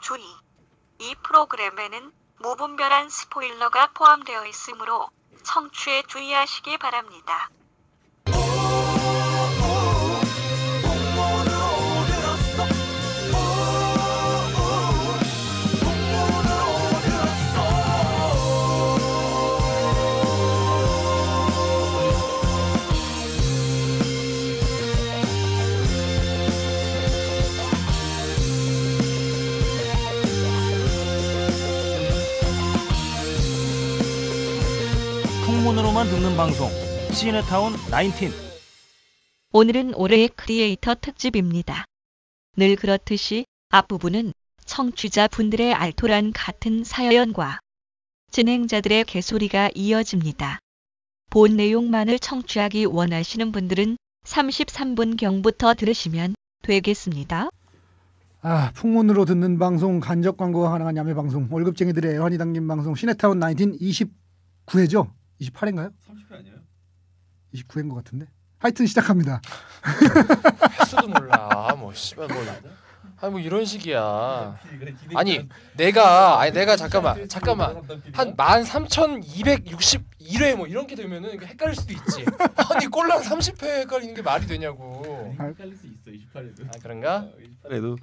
주의. 이 프로그램에는 무분별한 스포일러가 포함되어 있으므로 청취에 주의하시기 바랍니다. 풍문으로만 듣는 방송 시네타운 19. 오늘은 올해의 크리에이터 특집입니다. 늘 그렇듯이 앞부분은 청취자분들의 알토란 같은 사연과 진행자들의 개소리가 이어집니다. 본 내용만을 청취하기 원하시는 분들은 33분경부터 들으시면 되겠습니다. 풍문으로 듣는 방송, 간접 광고가 가능한 야매 방송, 월급쟁이들의 애환이 담긴 방송 시네타운 19 29회죠? 28회인가요? 30회 아니에요? 29회인 것 같은데. 하여튼 시작합니다. 횟수도 몰라. 뭐 씨발 뭐. 아니 뭐 이런 식이야. 아니 내가 잠깐만 한 13,261회 뭐 이런 게 되면은 헷갈릴 수도 있지. 아니 꼴랑 30회 헷갈리는 게 말이 되냐고. 헷갈릴 수 있어. 28회도. 아 그런가? 28회도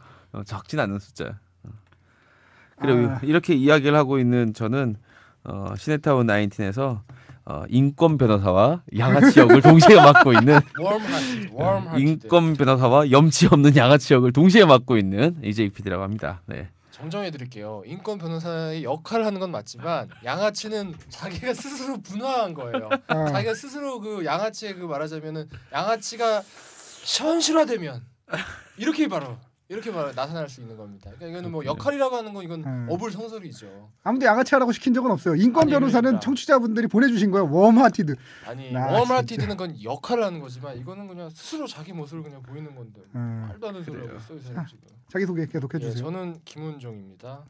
적진 않은 숫자. 그리고 이렇게 이야기를 하고 있는 저는 시네타운 19에서 인권 변호사와 양아치 역을 동시에 맡고 있는 인권 변호사와 염치 없는 양아치 역을 동시에 맡고 있는 이재익 PD라고 합니다. 네. 정정해 드릴게요. 인권 변호사의 역할을 하는 건 맞지만 양아치는 자기가 스스로 분화한 거예요. 자기가 스스로 그 양아치의 그 말하자면은 양아치가 현실화되면 이렇게 바로 나타날 수 있는 겁니다. 그러니까 이거는 뭐 역할이라고 하는 건 이건 어불성설이죠. 아무도 양아치하라고 시킨 적은 없어요. 인권 변호사는 그러니까. 청취자분들이 보내주신 거예요. 웜하티드. 아니 웜하티드는 건 역할을 하는 거지만 이거는 그냥 스스로 자기 모습을 그냥 보이는 건데 말도 안 되는 소리를 하고 있어요. 이 사람 지금. 자기 소개 계속 해주세요. 저는 김은종입니다.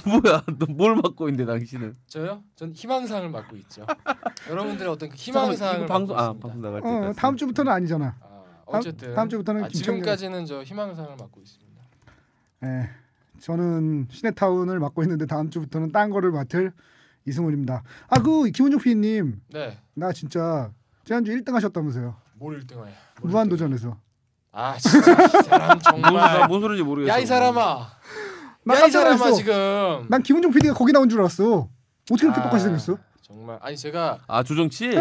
뭐야? 너 뭘 맡고 있는데 당신은? 저요? 전 희망상을 맡고 있죠. 여러분들의 어떤 그 희망상을 방송 맡고 나갈 때. 다음 주부터는 아니잖아. 어쨌든 다음 주부터는 지금까지는 저 희망상을 맡고 있습니다. 네, 저는 시네타운을 맡고 있는데 다음 주부터는 딴 거를 맡을 이승훈입니다. 그 김은종 PD님, 네. 나 진짜 지난주 1등 하셨다면서요? 뭘 1등해? 무한도전에서. 아 진짜 이 사람 정말 뭔 소리인지 모르겠어. 야 이 사람아. 야 이 사람아 지금. 난 김은종 PD가 거기 나온 줄 알았어. 어떻게 그렇게 똑같이 생겼어? 정말 아니 제가 조정치?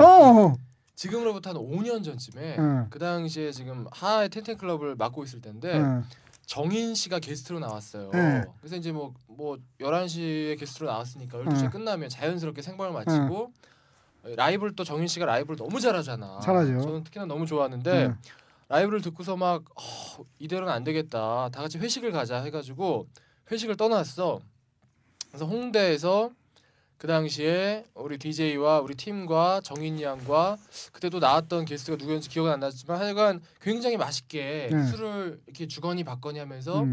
지금으로부터 한 5년 전쯤에 그 당시에 지금 하하의 텐텐클럽을 맡고 있을 때인데 정인 씨가 게스트로 나왔어요. 그래서 이제 뭐 11시에 게스트로 나왔으니까 12시에 끝나면 자연스럽게 생방을 마치고 라이브를 또 정인 씨가 라이브를 너무 잘하잖아. 잘하죠. 저는 특히나 너무 좋아하는데 라이브를 듣고서 막 이대로는 안 되겠다. 다 같이 회식을 가자 해가지고 회식을 떠났어. 그래서 홍대에서 그 당시에 우리 DJ와 우리 팀과 정인 양과 그때도 나왔던 게스트가 누구였는지 기억은 안 나지만 하여간 굉장히 맛있게 술을 이렇게 주거니 받거니 하면서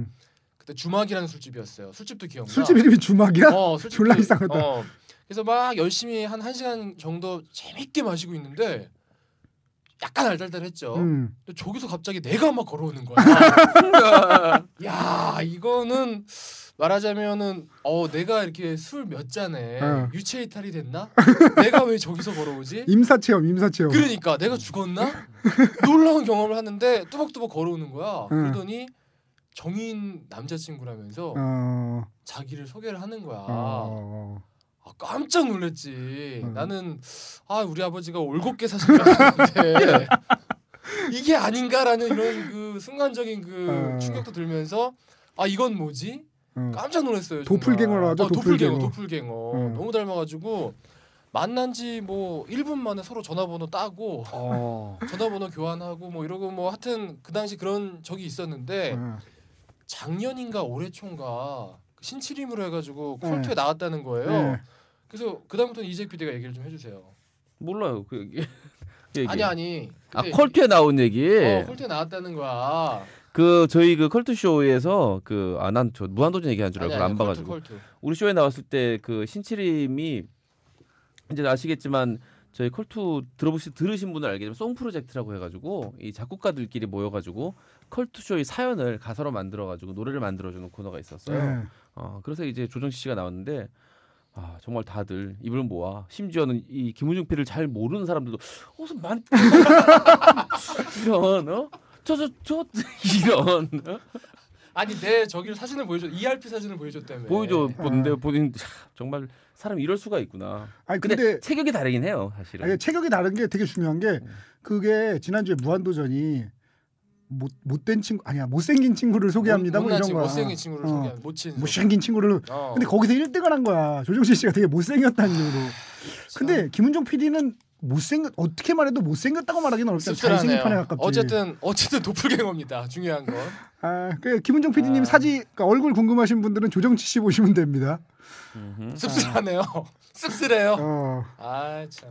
그때 주막이라는 술집이었어요. 술집도 기억나? 술집 이름이 주막이야? 술집이, 졸라 이상하다. 그래서 막 열심히 한 1시간 정도 재밌게 마시고 있는데 약간 알달달했죠. 근데 저기서 갑자기 내가 막 걸어오는 거야. 야 이거는 말하자면은 내가 이렇게 술 몇 잔에 유체 이탈이 됐나? 내가 왜 저기서 걸어오지? 임사체험. 그러니까 내가 죽었나? 놀라운 경험을 하는데 뚜벅뚜벅 걸어오는 거야. 그러더니 정인 남자친구라면서 자기를 소개를 하는 거야. 깜짝 놀랐지. 나는 우리 아버지가 올곧게 사신 줄 알았는데 이게 아닌가라는 이런 그 순간적인 그 충격도 들면서 이건 뭐지? 깜짝 놀랐어요. 도플갱어라 하죠. 도플갱어. 너무 닮아가지고 만난 지 뭐 1분 만에 서로 전화번호 따고 전화번호 교환하고 뭐 이러고 뭐 하여튼 그 당시 그런 적이 있었는데 작년인가 올해 초인가 신치림으로 해가지고 콜트에 나왔다는 거예요. 그래서 그 다음부터는 이재 PD가 얘기를 좀 해주세요. 몰라요 그 얘기. 아니. 컬트에 나온 얘기. 컬트에 나왔다는 거야. 저희 컬트 쇼에서 난 저 무한도전 얘기한 줄 알고 안 봐가지고 컬트. 우리 쇼에 나왔을 때 신치림이 이제 아시겠지만 저희 컬투 들으신 분들 알겠지만 송 프로젝트라고 해가지고 이 작곡가들끼리 모여가지고 컬투쇼의 사연을 가사로 만들어가지고 노래를 만들어주는 코너가 있었어요. 그래서 이제 조정치 씨가 나왔는데 정말 다들 입을 모아 심지어는 이 김우중 PD를 잘 모르는 사람들도 무슨 만 이런 저 이런 아니 내 저기를 사진을 보여줘 ERP 사진을 보여줬다며. 보여줬는데 본인 정말 사람 이럴 수가 있구나. 아니 근데 체격이 다르긴 해요, 사실은. 아니, 체격이 다른 게 되게 중요한 게 그게 지난주에 무한도전이 못된 친구 아니야 못생긴 친구를 소개합니다 뭐 이런 거야. 못생긴 친구를 소개한 못생긴 친구를. 근데 거기서 1등을 한 거야. 조정실 씨가 되게 못생겼다는 이유로. 근데 김은종 PD는 어떻게 말해도 못생겼다고 말하기는 어렵잖아. 잘생긴 편에 가깝지. 어쨌든 도플갱어입니다. 중요한 건. 그 김은종 PD님 사진 그러니까 얼굴 궁금하신 분들은 조정치 씨 보시면 됩니다. 씁쓸하네요. 씁쓸해요. 참.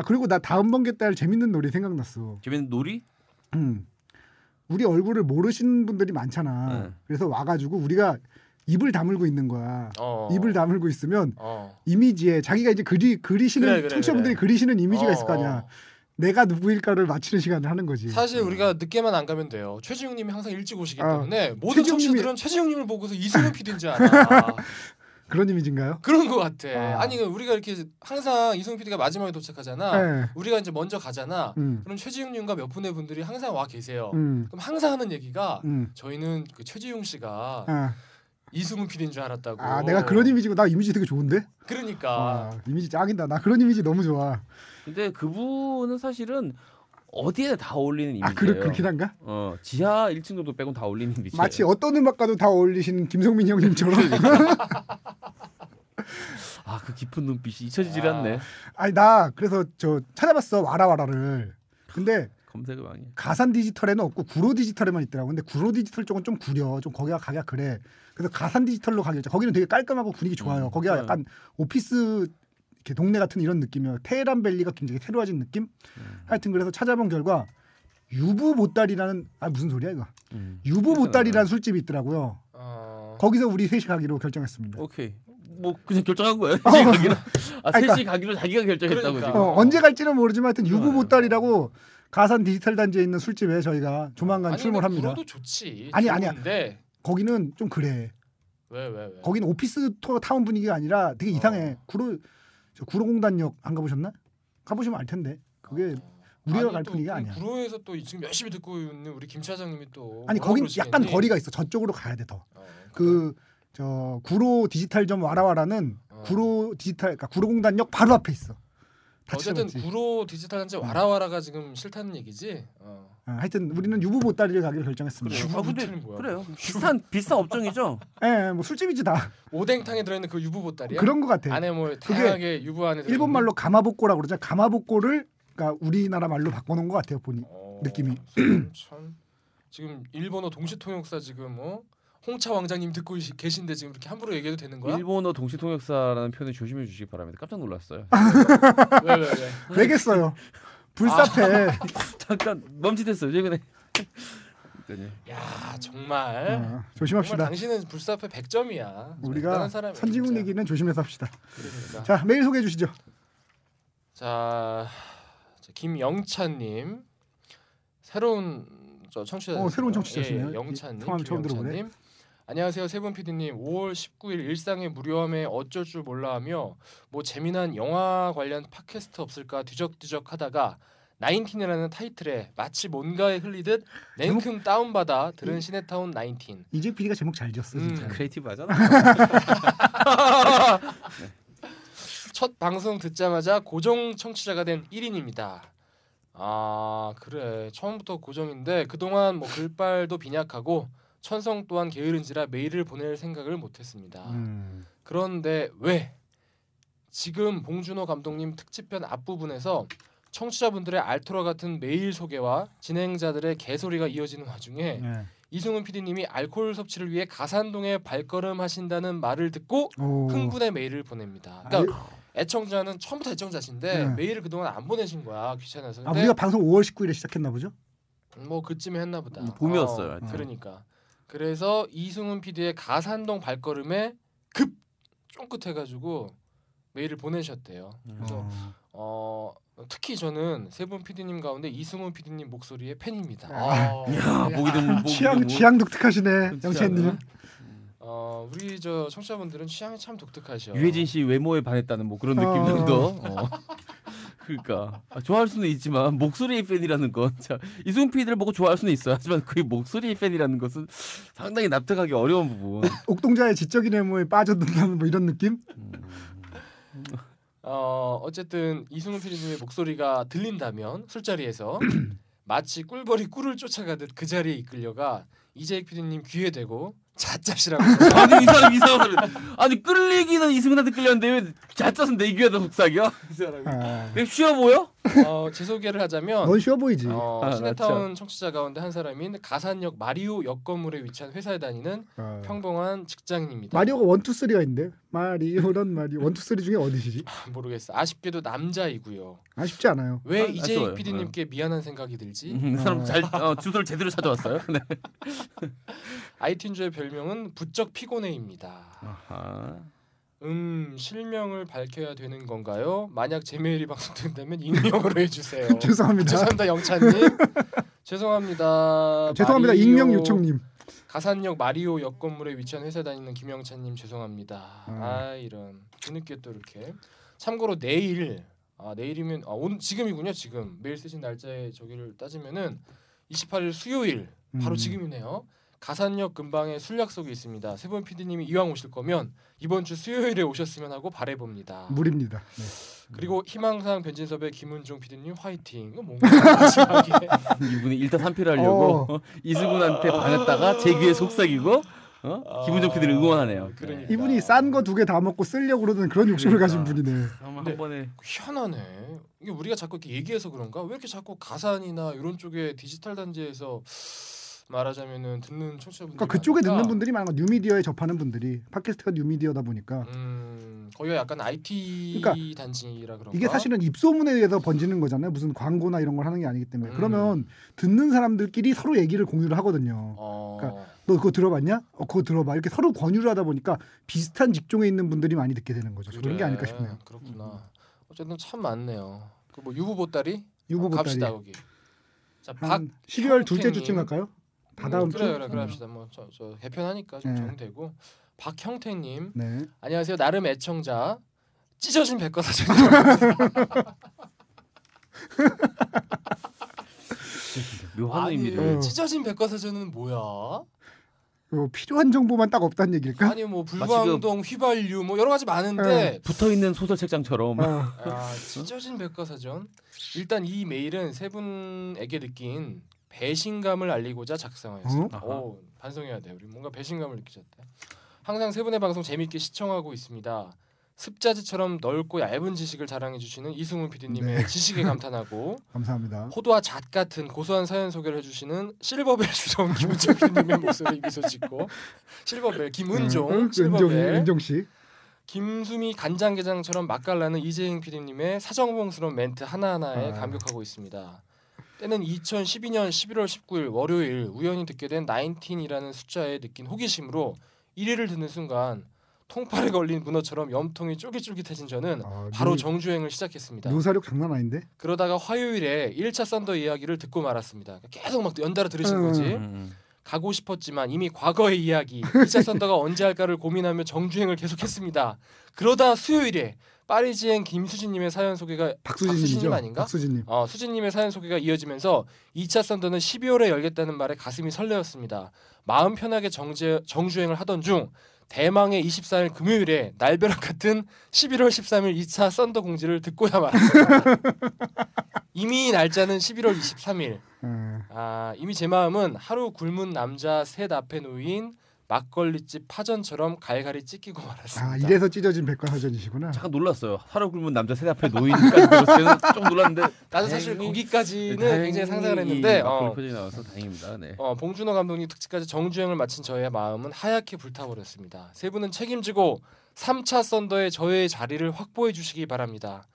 그리고 나 다음 번개 딸 재밌는 놀이 생각났어. 재밌는 놀이? 우리 얼굴을 모르시는 분들이 많잖아. 그래서 와가지고 우리가 입을 다물고 있는 거야. 입을 다물고 있으면 이미지에 자기가 이제 그리시는 청취자분들이 그리시는 이미지가 있을 거 아니야. 내가 누구일까를 맞히는 시간을 하는 거지. 사실 우리가 늦게만 안 가면 돼요. 최지웅님이 항상 일찍 오시기 때문에 모든 청취자들은 최지웅님을 보고서 이승훈 PD인 줄 알아. 그런 이미지인가요? 그런 것 같아. 아니 우리가 이렇게 항상 이승훈 PD가 마지막에 도착하잖아. 우리가 이제 먼저 가잖아. 그럼 최지웅님과 몇 분의 분들이 항상 와 계세요. 그럼 항상 하는 얘기가 저희는 그 최지웅 씨가 이승훈 PD인 줄 알았다고. 내가 그런 이미지고 나 이미지 되게 좋은데? 그러니까. 이미지 짱이다. 나 그런 이미지 너무 좋아. 근데 그분은 사실은 어디에 다 어울리는 이미지예요. 그렇긴 한가? 지하 1층 정도 빼곤 다 어울리는 이미지예요. 마치 어떤 음악과도 다 어울리시는 김성민 형님처럼. 그 깊은 눈빛이 잊혀지질 않네. 아니 나 그래서 저 찾아봤어 와라와라를. 근데 검색을 많이. 가산 디지털에는 없고 구로 디지털에만 있더라고. 근데 구로 디지털 쪽은 좀 구려. 좀 거기가 가기가 그래. 그래서 가산 디지털로 가겠죠. 거기는 되게 깔끔하고 분위기 좋아요. 거기가 약간 오피스 이렇게 동네 같은 이런 느낌이에요. 테헤란밸리가 굉장히 새로워진 느낌. 하여튼 그래서 찾아본 결과 유부 보따리라는 무슨 소리야 이거. 유부 보따리라는 술집이 있더라고요. 거기서 우리 셋이 가기로 결정했습니다. 오케이. 뭐 그냥 결정한 거예요. 셋이 가기로 자기가 결정했다고 그러니까. 지금. 언제 갈지는 모르지만 하여튼 유부 보따리라고 가산 디지털 단지에 있는 술집에 저희가 조만간 출몰합니다. 구로도 좋지. 아니야. 근데 거기는 좀 그래. 왜? 거기는 오피스 타운 분위기가 아니라 되게 이상해. 구로공단역 안 가보셨나? 가보시면 알 텐데. 그게 우리가 갈 분위기가 아니야. 구로에서 또 지금 열심히 듣고 있는 우리 김 차장님이 또 거긴 약간 거리가 있어. 저쪽으로 가야 돼 더. 구로 디지털점 와라와라는 구로 디지털 그러니까 구로공단역 바로 앞에 있어. 어쨌든 구로 디지털 단지 와라와라가 지금 싫다는 얘기지. 하여튼 우리는 유부 보따리를 가기로 결정했습니다. 유부 보따리는 뭐야? 그래요. 비슷한 업종이죠. 뭐 술집이지 다. 오뎅탕에 들어있는 그 유부 보따리야? 그런 것 같아. 안에 뭐 다양하게 유부 안에 들어있는. 일본 말로 가마복고라고 그러잖아. 가마복고를 그러니까 우리나라 말로 바꿔놓은 것 같아요. 느낌이. 참 지금 일본어 동시통역사 지금 홍차 왕자님 듣고 계신데 지금 이렇게 함부로 얘기해도 되는 거야? 일본어 동시통역사라는 표현 조심해 주시기 바랍니다. 깜짝 놀랐어요. 왜? 왜겠어요? 불사패. 잠깐 멈칫했어요. 최근에. 야 정말 조심합시다. 정말 당신은 불사패 100점이야. 우리가 선진국 얘기는 조심해서 합시다. 그러니까. 자 메일 소개해 주시죠. 자 김영찬님 새로운 청취자. 새로운 청취자시네요. 영찬님. 성함 처음 들어보네. 안녕하세요 세븐 PD님. 5월 19일 일상의 무료함에 어쩔 줄 몰라하며 뭐 재미난 영화 관련 팟캐스트 없을까 뒤적뒤적 하다가 나인틴이라는 타이틀에 마치 뭔가에 흘리듯 냉큼 다운받아 들은 시네타운 19. 이제 PD가 제목 잘 지었어 진짜. 크리에이티브하잖아. 첫 방송 듣자마자 고정 청취자가 된 1인입니다. 그래 처음부터 고정인데 그동안 뭐 글빨도 빈약하고 천성 또한 게으른지라 메일을 보낼 생각을 못했습니다. 그런데 왜 지금 봉준호 감독님 특집편 앞부분에서 청취자분들의 알토라 같은 메일 소개와 진행자들의 개소리가 이어지는 와중에 이승훈 PD님이 알코올 섭취를 위해 가산동에 발걸음하신다는 말을 듣고 흥분의 메일을 보냅니다. 그러니까 애청자는 처음부터 애청자신데 메일을 그동안 안 보내신 거야. 귀찮아서. 근데 우리가 방송 5월 19일에 시작했나 보죠? 뭐 그쯤에 했나 보다. 봄이었어요. 그러니까. 그래서 이승훈 PD의 가산동 발걸음에 급 쫑긋해가지고 메일을 보내셨대요. 그래서 특히 저는 세 분 PD님 가운데 이승훈 PD님 목소리의 팬입니다. 야, 취향 독특하시네, 영채님. 우리 저 청취자분들은 취향이 참 독특하셔. 유해진 씨 외모에 반했다는 뭐 그런 느낌 정도. 그러니까 좋아할 수는 있지만 목소리의 팬이라는 건 자, 이승훈 PD를 보고 좋아할 수는 있어요. 하지만 그 목소리의 팬이라는 것은 상당히 납득하기 어려운 부분. 옥동자의 지적인 외모에 빠져든다는 뭐 이런 느낌? 어쨌든 이승훈 PD님의 목소리가 들린다면 술자리에서 마치 꿀벌이 꿀을 쫓아가듯 그 자리에 이끌려가 이재익 PD님 귀에 대고 자짜시라고. 아니 이 사람 이상한 사람. 아니 끌리기는 이승훈한테 끌렸는데 왜 자짜는 내 귀에다 속삭여? 이 사람이. 왜 쉬워 보여? 제 소개를 하자면 넌 쉬워 보이지. 시네타운 청취자 가운데 한 사람인 가산역 마리오 역 건물에 위치한 회사에 다니는 평범한 직장인입니다. 마리오가 1, 2, 3가 있는데 마리오란 마리오 1, 2, 3 중에 어디시지? 모르겠어. 아쉽게도 남자이고요. 아쉽지 않아요. 왜 이재익 PD님께 미안한 생각이 들지? 이 사람 잘 주소를 제대로 찾아왔어요. 네. 아이튠즈의 별명은 부쩍 피곤해입니다. 아하. 실명을 밝혀야 되는 건가요? 만약 제 메일이 방송된다면 익명으로 해주세요. 죄송합니다. 죄송합니다, 영찬님. 죄송합니다. 죄송합니다, 익명 요청님. 가산역 마리오 역 건물에 위치한 회사 다니는 김영찬님 죄송합니다. 이런 뒤늦게 또 이렇게. 참고로 내일이면 오늘 지금이군요. 지금 메일 쓰신 날짜에 저기를 따지면은 28일 수요일 바로 지금이네요. 가산역 근방에 술 약속이 있습니다. 세분 PD님이 이왕 오실 거면 이번 주 수요일에 오셨으면 하고 바라봅니다. 무리입니다. 네. 그리고 희망사항 변진섭의 김은종 PD님 화이팅. 이거 뭔가 마지막에 이분이 일단 3피를 하려고 이승훈한테 반했다가 제 귀에 속삭이고 김은종 PD를 응원하네요. 그러니까. 이분이 싼 거 2개 다 먹고 쓰려고 그러는 그런 욕심을 가진 분이네. 한 번에 희한하네. 이게 우리가 자꾸 이렇게 얘기해서 그런가? 왜 이렇게 자꾸 가산이나 이런 쪽에 디지털 단지에서 말하자면은 듣는 청취자분들 그러니까 그쪽에 듣는 분들이 많은 거 뉴미디어에 접하는 분들이 팟캐스트가 뉴미디어다 보니까 거기가 약간 IT 그러니까 단지라 그런가? 이게 사실은 입소문에 의해서 번지는 거잖아요. 무슨 광고나 이런 걸 하는 게 아니기 때문에 그러면 듣는 사람들끼리 서로 얘기를 공유를 하거든요. 그러니까 너 그거 들어봤냐? 그거 들어봐. 이렇게 서로 권유를 하다 보니까 비슷한 직종에 있는 분들이 많이 듣게 되는 거죠. 그런 게 아닐까 싶네요. 그렇구나. 어쨌든 참 많네요. 그 뭐 유부보따리? 유부보따리. 갑시다 거기. 자, 한 12월 둘째 주쯤 갈까요? 다다음 주. 그래 합시다. 뭐 저 개편하니까 좀 정되고. 박형태님. 네. 안녕하세요. 나름 애청자 찢어진 백과사전. 묘한 의미를. 찢어진 백과사전은 뭐야? 필요한 정보만 딱 없다는 얘기일까? 아니 뭐 불광동 휘발유 뭐 여러 가지 많은데 붙어 있는 소설 책장처럼. 찢어진 백과사전. 일단 이 메일은 세 분에게 느낀 배신감을 알리고자 작성하였습니다. 반성해야 돼. 우리 뭔가 배신감을 느끼셨대. 항상 세 분의 방송 재미있게 시청하고 있습니다. 습자지처럼 넓고 얇은 지식을 자랑해 주시는 이승훈 PD님의 지식에 감탄하고 감사합니다. 호두와 잣 같은 고소한 사연 소개를 해주시는 실버벨스러운 김은종 PD님의 목소리 미소 짓고 실버벨 김은종 실버벨 은종 씨 김수미 간장게장처럼 맛깔나는 이재행 PD님의 사정봉스러운 멘트 하나하나에 감격하고 있습니다. 때는 2012년 11월 19일 월요일 우연히 듣게 된 19이라는 숫자에 느낀 호기심으로 1위를 듣는 순간 통팔에 걸린 문어처럼 염통이 쫄깃쫄깃해진 저는 바로 정주행을 시작했습니다. 묘사력 장난 아닌데? 그러다가 화요일에 1차 썬더 이야기를 듣고 말았습니다. 계속 막 연달아 들으신 거지. 가고 싶었지만 이미 과거의 이야기 2차 썬더가 언제 할까를 고민하며 정주행을 계속했습니다. 그러다 수요일에 파리지행 김수진님의 사연 소개가 박수진님 아닌가? 박수진님. 수진님의 사연 소개가 이어지면서 2차 썬더는 12월에 열겠다는 말에 가슴이 설레었습니다. 마음 편하게 정주행을 하던 중 대망의 24일 금요일에 날벼락 같은 11월 13일 2차 썬더 공지를 듣고야 말았습니다. 이미 날짜는 11월 23일. 이미 제 마음은 하루 굶은 남자 셋 앞에 놓인 막걸리집 파전처럼 갈갈이 찢기고 말았습니다. 이래서 찢어진 백과사전이시구나. 잠깐 놀랐어요. 하루 굶은 남자 셋 앞에 노인까지 들었을 때는 좀 놀랐는데 나도 사실 거기까지는 굉장히 상상을 했는데 막걸리 표정이 나와서 다행입니다. 네. 봉준호 감독님 특집까지 정주행을 마친 저의 마음은 하얗게 불타버렸습니다. 세 분은 책임지고 3차 썬더에 저의 자리를 확보해 주시기 바랍니다.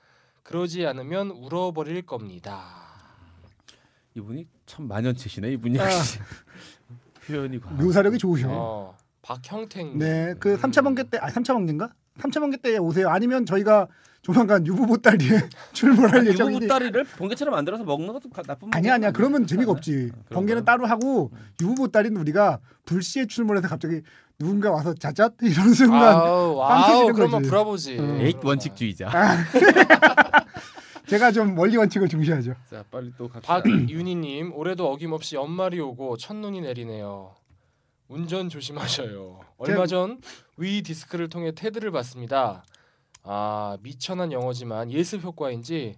그러지 않으면 울어버릴 겁니다. 이분이 참 만연체시네 이분이. 표현이 묘사력이 좋으셔. 박형택님. 네, 그 3차 번개 때, 3차 번개인가? 삼천번개 때 오세요. 아니면 저희가 조만간 유부보따리에 출몰할 예정이니. 유부보따리를 번개처럼 만들어서 먹는 것도 나쁜 아니야. 그러면 재미가 없지. 번개는 따로 하고 유부보따리는 우리가 불시에 출몰해서 갑자기 누군가 와서 짜잔 이런 순간 와우 그러면 브라보지. 에잇 원칙주의자. 제가 좀 원리 원칙을 중시하죠. 자 빨리 또 갑시다. 박윤희님 올해도 어김없이 연말이 오고 첫눈이 내리네요. 운전 조심하셔요. 얼마 전 위 디스크를 통해 테드를 봤습니다. 미천한 영어지만 예습 효과인지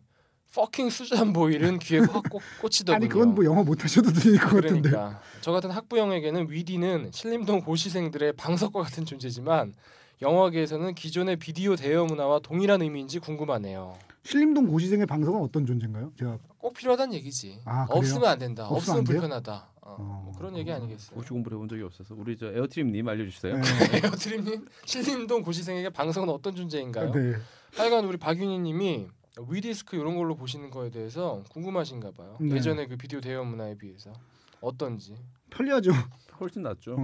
fucking 수잔 보일은 귀에 확 꽂히더군요. 아니 그건 뭐 영어 못하셔도 들릴 것 같은데. 그러니까 저 같은 학부형에게는 위디는 신림동 고시생들의 방석과 같은 존재지만 영화계에서는 기존의 비디오 대여 문화와 동일한 의미인지 궁금하네요. 신림동 고시생의 방송은 어떤 존재인가요? 제가 꼭 필요하다는 얘기지. 그래요? 없으면 안 된다. 없으면 안 돼요? 불편하다. 뭐 그런 얘기 아니겠어요? 고시 공부를 해본 적이 없어서 우리 저 에어트림님 알려주세요. 에어트림님 신림동 고시생에게 방송은 어떤 존재인가요? 네. 하여간 우리 박윤희님이 위디스크 이런 걸로 보시는 거에 대해서 궁금하신가 봐요. 네. 예전에 그 비디오 대여 문화에 비해서 어떤지. 편리하죠. 훨씬 낫죠.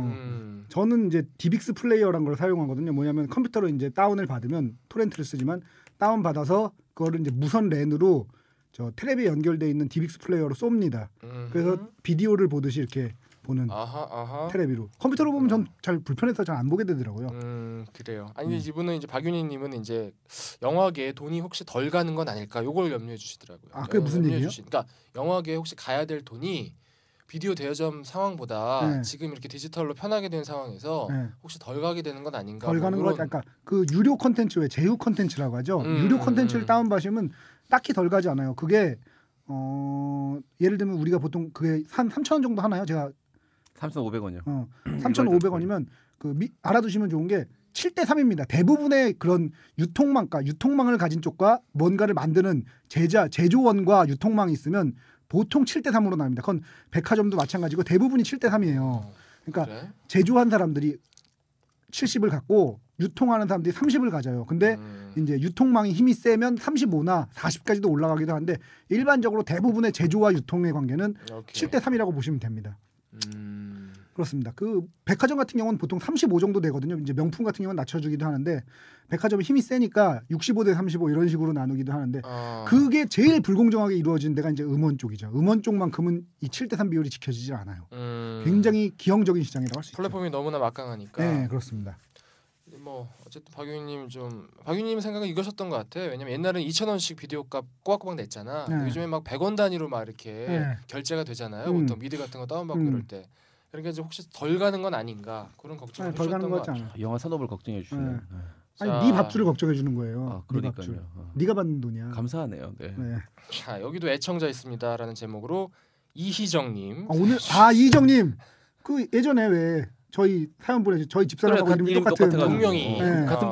저는 이제 디빅스 플레이어라는 걸 사용하거든요. 뭐냐면 컴퓨터로 이제 다운을 받으면 토렌트를 쓰지만 다운 받아서 그거를 이제 무선 랜으로 저 텔레비에 연결돼 있는 디빅스 플레이어로 쏩니다. 그래서 비디오를 보듯이 이렇게 보는 텔레비로. 컴퓨터로 보면 전 잘 불편해서 잘 안 보게 되더라고요. 그래요. 아니 이분은 이제 박윤희님은 이제 영화계에 돈이 혹시 덜 가는 건 아닐까? 요걸 염려해 주시더라고요. 그게 무슨 얘기예요? 그러니까 영화계에 혹시 가야 될 돈이 비디오 대여점 상황보다 지금 이렇게 디지털로 편하게 된 상황에서 혹시 덜 가게 되는 건 아닌가? 덜 가는 거 그러니까 그 유료 콘텐츠 왜 제휴 콘텐츠라고 하죠. 유료 콘텐츠를 다운 받으시면 딱히 덜 가지 않아요. 그게 예를 들면 우리가 보통 그게 한 3,000원 정도 하나요? 제가 3,500원이요. 3,500원이면 알아두시면 좋은 게 7대 3입니다. 대부분의 그런 유통망을 가진 쪽과 뭔가를 만드는 제조원과 유통망이 있으면 보통 7대 3으로 나옵니다. 그건 백화점도 마찬가지고 대부분이 7대 3이에요. 그러니까 제조한 사람들이 70을 갖고 유통하는 사람들이 30을 가져요. 근데 이제 유통망이 힘이 세면 35나 40까지도 올라가기도 하는데 일반적으로 대부분의 제조와 유통의 관계는 7대 3이라고 보시면 됩니다. 그렇습니다. 그 백화점 같은 경우는 보통 35 정도 되거든요. 이제 명품 같은 경우는 낮춰주기도 하는데 백화점이 힘이 세니까 65대 35 이런 식으로 나누기도 하는데 그게 제일 불공정하게 이루어진 데가 이제 음원 쪽이죠. 음원 쪽만큼은 이 7대 3 비율이 지켜지질 않아요. 굉장히 기형적인 시장이라고 할 수 있죠. 플랫폼이 너무나 막강하니까. 네, 그렇습니다. 뭐 어쨌든 박윤희님 생각은 이거셨던 것 같아. 왜냐면 옛날에는 2,000원씩 비디오값 꼬박꼬박 냈잖아. 요즘에 막 100원 단위로 막 이렇게 결제가 되잖아요. 보통 미드 같은 거 다운받고 이럴 때. 그러니까 이제 혹시 덜 가는 건 아닌가 그런 걱정을 덜 가는 해주셨던 것 것 같지 같아요. 않아요. 영화 산업을 걱정해 주시네. 아니 네 밥줄을 걱정해 주는 거예요. 그러니까요. 네가 받는 돈이야. 감사하네요. 네. 자 여기도 애청자 있습니다라는 제목으로 이희정님. 오늘 이희정님 그 예전에 왜 저희 사연 보내주 저희 집사람하고 이름이 똑같은 동명이 같은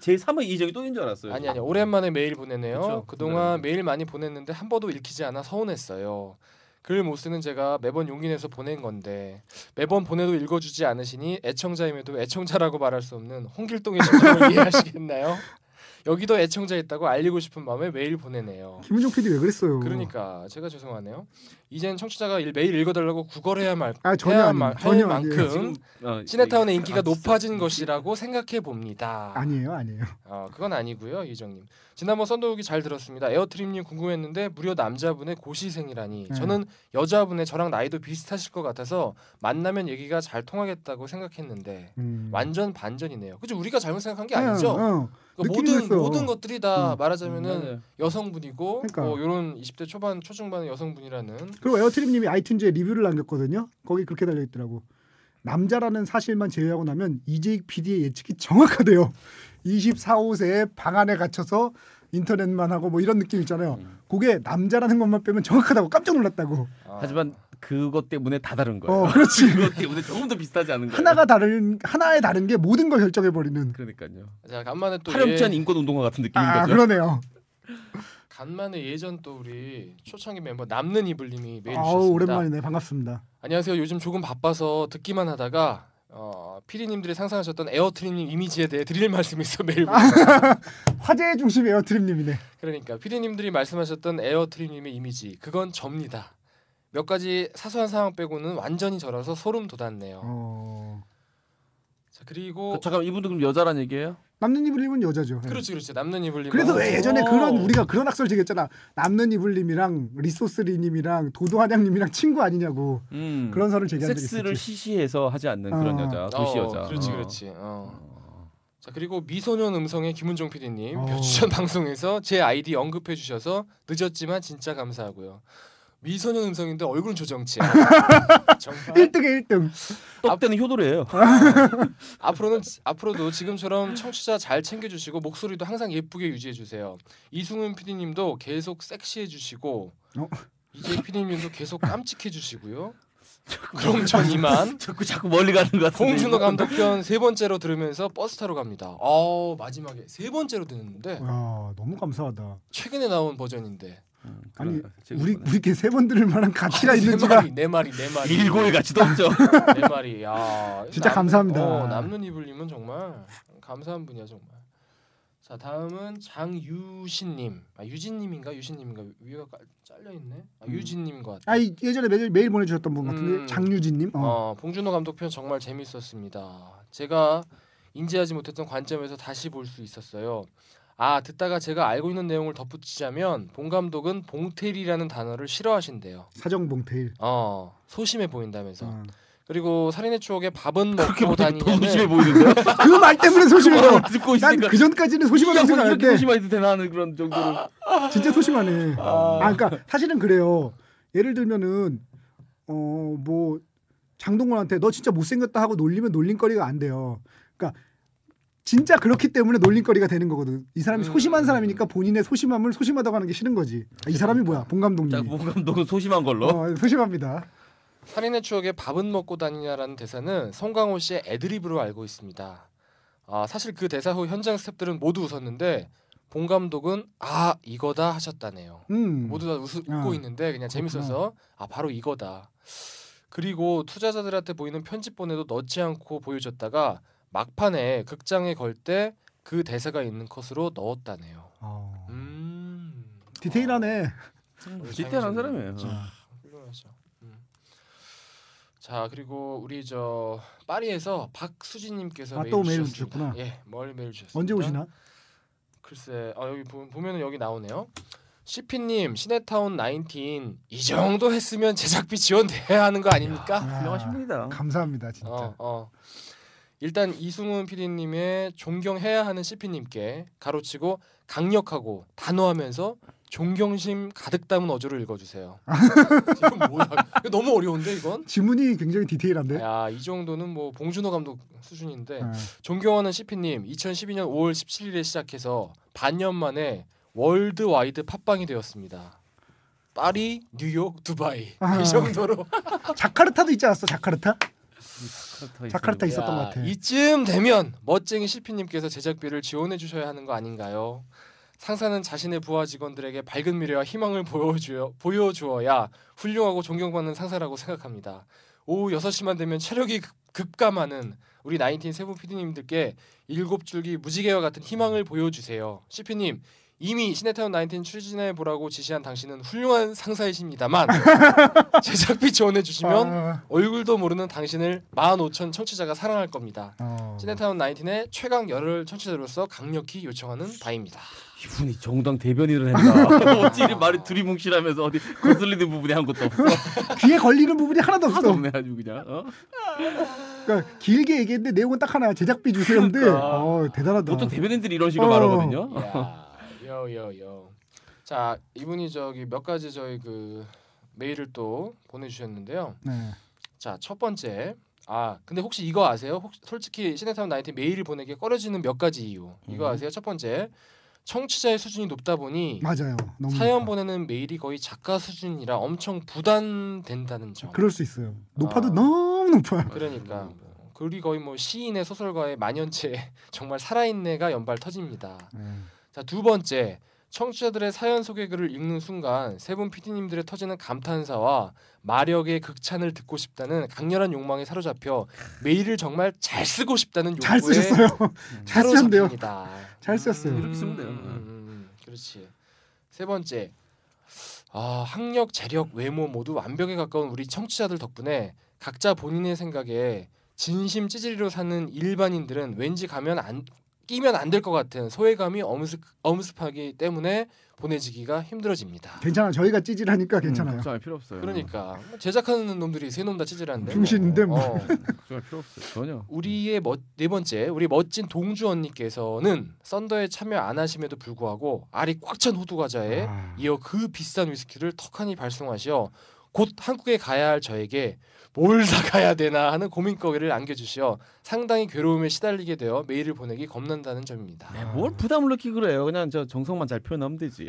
제 3의 이정이 또 있는 줄 알았어요. 아니 오랜만에 메일 보내네요. 그쵸? 그동안 메일 많이 보냈는데 한 번도 읽히지 않아 서운했어요. 글 못 쓰는 제가 매번 용기 내서 보낸 건데 매번 보내도 읽어주지 않으시니 애청자임에도 애청자라고 말할 수 없는 홍길동의 심정을 이해하시겠나요? 여기도 애청자 있다고 알리고 싶은 마음에 메일 보내네요. 김은정 PD 왜 그랬어요? 그러니까 제가 죄송하네요. 이젠 청취자가 메일 읽어달라고 구걸해야 전혀 할 만큼 시네타운의 인기가 높아진 것이라고 생각해 봅니다. 아니에요. 그건 아니고요, 이정님. 지난번 썬더우기 잘 들었습니다. 에어트림님 궁금했는데 무려 남자분의 고시생이라니. 저는 여자분의 저랑 나이도 비슷하실 것 같아서 만나면 얘기가 잘 통하겠다고 생각했는데 완전 반전이네요. 그죠? 우리가 잘못 생각한 게 아니죠. 그러니까 모든 것들이 다 말하자면은 여성분이고 뭐 이런 20대 초반 초중반의 여성분이라는. 그리고 에어트림님이 아이튠즈에 리뷰를 남겼거든요. 거기 그렇게 달려 있더라고. 남자라는 사실만 제외하고 나면 이재익 PD의 예측이 정확하대요. 24, 5세에 방 안에 갇혀서 인터넷만 하고 뭐 이런 느낌 있잖아요. 그게 남자라는 것만 빼면 정확하다고 깜짝 놀랐다고. 하지만 그것 때문에 다 다른 거예요. 그렇지. 그것 때문에 조금 더 비슷하지 않은 거예요. 하나의 다른 게 모든 걸 결정해 버리는. 그러니까요. 자, 간만에 또 파렴치한 인권 운동가 같은 느낌인 거죠. 그러네요. 간만에 예전 또 우리 초창기 멤버 남는 이불님이 메일 주셨습니다. 오랜만이네. 반갑습니다. 안녕하세요. 요즘 조금 바빠서 듣기만 하다가 PD님들이 상상하셨던 에어트림님 이미지에 대해 드릴 말씀이 있어 메일 보냈습니다. 화제의 중심 에어트림님이네. 그러니까 PD님들이 말씀하셨던 에어트림님의 이미지 그건 접니다. 몇 가지 사소한 상황 빼고는 완전히 저라서 소름 돋았네요. 그리고 잠깐 이분도 그럼 여자란 얘기예요? 남는 이블님은 여자죠. 네. 그렇지 남는 이블님. 그래서 왜 예전에 우리가 그런 학설 제기했잖아. 남는 이블님이랑 리소스리님이랑 도도한양님이랑 친구 아니냐고. 그런 설을 제기한 적이 있었지. 섹스를 시시해서 하지 않는 그런 여자, 도시 여자. 그렇지. 자 그리고 미소년 음성의 김은종 PD님 몇 주 전 방송에서 제 아이디 언급해 주셔서 늦었지만 진짜 감사하고요. 미소년 음성인데 얼굴은 조정치야. 정말 1등에 1등. 떡대는 효도래요. 앞으로도 지금처럼 청취자 잘 챙겨주시고 목소리도 항상 예쁘게 유지해 주세요. 이승훈 PD님도 계속 섹시해 주시고 이재 PD님도 계속 깜찍해 주시고요. 그럼 전 이만 자꾸 멀리 가는 것 같은데. 봉준호 감독편 3번째로 들으면서 버스 타러 갑니다. 마지막에 3번째로 듣는데 너무 감사하다. 최근에 나온 버전인데. 아니 우리께 3번 들을 만한 가치가 있는지가 내 말이 일고의 가치도 없죠. 내 말이 야 진짜 감사합니다. 남는 이불님은 정말 감사한 분이야 정말. 자 다음은 장유신님, 유진님인가 유신님인가 위가 잘려 있네. 유진님인 것 같아. 예전에 메일 보내주셨던 분 같은데 장유진님. 봉준호 감독편 정말 재밌었습니다. 제가 인지하지 못했던 관점에서 다시 볼 수 있었어요. 듣다가 제가 알고 있는 내용을 덧붙이자면 봉 감독은 봉태일이라는 단어를 싫어하신대요. 사정 봉태일. 소심해 보인다면서. 그리고 살인의 추억에 밥은 먹고 다니냐는 더 소심해 보이는데요? 그 말 때문에 소심해요. 듣고 있으니까 난 그 전까지는 소심하게 생각했는데 이렇게 소심해도 되나 하는 그런 정도로. 진짜 소심하네. 그러니까 사실은 그래요. 예를 들면은 뭐 장동건한테 너 진짜 못생겼다 하고 놀리면 놀림거리가 안 돼요. 그러니까 진짜 그렇기 때문에 놀림거리가 되는 거거든. 이 사람이 소심한 사람이니까 본인의 소심함을 소심하다고 하는 게 싫은 거지. 이 사람이 뭐야? 봉 감독님. 봉 감독은 소심한 걸로. 소심합니다. 살인의 추억에 밥은 먹고 다니냐라는 대사는 송강호 씨의 애드리브로 알고 있습니다. 사실 그 대사 후 현장 스태프들은 모두 웃었는데 봉 감독은 이거다 하셨다네요. 모두 다 웃고 있는데 그냥 재밌어서 바로 이거다. 그리고 투자자들한테 보이는 편집본에도 넣지 않고 보여줬다가 막판에 극장에 걸 때 그 대사가 있는 컷으로 넣었다네요. 디테일하네. 디테일한 사람이에요. 훌륭하죠. 자 그리고 우리 파리에서 박수진님께서 또 메일 주셨구나. 메일 주셨습니다. 언제 오시나? 글쎄 여기 보면은 여기 나오네요. CP님 시네타운 19 이 정도 했으면 제작비 지원돼야 하는 거 아닙니까? 훌륭하십니다. 감사합니다 진짜. 일단 이승훈 PD님의 존경해야 하는 CP님께 가로치고 강력하고 단호하면서 존경심 가득 담은 어조를 읽어주세요. 이건 뭐야? 이거 너무 어려운데 이건? 지문이 굉장히 디테일한데? 이 정도는 뭐 봉준호 감독 수준인데 존경하는 CP님 2012년 5월 17일에 시작해서 반년 만에 월드와이드 팟빵이 되었습니다. 파리, 뉴욕, 두바이 이 정도로. 자카르타도 있지 않았어? 자카르타 있었던 것 같아. 이쯤 되면 멋쟁이 CP님께서 제작비를 지원해 주셔야 하는 거 아닌가요? 상사는 자신의 부하 직원들에게 밝은 미래와 희망을 보여주어야 훌륭하고 존경받는 상사라고 생각합니다. 오후 6시만 되면 체력이 급감하는 우리 19 세부 PD님들께 7줄기 무지개와 같은 희망을 보여주세요. CP님 이미 시네타운 19 추진해보라고 지시한 당신은 훌륭한 상사이십니다만 제작비 지원해주시면 얼굴도 모르는 당신을 15,000 청취자가 사랑할 겁니다. 시네타운 19의 최강 열혈 청취자로서 강력히 요청하는 바입니다. 이분이 정당 대변인을 했나? 어찌 말이 두리뭉실하면서 어디 거슬리는 부분이 한 것도 없어. 귀에 걸리는 부분이 하나도 없어. 없네 아주 그냥. 그러니까 길게 얘기했는데 내용은 딱 하나. 제작비 주세요인데 대단하다. 보통 대변인들이 이런 식으로 말하거든요. 요. 자 이분이 몇 가지 저희 그 메일을 또 보내주셨는데요. 자 첫 번째 근데 혹시 이거 아세요? 솔직히 시네타운 19 메일을 보내기 꺼려지는 몇 가지 이유 이거 아세요? 첫 번째 청취자의 수준이 높다 보니 맞아요. 너무 사연 높아. 보내는 메일이 거의 작가 수준이라 엄청 부담된다는 점. 그럴 수 있어요. 높아도 너무 높아. 그러니까 글이 거의 뭐 시인의 소설가의 만연체 정말 살아있네가 연발 터집니다. 자, 두 번째 청취자들의 사연 소개 글을 읽는 순간 세 분 PD님들의 터지는 감탄사와 마력의 극찬을 듣고 싶다는 강렬한 욕망에 사로잡혀 메일을 정말 잘 쓰고 싶다는 잘 욕구에 쓰셨어요. 잘 쓰셨는데요. 사로잡힙니다. 잘 썼어요. 이렇게 쓰면 돼요. 그렇지. 세 번째, 학력, 재력, 외모 모두 완벽에 가까운 우리 청취자들 덕분에 각자 본인의 생각에 진심 찌질이로 사는 일반인들은 왠지 끼면 안 될 것 같은 소외감이 엄습하기 때문에 보내지기가 힘들어집니다. 괜찮아. 저희가 찌질하니까 괜찮아요. 걱정할 필요 없어요. 그러니까 제작하는 놈들이 세 놈 다 찌질한데. 중신인데 뭐. 걱정할 필요 없어요. 전혀. 우리의 네 번째, 우리 멋진 동주 언니께서는 썬더에 참여 안 하심에도 불구하고 알이 꽉 찬 호두 과자에 이어 그 비싼 위스키를 턱하니 발송하시어 곧 한국에 가야 할 저에게 뭘 사가야 되나 하는 고민거리를 안겨주시어 상당히 괴로움에 시달리게 되어 메일을 보내기 겁난다는 점입니다. 뭘 부담을 느끼고 그래요. 그냥 저 정성만 잘 표현하면 되지.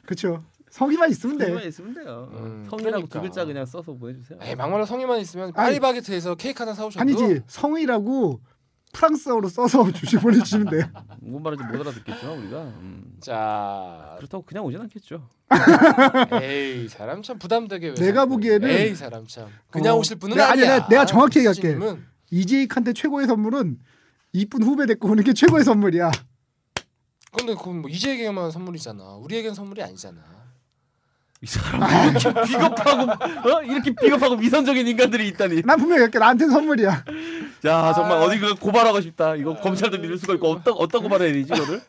그렇죠. 성의만 있으면 돼. 성의만 있으면 돼요. 성이라고 그러니까. 두 글자 그냥 써서 보내주세요. 에이, 막말로 성의만 있으면 파리바게트에서 케이크 하나 사오셔도 아니지. 성의라고 프랑스어로 써서 보내주시면 돼. 뭔 말인지 못 알아듣겠지만 우리가 자 그렇다고 그냥 오진 않겠죠. 에이 사람 참 부담되게 왜 내가 자꾸. 보기에는 에이 사람 참 그냥 오실 분은 아니, 아니야. 내가 정확히 얘기할게. 수진님은 이재익한테 최고의 선물은 이쁜 후배 데리고 오는 게 최고의 선물이야. 근데 그건 뭐 이재에게만 선물이잖아. 우리에겐 선물이 아니잖아. 이 사람 이렇게 비겁하고 이렇게 비겁하고 미선적인 인간들이 있다니. 난 분명히 얘기할게. 나한테는 선물이야. 자 정말 어디 그 고발하고 싶다. 이거 검찰도 믿을 수가 있고 어떤 고발해야 되지 이거를?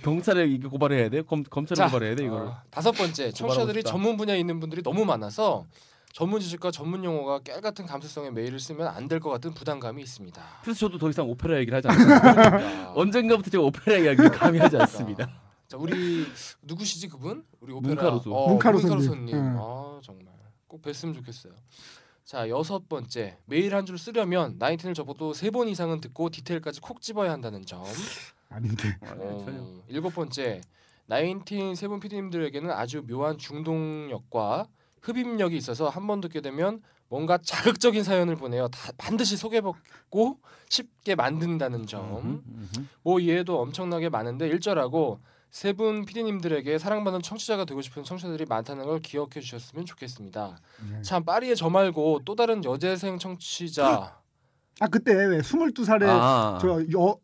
경찰에 이거 고발해야 돼? 검찰에 고발해야 돼 이거를? 다섯 번째 청취자들이 싶다. 전문 분야에 있는 분들이 너무 많아서 전문 지식과 전문 용어가 깨알같은 감수성의 메일을 쓰면 안 될 것 같은 부담감이 있습니다. 그래서 저도 더 이상 오페라 얘기를 하지 않습니다. 언젠가부터 제가 오페라 이야기를 감히 하지 않습니다. 자 우리 누구시지 그분? 우리 오페라 문카루소. 문카루소님. 응. 아 정말 꼭 뵀으면 좋겠어요. 자 여섯 번째 메일 한 줄 쓰려면 나인틴을 접어도 3번 이상은 듣고 디테일까지 콕 집어야 한다는 점. 아닌데. 전혀. 일곱 번째 나인틴 세 분 PD님들에게는 아주 묘한 중동력과 흡입력이 있어서 한 번 듣게 되면 뭔가 자극적인 사연을 보내어 반드시 소개받고 쉽게 만든다는 점. 뭐 이해도 엄청나게 많은데 일절하고 세 분 PD님들에게 사랑받는 청취자가 되고 싶은 청취자들이 많다는 걸 기억해 주셨으면 좋겠습니다. 네. 참 파리의 저 말고 또 다른 여재생 청취자 그때 왜 22살에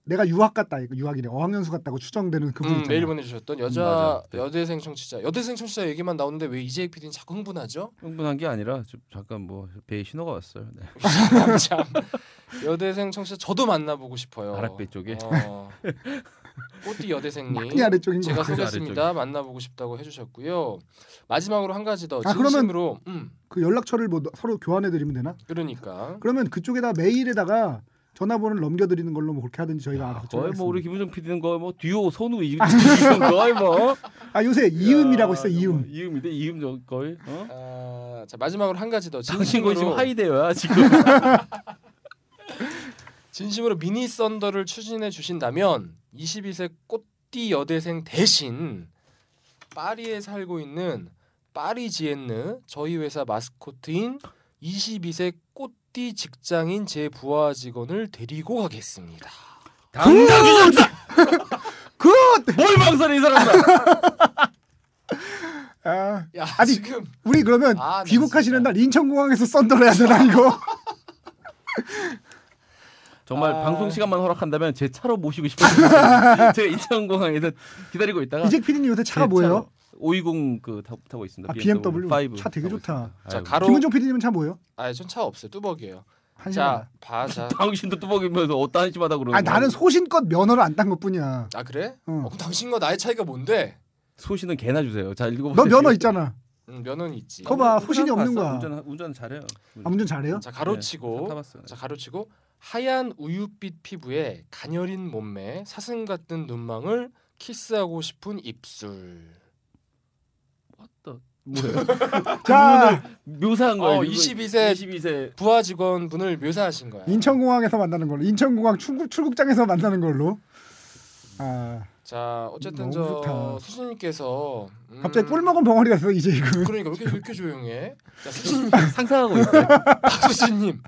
내가 유학 갔다. 유학이래. 어학연수 갔다고 추정되는 그분 있잖아. 메일 보내주셨던 맞아. 네. 여대생 청취자 얘기만 나오는데 왜 이재익 PD는 자꾸 흥분하죠? 흥분한 게 아니라 좀 잠깐 뭐 배에 신호가 왔어요. 네. 참 여대생 청취자 저도 만나보고 싶어요. 아락배 쪽에. 꼬띠 여대생님 많이 아래쪽인 거 제가 같아요. 소개했습니다. 만나보고 싶다고 해주셨고요. 마지막으로 한 가지 더 그러면 진심으로 그 연락처를 뭐 서로 교환해 드리면 되나? 그러니까 그러면 그쪽에다 메일에다가 전화번호를 넘겨드리는 걸로 뭐 그렇게 하든지 저희가 알아서 거의 뭐 우리 하겠습니다. 김우정 PD는 거의 뭐 듀오 선우 이런 거의 뭐. 요새 이음이라고 있어. 이음. 이음인데 이음 저 거의. 자 마지막으로 한 가지 더 당신 거의 지금 진심으로 하이데어야 지금. 진심으로 미니 썬더를 추진해 주신다면 22세 꼬띠 여대생 대신 파리에 살고 있는 파리지엔느 저희 회사 마스코트인 22세 꼬띠 직장인 제 부하 직원을 데리고 가겠습니다. 당당히 잡다. 굿! 뭘 망설여 이 사람아. 야 아니, 지금 우리 그러면 나 귀국하시는 진짜. 날 인천공항에서 썬더를 해야 되나 이거? 정말 방송 시간만 허락한다면 제 차로 모시고 싶어요. 제가 인천공항에서 기다리고 있다가 이재 PD님 요새 차가 뭐예요? 520 그 타고 있습니다. BMW. 5 차 되게 좋다. 자 아유, 가로 김은정 PD님은 차 뭐예요? 전 차 없어요. 뚜벅이에요. 한 자 시간. 자. 당신도 뚜벅이면서 어따 한심하다 그러는. 나는 소신껏 면허를 안 딴 것뿐이야. 그래? 응. 그럼 당신과 나의 차이가 뭔데? 소신은 개나 주세요. 자 읽어보세요. 너 면허 있잖아. 면허는 있지. 그거 봐, 소신이 없는 거야. 운전 잘해요. 운전 잘해요? 자 가로치고 차 타봤어요. 자 가로치고 하얀 우유빛 피부에 가녀린 몸매, 사슴 같은 눈망울, 키스하고 싶은 입술. 뭐예요? 자, 묘사한 거예요. 22세 부하 직원분을 묘사하신 거야. 인천공항에서 만나는 걸로. 인천공항 출국장에서 만나는 걸로. 자 어쨌든 너무 저 좋다. 수진님께서 갑자기 꿀 먹은 벙어리 갔어 이제 이거. 그러니까 왜 이렇게 조용해? 자 수진님 상상하고 있어요. 박수진님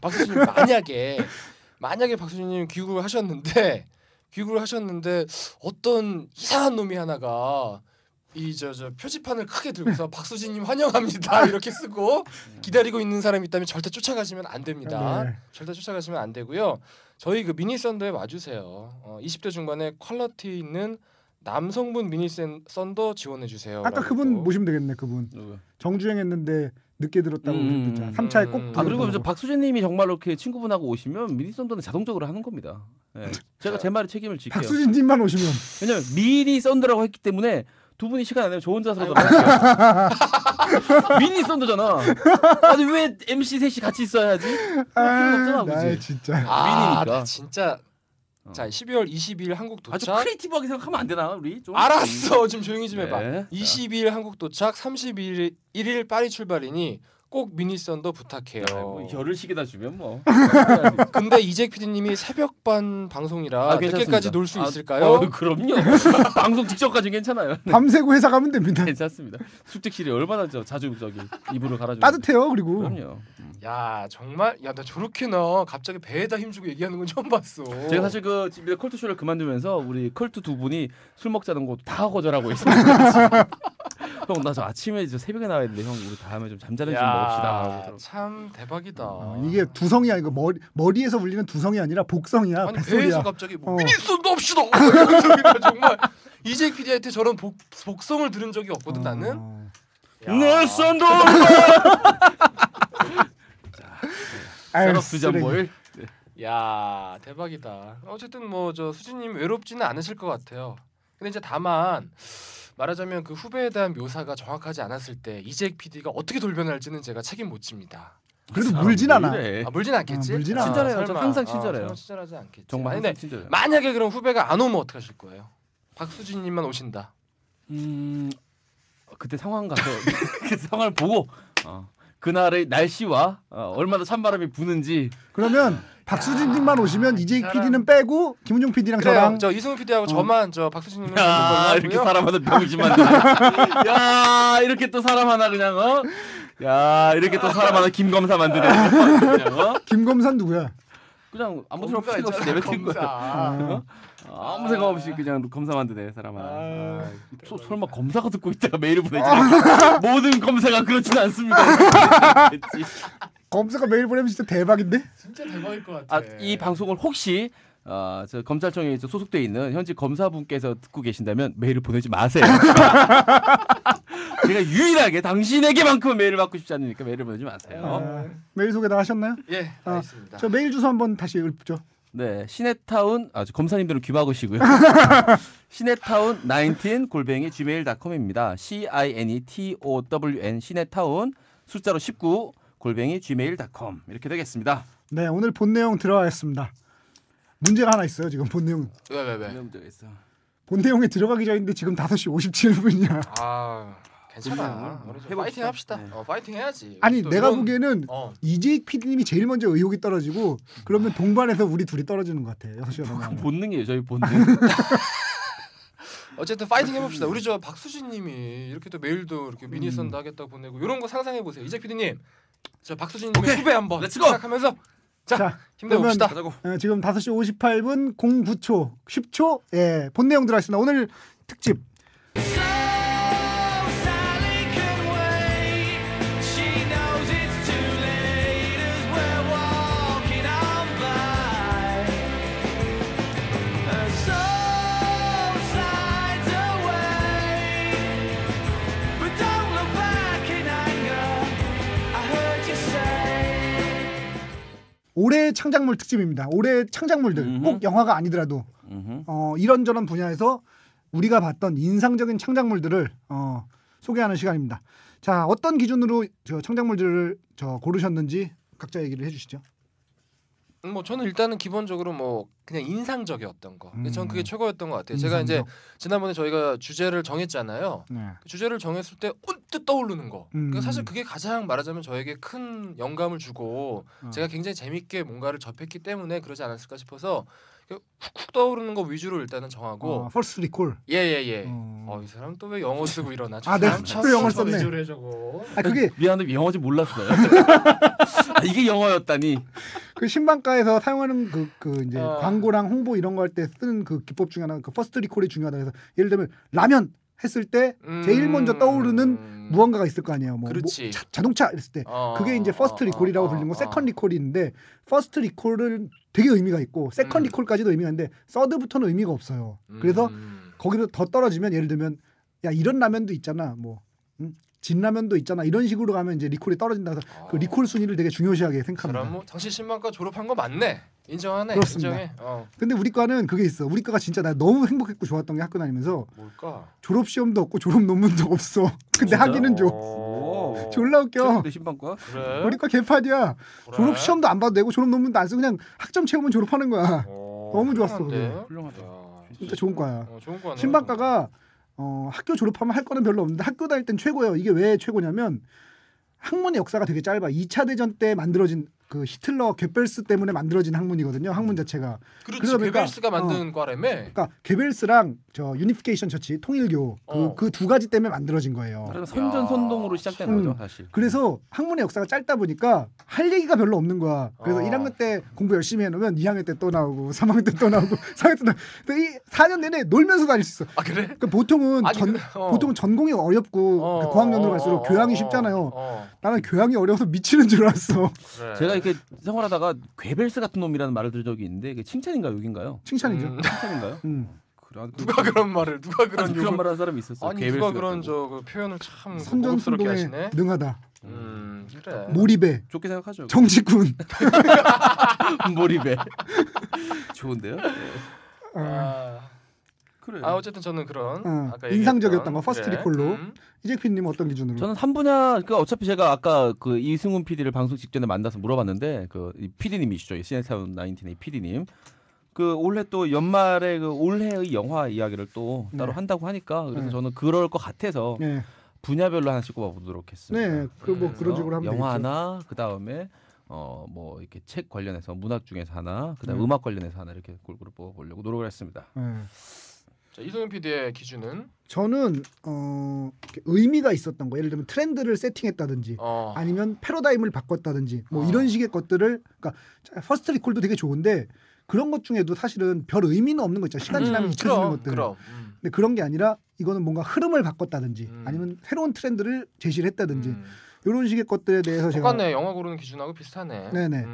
만약에 박수진님 귀국을 하셨는데 어떤 이상한 놈이 하나가 이 저 표지판을 크게 들고서 박수진님 환영합니다 이렇게 쓰고 기다리고 있는 사람이 있다면 절대 쫓아가시면 안 됩니다. 네. 절대 쫓아가시면 안 되고요. 저희 그 미니 썬더에 와주세요. 20대 중반에 퀄리티 있는 남성분 미니 썬더 지원해 주세요. 아까 그분 모시면 되겠네. 그분 누구요? 정주행 했는데 늦게 들었다고 3차에 꼭. 그리고 박수진님이 정말로 이렇게 친구분하고 오시면 미니 썬더는 자동적으로 하는 겁니다. 네. 제가 제 말에 책임을 지게요. 박수진님만 오시면. 왜냐면 미니 썬더라고 했기 때문에 두 분이 시간 안 내면 저 혼자서 그러더라고요. 미니 썬더잖아. 아니 왜 MC 셋이 같이 있어야지? 필요 없잖아, 그지? 진짜. 미니니까. 나 진짜. 자, 12월 22일 한국 도착. 아주 크리에이티브하게 생각하면 안 되나 우리? 좀? 알았어. 좀 조용히 좀 해봐. 네. 22일 한국 도착, 31일 파리 출발이니 꼭 미니 썬더 부탁해요. 뭐 열을 시계다 주면 뭐. 근데 이재 PD님이 새벽반 방송이라 늦게까지 놀 수 있을까요? 그럼요. 방송 직전까지 괜찮아요. 네. 밤새고 회사 가면 됩니다. 괜찮습니다. 숙직실이 얼마나 자주 저기 이불을 갈아주고. 따뜻해요. 그리고. 그럼요. 야 정말 나 저렇게 나 갑자기 배에다 힘주고 얘기하는 건 처음 봤어. 제가 사실 그 집에 컬투쇼를 그만두면서 우리 컬투 두 분이 술 먹자는 거 다 거절하고 있어요. 형 나 저 아침에 저 새벽에 나와야 되는데 형 우리 다음에 좀 잠자는 좀 먹읍시다. 참 대박이다. 이게 두성이 아니고 머리에서 울리는 두성이 아니라 복성이야. 아니 뱃소리야. 배에서 갑자기 뭐 미니썬더 없시다. 이런 소리가 정말 이재 PD한테 저런 복성을 들은 적이 없거든 나는. 내 썬더. 아유, 두잔보일. 야 대박이다. 어쨌든 뭐 저 수진님 외롭지는 않으실 것 같아요. 근데 이제 다만 말하자면 그 후배에 대한 묘사가 정확하지 않았을 때 이재 PD가 어떻게 돌변할지는 제가 책임 못 집니다. 그래도 물진 않아. 물진 않겠지? 물진 않아. 친절해요. 저 항상 친절해요. 친절하지 않겠지. 정말 아니, 근데 친절해요. 만약에 그럼 후배가 안 오면 어떡하실 거예요? 박수진님만 오신다. 그때 상황 가서 그 상황을 보고 그날의 날씨와 얼마나 찬바람이 부는지. 그러면 박수진님만 오시면 이재 PD는 빼고 김은종 PD랑 그래요. 저랑 저 이승우 PD하고 저만 저 박수진님은 이렇게 사람 하나 병이지 만드네. 야 이렇게 또 사람 하나 그냥 야 이렇게 또 사람 하나 김검사 만드네. 그냥 김검사 누구야? 그냥 아무 생각 없이 내뱉은 거야. 아무 생각 없이 그냥 검사 만드네 사람 하나. 설마 검사가 듣고 있다가 메일을 보내지? 모든 검사가 그렇진 않습니다. 검사가 메일 보내면 진짜 대박인데? 진짜 대박일 것 같아. 이 방송을 혹시 저 검찰청에 소속돼 있는 현직 검사분께서 듣고 계신다면 메일을 보내지 마세요. 제가 유일하게 당신에게만큼은 메일을 받고 싶지 않으니까 메일을 보내지 마세요. 메일 소개 다 하셨나요? 예, 알겠습니다. 저 메일 주소 한번 다시 읊죠. 네, 시네타운 검사님들은 귀 막으시고요. 시네타운 19@gmail.com입니다. CINETOWN 시네타운 숫자로 19 @gmail.com 이렇게 되겠습니다. 네, 오늘 본 내용 들어가겠습니다. 문제가 하나 있어요. 지금 본 내용. 왜? 문제가 있어. 본 내용에 들어가기 전인데 지금 5시 57분이야. 아, 괜찮아. 우리 파이팅 합시다. 네. 파이팅 해야지. 아니, 내가 보기에는 이재익 PD님이 제일 먼저 의혹이 떨어지고 그러면 동반해서 우리 둘이 떨어지는 것 같아. 6시가 넘어가면. 본능이에요, 저희 본능. 어쨌든 파이팅 해봅시다. 우리 저 박수진님이 이렇게 또 메일도 이렇게 미니 썬더 하겠다고 보내고 이런 거 상상해 보세요. 이재 PD님, 저 박수진님의 후배 한번 시작하면서 자 힘내봅시다. 지금 5시 58분 09초 10초 예, 본 내용 들어있습니다. 오늘 특집. 올해 창작물 특집입니다. 올해 창작물들 꼭 영화가 아니더라도 이런저런 분야에서 우리가 봤던 인상적인 창작물들을 소개하는 시간입니다. 자, 어떤 기준으로 저 창작물들을 고르셨는지 각자 얘기를 해주시죠. 뭐 저는 일단은 기본적으로 뭐 그냥 인상적이었던 거. 저는 그게 최고였던 것 같아요. 제가 이제 지난번에 저희가 주제를 정했잖아요. 네. 그 주제를 정했을 때 언뜻 떠오르는 거. 그러니까 사실 그게 가장 말하자면 저에게 큰 영감을 주고 제가 굉장히 재밌게 뭔가를 접했기 때문에 그러지 않았을까 싶어서 훅훅 떠오르는 거 위주로 일단은 정하고. 퍼스트 리콜. 예예예. 이 사람 또 왜 영어 쓰고 이러나? 내가 또 영어 썼네. 그게 미안한데 영어인지 몰랐어요. 이게 영어였다니. 그 신방가에서 사용하는 그 이제 광고랑 홍보 이런 거 할 때 쓰는 그 기법 중에 하나가 그 퍼스트 리콜이 중요하다. 그래서 예를 들면 라면 했을 때 제일 먼저 떠오르는 무언가가 있을 거 아니에요. 뭐 자동차 이랬을 때 그게 이제 퍼스트 리콜이라고 불리는 거. 세컨 리콜이 있는데 퍼스트 리콜은 되게 의미가 있고 세컨 리콜까지도 의미가 있는데 서드부터는 의미가 없어요. 그래서 거기서 더 떨어지면 예를 들면 야 이런 라면도 있잖아. 뭐 진라면도 있잖아. 이런 식으로 가면 이제 리콜이 떨어진다. 그래서 그 리콜 순위를 되게 중요시하게 생각합니다. 그럼 뭐 당신 신방과 졸업한 거 맞네. 인정하네. 그렇습니다. 인정해. 근데 우리 과는 그게 있어. 우리 과가 진짜 나 너무 행복했고 좋았던 게 학교 다니면서 뭘까? 졸업 시험도 없고 졸업 논문도 없어. 근데 진짜? 하기는 줘. 오. 졸라 웃겨. 최근대 신방과? 그래? 우리 과 개판이야. 그래? 졸업 시험도 안 봐도 되고 졸업 논문도 안 쓰고 그냥 학점 채우면 졸업하는 거야. 너무 좋았어, 훌륭한데? 훌륭하다. 야, 진짜 좋은 과야. 좋은 과네. 신방과가 학교 졸업하면 할 거는 별로 없는데 학교 다닐 땐 최고예요. 이게 왜 최고냐면 학문의 역사가 되게 짧아. 2차 대전 때 만들어진 그 히틀러 게벨스 때문에 만들어진 학문이거든요. 학문 자체가. 그렇지. 그러니까, 게벨스가 만든 과라며. 그러니까 게벨스랑 저 유니피케이션 처치 통일교 그 두 가지 때문에 만들어진 거예요. 그래서 선전선동으로 시작된 거죠, 사실. 그래서 학문의 역사가 짧다 보니까 할 얘기가 별로 없는 거야. 그래서 1학년 때 공부 열심히 해놓으면 2학년 때 또 나오고 3학년 때 또 나오고 4학년 때 나오고. 근데 이 4년 내내 놀면서 다닐 수 있어. 아 그래? 그러니까 보통은 아니, 보통은 전공이 어렵고 그 고학년으로 갈수록 교양이 쉽잖아요. 나는 교양이 어려워서 미치는 줄 알았어. 그래. 제가 이렇게 생활하다가 괴벨스 같은 놈이라는 말을 들은 적이 있는데 이게 칭찬인가요, 욕인가요? 칭찬이죠. 칭찬인가요? 누가 그런 말을 그런 말을 하는 사람이 있었어요. 아니 괴벨스 누가 그런 같다고. 저 그 표현을 참 고급스럽게 선전순동에 하시네. 능하다. 그래. 몰입에 좋게 생각하죠. 정치군. 몰입에. 좋은데요? 아, 그래. 어쨌든 저는 그런 아까 인상적이었던 거 얘기했던, 퍼스트 그래. 리콜로. 이재피님 어떤 기준으로? 저는 한 분야 그러니까 어차피 제가 아까 그 이승훈 PD를 방송 직전에 만나서 물어봤는데 그 PD님이시죠. 시네타운 19의 PD님. 그 올해 또 연말에 그 올해의 영화 이야기를 또 따로 한다고 하니까 그래서 저는 그럴 것 같아서 네. 분야별로 하나씩 꼽아보도록 했습니다. 네, 그 뭐 그런 식으로 하면 영화 되겠죠. 하나, 그 다음에 뭐 이렇게 책 관련해서 문학 중에서 하나, 그다음 음악 관련해서 하나 이렇게 골고루 뽑아보려고 노력을 했습니다. 네. 자, 이승훈 PD의 기준은 저는 이렇게 의미가 있었던 거. 예를 들면 트렌드를 세팅했다든지 아니면 패러다임을 바꿨다든지 뭐 이런 식의 것들을 그러니까 퍼스트 리콜도 되게 좋은데 그런 것 중에도 사실은 별 의미는 없는 거 있잖아. 시간 지나면 잊혀지는 것들. 근데 그런 게 아니라 이거는 뭔가 흐름을 바꿨다든지 아니면 새로운 트렌드를 제시를 했다든지 이런 식의 것들에 대해서 제가 똑같네. 영화 고르는 기준하고 비슷하네. 네네.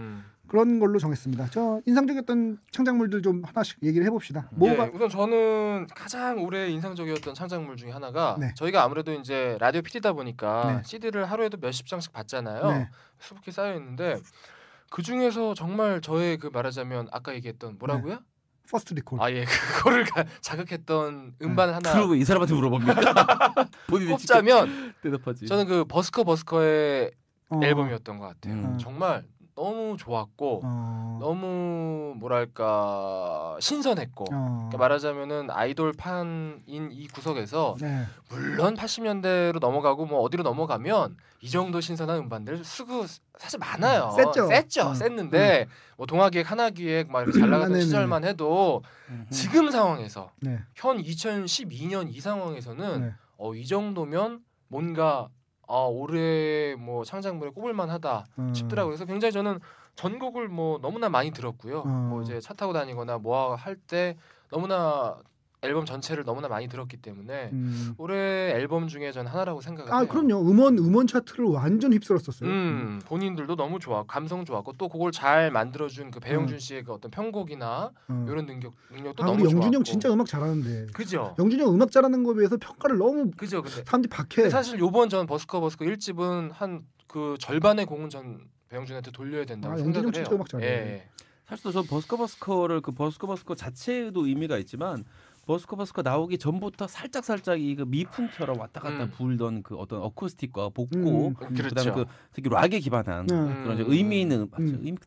그런 걸로 정했습니다. 저 인상적이었던 창작물들 좀 하나씩 얘기를 해봅시다. 뭐가 우선 저는 가장 올해 인상적이었던 창작물 중에 하나가 네. 저희가 아무래도 이제 라디오 PD다 보니까 네. CD를 하루에도 몇십 장씩 받잖아요. 네. 수북히 쌓여 있는데 그 중에서 정말 저의 그 말하자면 아까 얘기했던 뭐라고요? 퍼스트 리콜. 아 예, 그거를 자극했던 음반 하나 그리고 이 사람한테 물어봅니다. 본인이 꼽자면 대답하지. 저는 그 버스커의 앨범이었던 것 같아요. 음. 정말 너무 좋았고 너무 뭐랄까 신선했고 그러니까 말하자면은 아이돌 판인 이 구석에서 네. 물론 80년대로 넘어가고 뭐 어디로 넘어가면 이 정도 신선한 음반들 쓰고 사실 많아요. 셌죠. 셌는데 뭐 동아기획, 하나기획 막 이렇게 잘 나가던 시절만 해도 지금 상황에서 네. 현 2012년 이 상황에서는 네. 이 정도면 뭔가 올해 뭐 창작물에 꼽을만하다 싶더라고요. 그래서 굉장히 저는 전곡을 뭐 너무나 많이 들었고요. 뭐 이제 차 타고 다니거나 뭐 할 때 너무나 앨범 전체를 너무나 많이 들었기 때문에 올해 앨범 중에 전 하나라고 생각을 해요. 그럼요. 음원 차트를 완전 휩쓸었었어요. 본인들도 너무 좋아, 감성 좋았고 또 그걸 잘 만들어준 그 배영준 씨의 그 어떤 편곡이나 이런 능력도 너무 우리 영준이 좋았고. 형 진짜 음악 잘하는데. 그죠. 영준이 형 음악 잘하는 거에 비해서 평가를 너무 그죠. 근데 사람들이 박해. 사실 요번 전 버스커 1집은 한 그 절반의 공은 전 배영준한테 돌려야 된다고 생각을 해요. 진짜 음악 잘해. 예. 사실 저 버스커 자체에도 의미가 있지만 버스커 나오기 전부터 살짝 이 그 미풍처럼 왔다 갔다 불던 그 어떤 어쿠스틱과 복고 그다음에 그렇죠. 그 특히 락에 기반한 그런 이제 의미 있는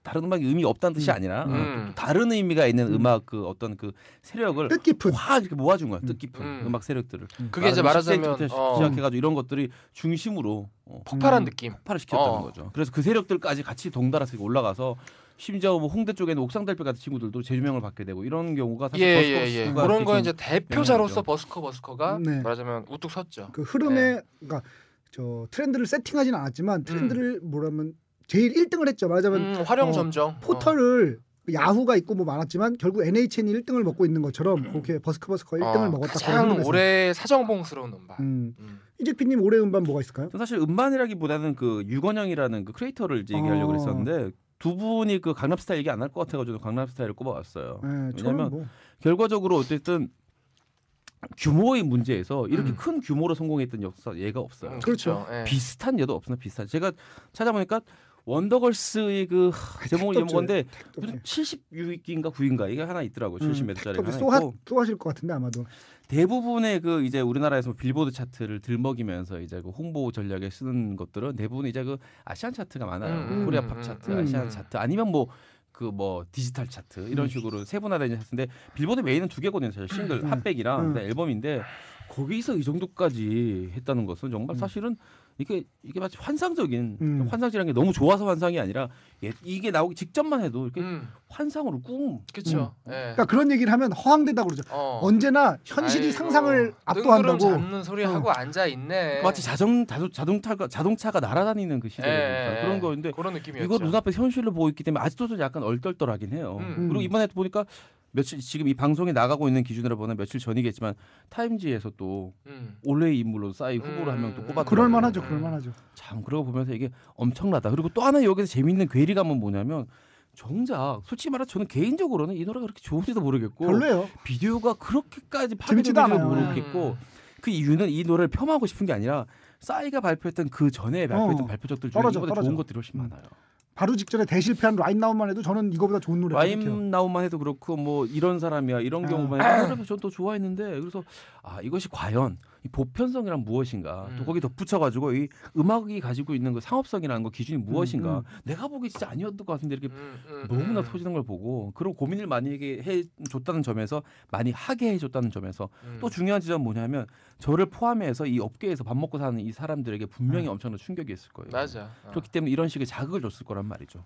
다른 음악이 의미 없다는 뜻이 아니라 또 다른 의미가 있는 음악 그 어떤 그 세력을 뜻깊은 확 이렇게 모아준 거야. 뜻깊은 음악 세력들을. 그게 이제 말하자면 시작해가지고 이런 것들이 중심으로 폭발한 느낌. 폭발을 시켰다는 거죠. 그래서 그 세력들까지 같이 동달아서 올라가서 심지어 뭐 홍대 쪽에는 옥상달빛 같은 친구들도 재조명을 받게 되고 이런 경우가 사실 버스커가 그런 거 이제 대표자로서 버스커가 네. 말하자면 우뚝 섰죠. 그 흐름에 그러니까 저 트렌드를 세팅하진 않았지만 트렌드를 뭐라면 제일 1등을 했죠. 말하자면 활용 점정 포털을 야후가 있고 뭐 많았지만 결국 NHN이 1등을 먹고 있는 것처럼 그렇게 버스커 1등을 먹었다. 가장 올해 사정봉스러운 음반. 이재피님 올해 음반 뭐가 있을까요? 사실 음반이라기보다는 그 유건영이라는 그 크리에이터를 이제 얘기하려고 했었는데 두 분이 그 강남스타일 얘기 안 할 것 같아가지고 강남스타일을 꼽아왔어요. 네, 왜냐면 뭐. 결과적으로 어쨌든 규모의 문제에서 이렇게 큰 규모로 성공했던 역사 얘가 없어요. 그렇죠. 예. 비슷한 얘도 없나 비슷한. 제가 찾아보니까 원더걸스의 그 제목을 잊어먹었는데 76위인가 9위인가 이게 하나 있더라고요. 70몇 짜리 하나 있고. 또 하실 것 같은데 아마도. 대부분의 그 이제 우리나라에서 빌보드 차트를 들먹이면서 이제 그 홍보 전략에 쓰는 것들은 대부분 이제 그 아시안 차트가 많아요. 코리아 팝 차트, 아시안 차트 아니면 뭐 그 뭐 디지털 차트 이런 식으로 세분화된 차트인데 빌보드 메인은 두 개거든요. 사실 싱글 핫백이랑 앨범인데 거기서 이 정도까지 했다는 것은 정말 사실은 이게 마치 환상적인 환상이라는 게 너무 좋아서 환상이 아니라 이게 나오기 직전만 해도 이렇게 환상으로 꿍. 그렇죠. 그러니까 그런 얘기를 하면 허황되다고 그러죠. 언제나 현실이 아이고, 상상을 압도한다고. 잡는 소리 하고 앉아 있네. 마치 자동차가 날아다니는 그 시대에 그런 거인데 그런 느낌이었죠. 이거 눈앞에 현실로 보고 있기 때문에 아직도 약간 얼떨떨하긴 해요. 그리고 이번에 보니까 며칠 지금 이 방송에 나가고 있는 기준으로 보면 며칠 전이겠지만 타임지에서 또 올해의 인물로 싸이 후보를 한 명 또 뽑았더라고요. 그럴만하죠. 참 그러고 보면서 이게 엄청나다. 그리고 또 하나 여기서 재밌는 괴리감은 뭐냐면 정작 솔직히 말해 저는 개인적으로는 이 노래가 그렇게 좋은지도 모르겠고 별로예요. 비디오가 그렇게까지 재밌지도 파괴되는지도 않아요. 모르겠고 그 이유는 이 노래를 폄하하고 싶은 게 아니라 싸이가 발표했던 그 전에 발표했던 발표작들 중에 이거보다 좋은 것들이 훨씬 많아요. 바로 직전에 대실패한 라인 나운만 해도 저는 이거보다 좋은 노래 같아요. 라임 나운만 해도 그렇고 뭐 이런 사람이야 이런 경우만 해도 저는 또 좋아했는데 그래서 이것이 과연 이 보편성이란 무엇인가 또 거기 덧붙여가지고 이 음악이 가지고 있는 그 상업성이라는 거 기준이 무엇인가 내가 보기 진짜 아니었던 것 같은데 이렇게 너무나 터지는 걸 보고 그런 고민을 많이 해줬다는 점에서 많이 하게 해줬다는 점에서 또 중요한 지점은 뭐냐면 저를 포함해서 이 업계에서 밥 먹고 사는 이 사람들에게 분명히 엄청난 충격이었을 거예요. 맞아. 그렇기 때문에 이런 식의 자극을 줬을 거란 말이죠.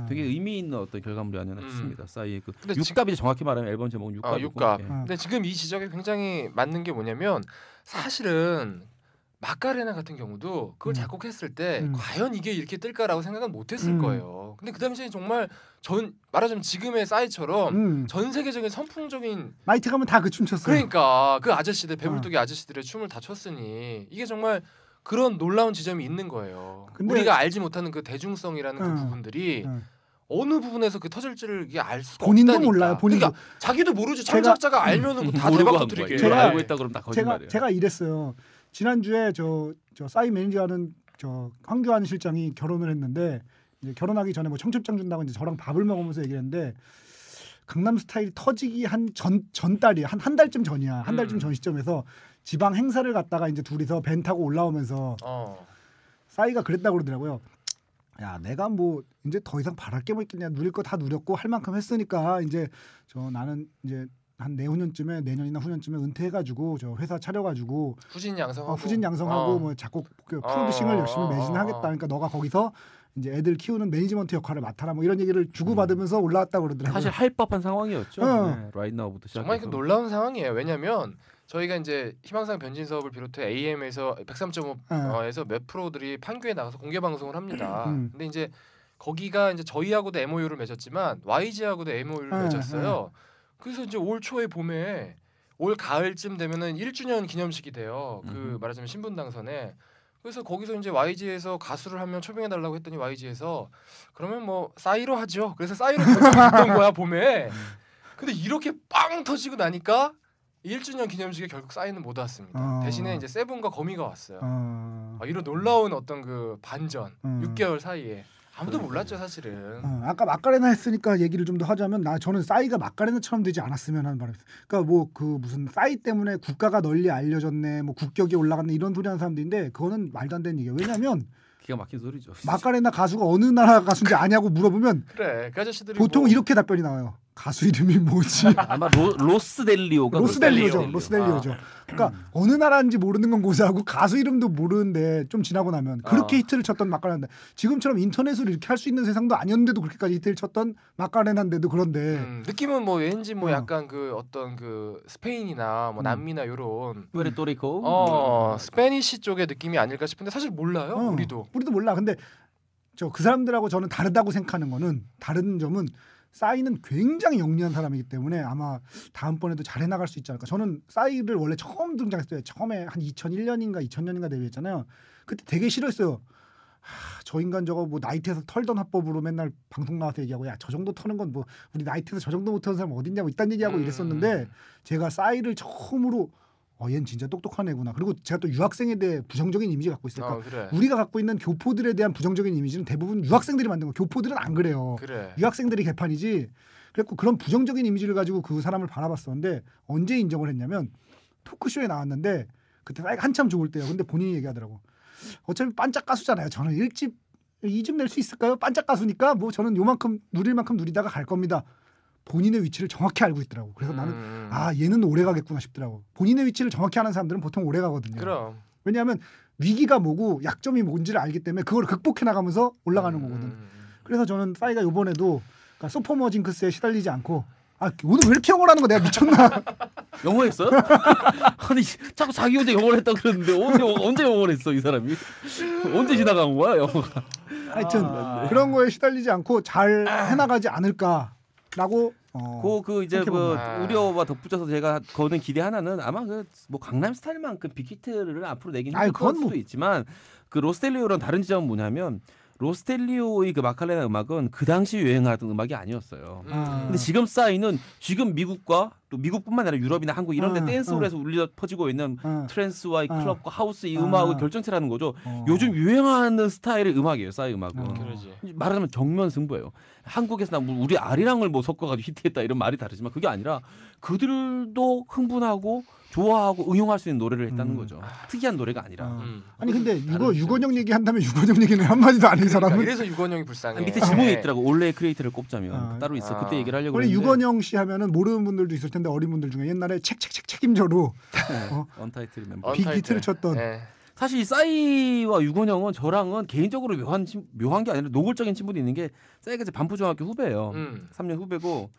되게 의미 있는 어떤 결과물이 아니었나 싶습니다. 싸이의 그 육갑이죠. 정확히 말하면 앨범 제목은 육갑이고. 육갑. 예. 근데 지금 이 지적에 굉장히 맞는 게 뭐냐면 사실은 마카레나 같은 경우도 그걸 작곡했을 때 과연 이게 이렇게 뜰까라고 생각은 못했을 거예요. 근데 그 당시에 정말 말하자면 지금의 싸이처럼 전 세계적인 선풍적인 나이트 가면 다 그 춤 췄어요. 그러니까 그 아저씨들 배불뚝이 아저씨들의 춤을 다 췄으니 이게 정말 그런 놀라운 지점이 있는 거예요. 우리가 알지 못하는 그 대중성이라는 그 부분들이 어느 부분에서 그 터질지를 이게 알 수가 본인도 없다니까. 몰라요. 그러니까 자기도 모르지. 창작자가 알면은 다 대박 터뜨리게. 제가 알고 있다 그러면 다 거짓말이에요. 제가 이랬어요. 지난주에 저 싸이 매니저하는 저 황교안 실장이 결혼을 했는데 이제 결혼하기 전에 뭐 청첩장 준다고 이제 저랑 밥을 먹으면서 얘기했는데 강남 스타일이 터지기 한 전달이 한 달쯤 전이야. 한 달쯤 전 시점에서 지방 행사를 갔다가 이제 둘이서 밴 타고 올라오면서 싸이가 그랬다고 그러더라고요. 야, 내가 뭐 이제 더 이상 바랄 게 뭐 있겠냐. 누릴 거 다 누렸고 할 만큼 했으니까 이제 나는 이제 한 내년이나 후년쯤에 은퇴해가지고 저 회사 차려가지고 후진 양성하고 뭐 작곡 프로듀싱을 열심히 매진하겠다. 그러니까 너가 거기서 이제 애들 키우는 매니지먼트 역할을 맡아라. 뭐 이런 얘기를 주고받으면서 올라왔다고 그러더라고요. 사실 할 법한 상황이었죠. 네, right now부터 시작해서. 정말 놀라운 상황이에요. 왜냐하면 저희가 이제 희망사항 변진 사업을 비롯해 AM에서 103.5에서 몇 프로들이 판교에 나가서 공개 방송을 합니다. 근데 이제 거기가 이제 저희하고도 MOU를 맺었지만 YG하고도 MOU를 맺었어요. 그래서 이제 올 초에 봄에 올 가을쯤 되면은 1주년 기념식이 돼요. 그 말하자면 신분 당선에. 그래서 거기서 이제 YG에서 가수를 한 명 초빙해 달라고 했더니 YG에서 그러면 뭐 싸이로 하죠. 그래서 싸이로 결정했던 거야 봄에. 근데 이렇게 빵 터지고 나니까 1주년 기념식에 결국 싸이는 못 왔습니다. 대신에 이제 세븐과 거미가 왔어요. 이런 놀라운 어떤 그 반전 6개월 사이에 아무도 몰랐죠 사실은. 아까 마카레나 했으니까 얘기를 좀 더 하자면 저는 싸이가 마카레나처럼 되지 않았으면 하는 바람이 있어요. 그러니까 뭐 그 무슨 싸이 때문에 국가가 널리 알려졌네, 뭐 국격이 올라갔네 이런 소리 하는 사람들인데 그거는 말도 안 되는 얘기예요. 왜냐하면 기가 막힌 소리죠. 마카레나 가수가 어느 나라 가수인지 아냐고 물어보면 그래 그 아저씨들이 보통 뭐... 이렇게 답변이 나와요. 가수 이름이 뭐지? 아마 로스델리오가 로스델리오죠. 그러니까 어느 나라인지 모르는 건 고사하고 가수 이름도 모르는데 좀 지나고 나면 그렇게 히트를 쳤던 마카레나인데 지금처럼 인터넷으로 이렇게 할 수 있는 세상도 아니었는데도 그렇게까지 히트를 쳤던 마카레나인데도 그런데 느낌은 뭐 왠지 뭐 약간 그 어떤 그 스페인이나 뭐 남미나 요런 푸에르토리코 스페니시 쪽의 느낌이 아닐까 싶은데 사실 몰라요. 우리도 몰라. 근데 그 사람들하고 저는 다르다고 생각하는 거는 다른 점은 싸이는 굉장히 영리한 사람이기 때문에 아마 다음번에도 잘 해나갈 수 있지 않을까. 저는 싸이를 원래 처음 등장했을 때 처음에 한 2001년인가 2000년인가 데뷔했잖아요. 그때 되게 싫어했어요. 저 인간 저거 뭐 나이트에서 털던 화법으로 맨날 방송 나와서 얘기하고 야 저 정도 터는 건 뭐 우리 나이트에서 저 정도 못하는 사람 어딨냐고 이딴 얘기하고 이랬었는데 제가 싸이를 처음으로 얘는 진짜 똑똑한 애구나. 그리고 제가 또 유학생에 대해 부정적인 이미지 갖고 있어요. 그래. 우리가 갖고 있는 교포들에 대한 부정적인 이미지는 대부분 유학생들이 만든 거. 교포들은 안 그래요. 그래. 유학생들이 개판이지. 그래서 그런 부정적인 이미지를 가지고 그 사람을 바라봤었는데 언제 인정을 했냐면 토크쇼에 나왔는데 그때 한참 좋을 때요. 근데 본인이 얘기하더라고. 어차피 반짝 가수잖아요. 저는 1집 2집 낼 수 있을까요? 반짝 가수니까 뭐 저는 요만큼 누릴 만큼 누리다가 갈 겁니다. 본인의 위치를 정확히 알고 있더라고. 그래서 나는 얘는 오래 가겠구나 싶더라고. 본인의 위치를 정확히 아는 사람들은 보통 오래 가거든요. 그럼. 왜냐하면 위기가 뭐고 약점이 뭔지를 알기 때문에 그걸 극복해 나가면서 올라가는 거거든. 그래서 저는 싸이가 이번에도 그러니까 소포머 징크스에 시달리지 않고 오늘 왜 이렇게 영어를 하는 거야? 내가 미쳤나? 영어 했어요? 아니 자꾸 자기 혼자 영어를 했다고 그러는데 언제 영어를 했어 이 사람이? 언제 지나간 거야 영어가? 하여튼 그런 거에 시달리지 않고 잘 해나가지 않을까라고 이제 우려와 덧붙여서 제가 거는 기대 하나는 아마 뭐 강남스타일만큼 빅히트를 앞으로 내긴 힘들 것 수도 있지만 그 로스텔리오랑 다른 지점은 뭐냐면 로스텔리오의 그 마칼레나 음악은 그 당시 유행하던 음악이 아니었어요. 근데 지금 싸이는 지금 미국과 또 미국뿐만 아니라 유럽이나 한국 이런 데 댄스홀에서 울려 퍼지고 있는 트랜스와 클럽과 하우스 이 음악의 결정체라는 거죠. 요즘 유행하는 스타일의 음악이에요. 싸이 음악은. 말하자면 정면 승부예요. 한국에서 우리 아리랑을 뭐 섞어가지고 히트했다 이런 말이 다르지만 그게 아니라 그들도 흥분하고 좋아하고 응용할 수 있는 노래를 했다는 거죠. 특이한 노래가 아니라. 아니 근데 유건영 얘기한다면 유건영 얘기는 한마디도 안 한 사람은 이래서 유건영이 불쌍해. 밑에 지문이 있더라고. 올해의 크리에이터를 꼽자면 따로 있어. 그때 얘기를 하려고 원래 했는데. 유건영 씨 하면은 모르는 분들도 있을 텐데 어린 분들 중에 옛날에 책임져로 언타이틀 멤버 빅히트를 쳤던. 사실 이 싸이와 유건영은 저랑은 개인적으로 묘한 게 아니라 노골적인 친분이 있는 게 싸이가 이제 반포중학교 후배예요. 3년 후배고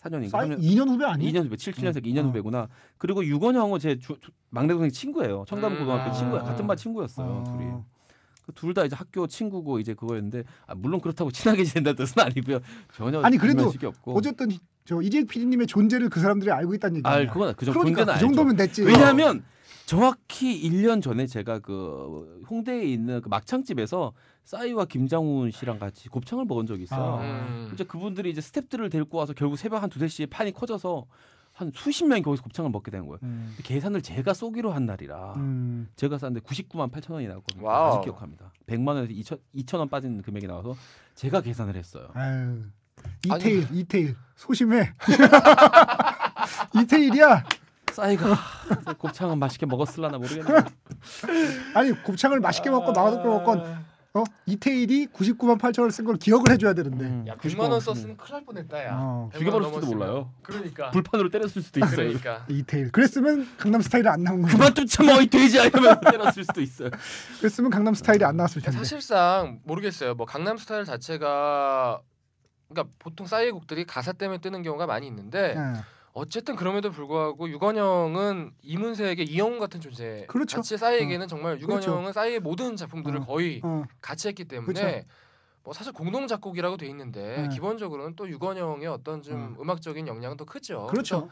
4년인가? 2년 후배 아니? 2년 후배, 77년생 2년 후배구나. 그리고 유건영은 제 막내 동생 친구예요. 청담고등학교 친구야. 같은 반 친구였어요. 둘이. 둘 다 이제 학교 친구고 이제 그거였는데 물론 그렇다고 친하게 지낸다는 뜻은 아니고요. 전혀 아니 그래도 없고. 어쨌든 저 이재익 PD님의 존재를 그 사람들이 알고 있다는 얘기예요. 그건 그 그러니까 존재는 그 알죠. 정도면 됐지. 왜냐하면 정확히 1년 전에 제가 그 홍대에 있는 그 막창집에서 싸이와 김장훈 씨랑 같이 곱창을 먹은 적이 있어요. 이제 그분들이 이제 스태프들을 데리고 와서 결국 새벽 한 2-3시에 판이 커져서 한 수십 명이 거기서 곱창을 먹게 된 거예요. 계산을 제가 쏘기로 한 날이라 제가 쌌는데 99만 8천 원이 나왔거든요. 아직 기억합니다. 100만 원에서 2천 원 빠진 금액이 나와서 제가 계산을 했어요. 이태일 소심해. 이태일이야. 싸이가 곱창은 맛있게 먹었을라나 모르겠네. 아니 곱창을 맛있게 먹고 맛없게 먹건 이태일이 99만 8천 원을 쓴 걸 기억을 해줘야 되는데. 야 100만 원 썼으면 큰일 날 뻔했다 야. 죽여버렸을지도 몰라요. 그러니까. 불판으로 때렸을 수도 있어요. 그러니까. 이태일. 그랬으면 강남 스타일이 안 나온 거야. 그만 쫓아 뭐 이 돼지 아니면 때렸을 수도 있어요. 그랬으면 강남 스타일이 안 나왔을 텐데. 사실상 모르겠어요. 뭐 강남 스타일 자체가 그러니까 보통 싸이의 곡들이 가사 때문에 뜨는 경우가 많이 있는데 어쨌든 그럼에도 불구하고 유건영은 이문세에게 이영훈 같은 존재. 그렇죠. 같이 싸이에게는 정말 유건영은 그렇죠. 싸이의 모든 작품들을 거의 같이 했기 때문에 그렇죠. 뭐 사실 공동 작곡이라고 돼 있는데 기본적으로는 또 유건영의 어떤 좀 음악적인 역량은 더 크죠. 그렇죠.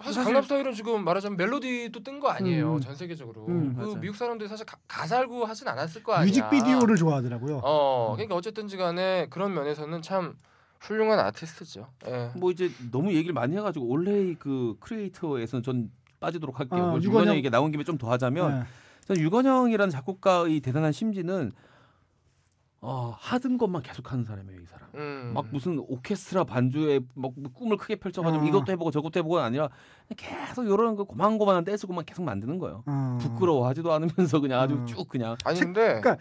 사실 강남 스타일은 지금 말하자면 멜로디도 뜬 거 아니에요. 전 세계적으로. 그 미국 사람들이 사실 가사 알고 하진 않았을 거 아니야. 뮤직비디오를 좋아하더라고요. 그러니까 어쨌든지 간에 그런 면에서는 참 훌륭한 아티스트죠. 예. 뭐 이제 너무 얘기를 많이 해가지고 올해의 그 크리에이터에서는 전 빠지도록 할게요. 뭐 유건영. 유건영 얘기 나온 김에 좀 더 하자면 저는 유건영이라는 작곡가의 대단한 심지는 하던 것만 계속하는 사람이에요. 이 사람. 막 무슨 오케스트라 반주에 막 꿈을 크게 펼쳐가지고 이것도 해보고 저것도 해보고가 아니라 계속 이런 거 고만고만한 댄스곡만 계속 만드는 거예요. 부끄러워하지도 않으면서 그냥 아주 쭉 그냥. 아니 근데 그러니까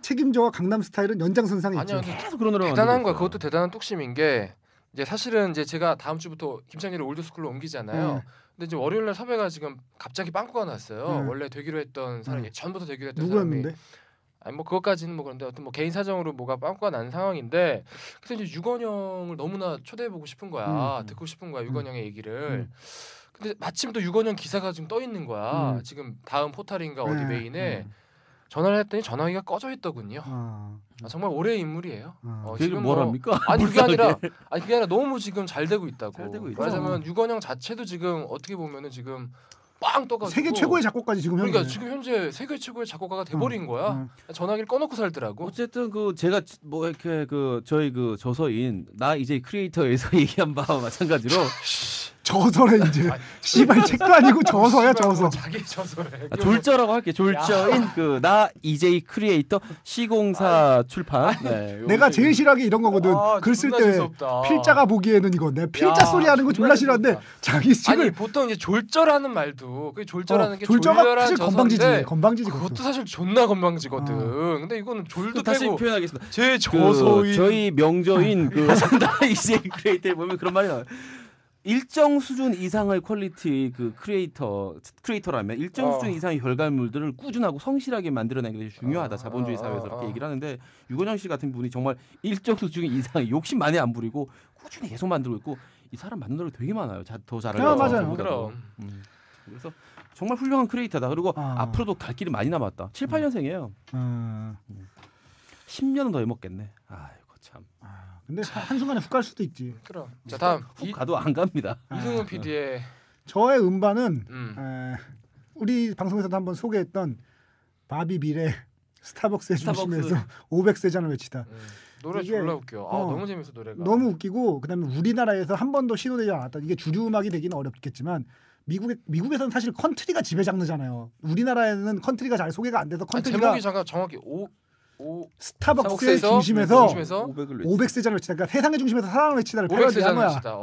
책임져와 강남 스타일은 연장선상에 있죠. 계속 그런 노래 대단한 거야. 그것도 대단한 뚝심인 게 이제 사실은 이제 제가 다음 주부터 김창렬을 올드스쿨로 옮기잖아요. 근데 이제 월요일날 섭외가 지금 갑자기 빵꾸가 났어요. 원래 되기로 했던 사람이 전부터 되기로 했던 누구였는데? 사람이. 아니 뭐 그것까지는 뭐 그런데 어떤 뭐 개인 사정으로 뭐가 빵꾸가 난 상황인데 그래서 이제 유건영을 너무나 초대해보고 싶은 거야. 듣고 싶은 거야 유건영의 얘기를. 근데 마침 또 유건영 기사가 지금 떠 있는 거야. 지금 다음 포탈인가 어디 메인에 전화를 했더니 전화기가 꺼져 있더군요. 정말 올해의 인물이에요. 지금 뭘 합니까? 아니 그게 아니라 너무 지금 잘 되고 있다고. 잘 되고 있죠. 말하자면 유건영 자체도 지금 어떻게 보면은 지금 빵 떠가지고 세계 최고의 작곡가지 지금 현재. 그러니까 지금 현재 세계 최고의 작곡가가 돼버린 거야. 전화기를 꺼놓고 살더라고. 어쨌든 그 제가 뭐 이렇게 그 저희 그 저서인 나 이제 크리에이터에서 얘기한 바와 마찬가지로 저서래 이제. 씨발 책도 아니고 저서야 저서. 자기 저서래. 졸저라고 할게. 졸저인 그 나 EJ 크리에이터 시공사 출판. 네, 내가 제일 싫어하는 게 이런 거거든. 글 쓸 때 필자가 보기에는 이거 내가 필자 소리 하는 거 졸라 싫어하는데 자기 책을 아니 보통 이제 졸저라는 말도 그 졸저라는 게 졸저가 졸렬한 사실 저서인데 건방지지. 그것도 사실 존나 건방지거든. 근데 이거는 졸도 다시 빼고 표현하겠습니다. 제 저서인 저희 명저인 그 나 EJ 크리에이터에 보면 그런 말이 나와요. 일정 수준 이상의 퀄리티 그 크리에이터라면 일정 수준 이상의 결과물들을 꾸준하고 성실하게 만들어내는 게 중요하다. 자본주의 사회에서 그렇게 얘기를 하는데 유건영 씨 같은 분이 정말 일정 수준 이상의 욕심 많이 안 부리고 꾸준히 계속 만들고 있고 이 사람 만든 노래 되게 많아요. 더 잘하려고. 맞아요. 그럼. 그래서 정말 훌륭한 크리에이터다. 그리고 앞으로도 갈 길이 많이 남았다. 7, 8년생이에요. 10년은 더 해먹겠네. 아이고 참. 근데 한순간에 훅 갈 수도 있지. 그럼. 자 다음 훅 가도 안 갑니다. 이승훈 PD의 저의 음반은 우리 방송에서도 한번 소개했던 바비 빌의 스타벅스의 중심에서 500세 잔을 외치다. 노래 졸라 웃겨. 너무 재밌어 노래가. 너무 웃기고 그다음에 우리나라에서 한 번도 시도되지 않았다. 이게 주류 음악이 되기는 어렵겠지만 미국에서는 사실 컨트리가 지배 장르잖아요. 우리나라에는 컨트리가 잘 소개가 안 돼서 컨트리가 제목이 잠깐 정확히 스타벅스의 중심에서 500세 잔을 외치다. 그러니까 세상의 중심에서 사랑을 외치다를 500세 패러디한 잔을 거야. 외치다.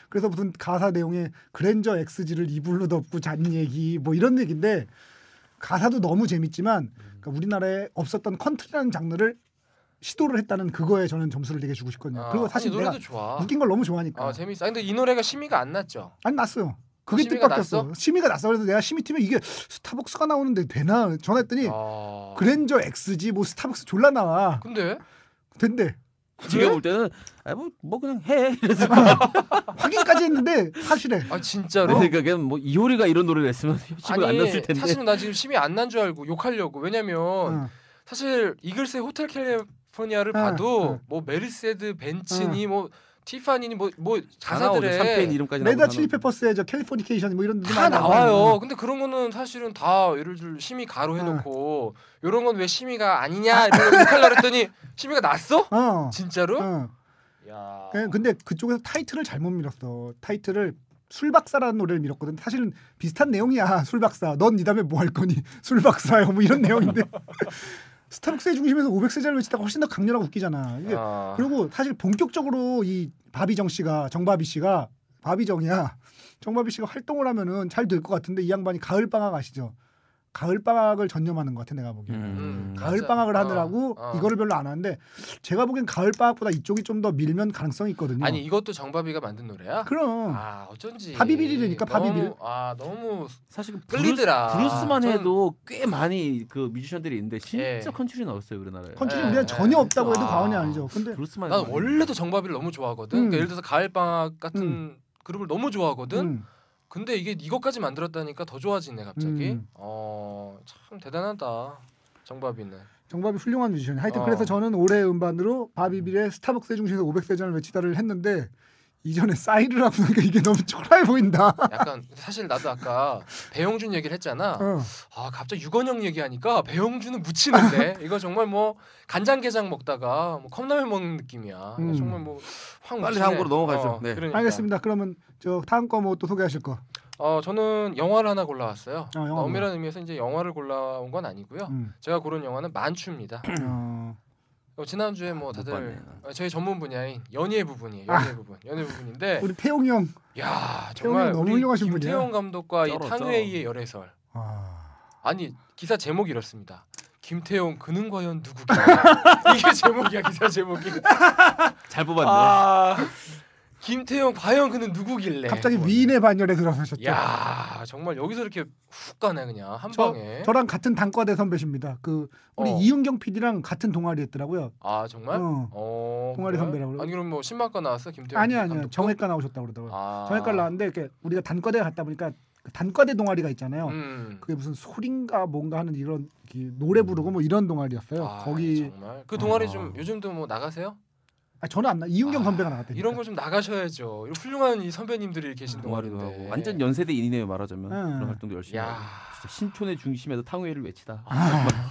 그래서 무슨 가사 내용에 그랜저 엑스지를 이불로 덮고 잔 얘기 뭐 이런 얘기인데 가사도 너무 재밌지만 그러니까 우리나라에 없었던 컨트리라는 장르를 시도를 했다는 그거에 저는 점수를 되게 주고 싶거든요. 그리고 사실 노래도 내가 좋아. 웃긴 걸 너무 좋아하니까. 재밌어. 근데 이 노래가 심의가 안 났죠? 아니 났어요. 그게 심의가 뜻밖이었어. 심의가 났어. 그래서 내가 심의팀에 이게 스타벅스가 나오는데 되나 전화했더니 그랜저 엑스지 뭐 스타벅스 졸라 나와. 근데 된대. 제가 볼 때는 뭐 그냥 해. 이래서 확인까지 했는데 사실에. 진짜로? 그러니까 그냥 뭐 이효리가 이런 노래를 했으면 심의가 안 났을 텐데. 사실은 나 지금 심의 안 난 줄 알고 욕하려고. 왜냐면 사실 이글스의 호텔 캘리포니아를 봐도 뭐 메르세드 벤츠니 뭐 티파니니 뭐 가사들의 샴페인 이름까지 레드 칠리 페퍼스의 저 캘리포니케이션 뭐 이런 다 나와요. 근데 그런 거는 사실은 다 예를 들어 심의 가로 해놓고 이런 건 왜 심의가 아니냐 이러고 욕하려고 했더니 심의가 났어? 진짜로? 야. 근데 그쪽에서 타이틀을 잘못 밀었어. 타이틀을 술박사라는 노래를 밀었거든. 사실은 비슷한 내용이야. 술박사. 넌 이 다음에 뭐 할 거니? 술박사요. 뭐 이런 내용인데. 스타벅스의 중심에서 500세 잔을 외치다가 훨씬 더 강렬하고 웃기잖아. 이게 그리고 사실 본격적으로 이 바비정 씨가 정바비 씨가 바비정이야. 정바비 씨가 활동을 하면은 잘 될 것 같은데 이 양반이 가을 방학 아시죠? 가을 방학을 전념하는 것 같아 내가 보기엔. 가을 방학을 하느라고 이거를 별로 안 하는데 제가 보기엔 가을 방학보다 이쪽이 좀 더 밀면 가능성이 있거든요. 아니 이것도 정바비가 만든 노래야? 그럼. 어쩐지. 바비빌이라니까 바비빌. 너무 사실 끌리더라. 브루스만 해도 꽤 많이 그 뮤지션들이 있는데 진짜 컨트리 나왔어요 우리나라에. 컨트리 우리가 전혀 없다고 해도 과언이 아니죠. 근데 브루스만. 난 원래도 정바비를 너무 좋아하거든. 그러니까 예를 들어서 가을 방학 같은 그룹을 너무 좋아하거든. 근데 이게 이것까지 만들었다니까 더 좋아지네 갑자기. 참 대단하다 정바비는. 정바비 훌륭한 뮤지션이. 하여튼 그래서 저는 올해 음반으로 바비빌의 스타벅스의 중심에서 500세 잔을 외치다를 했는데 이전에 싸이르라고 하니까 이게 너무 초라해 보인다. 약간 사실 나도 아까 배용준 얘기를 했잖아. 갑자기 유건영 얘기하니까 배용준은 묻히는데 이거 정말 뭐 간장게장 먹다가 뭐 컵라면 먹는 느낌이야. 정말 뭐 확 빨리 다음 거로 넘어가죠. 네. 그러니까. 알겠습니다. 그러면 저 다음 거 뭐 또 소개하실 거. 저는 영화를 하나 골라왔어요. 영화. 엄밀한 의미에서 이제 영화를 골라온 건 아니고요. 제가 고른 영화는 만추입니다. 지난주에 뭐 다들 저희 전문 분야인 연예 부분이에요. 연예 부분인데 우리 태용이 형. 야 정말 너무 훌륭하신 분이야. 김태용 감독과 이 탕웨이의 열애설. 아니 기사 제목이 이렇습니다. 김태용 그는 과연 누구길래? 이게 제목이야 기사 제목이. 잘 뽑았네. 김태용 과연 그는 누구길래? 갑자기 위인의 반열에 들어서셨죠. 야 정말 여기서 이렇게 훅 가네 그냥 한 방에. 저랑 같은 단과대 선배십니다. 그 우리 이은경 PD랑 같은 동아리였더라고요. 정말? 동아리 선배라고요. 아니 그럼 뭐 신방과 나왔어 김태용? 아니요 정외과 나오셨다고 그러더라고요. 정외과 나왔는데 이렇게 우리가 단과대 갔다 보니까 단과대 동아리가 있잖아요. 그게 무슨 소린가 뭔가 하는 이런 노래 부르고 뭐 이런 동아리였어요. 거기 정말 그 동아리 좀 요즘도 뭐 나가세요? 저는 안 나. 이윤경 선배가 나갔대. 이런 거 좀 나가셔야죠. 이런 훌륭한 이 선배님들이 계신 동아리도 동아리인데. 하고 완전 연세대인이네요 말하자면. 네. 그런 활동도 열심히 야. 하고. 진짜 신촌의 중심에서 탕웨이를 외치다.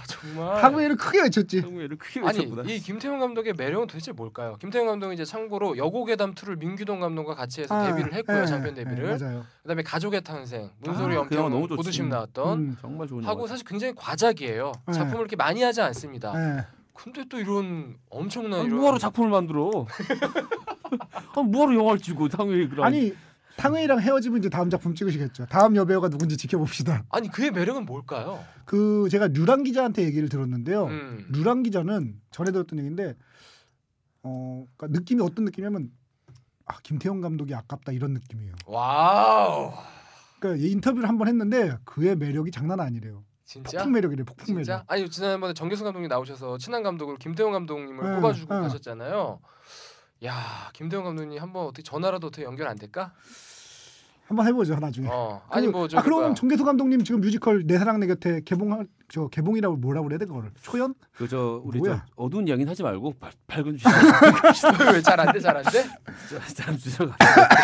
정말. 탕웨이를 크게 외쳤지. 탕웨이를 크게 아니 외쳤구나. 이 김태형 감독의 매력은 도대체 뭘까요? 김태형 감독이 이제 참고로 여고괴담 2를 민규동 감독과 같이 해서 데뷔를 했고요. 장편 데뷔를. 맞아요. 그다음에 가족의 탄생, 문소리 그 영화 엄청 너무 좋지. 보드심 나왔던 정말 좋은 하고 영화. 사실 굉장히 과작이에요. 네. 작품을 이렇게 많이 하지 않습니다. 네. 근데 또 이런 엄청난 아니, 이런 뭐하러 작품을 만들어? 뭐하러 영화를 찍고 탕웨이 그런. 아니 탕웨이랑 헤어지면 이제 다음 작품 찍으시겠죠. 다음 여배우가 누군지 지켜봅시다. 아니 그의 매력은 뭘까요? 그 제가 류랑 기자한테 얘기를 들었는데요. 음. 류랑 기자는 전에 들었던 얘기인데, 그러니까 느낌이 어떤 느낌이냐면 김태형 감독이 아깝다 이런 느낌이에요. 와우. 그러니까 얘 인터뷰를 한번 했는데 그의 매력이 장난 아니래요. 진짜? 폭풍 매력이래. 폭풍 진짜? 매력. 아니 지난번에 정계수 감독님 나오셔서 친한 감독을 김태형 감독님을 네, 뽑아주고 네. 하셨잖아요. 야 김태형 감독님 한번 어떻게 전화라도 어떻게 연결 안 될까? 한번 해보죠 나중에. 아니 뭐 저기 그럼 뭐야. 정계수 감독님 지금 뮤지컬 내 사랑 내 곁에 개봉이라고 뭐라고 그래야 돼 그거를 초연? 그저 우리 뭐야? 저 어두운 이야기는 하지 말고 밝은 주제 왜 잘 안 돼? 잘 안 돼? 좀 주제가.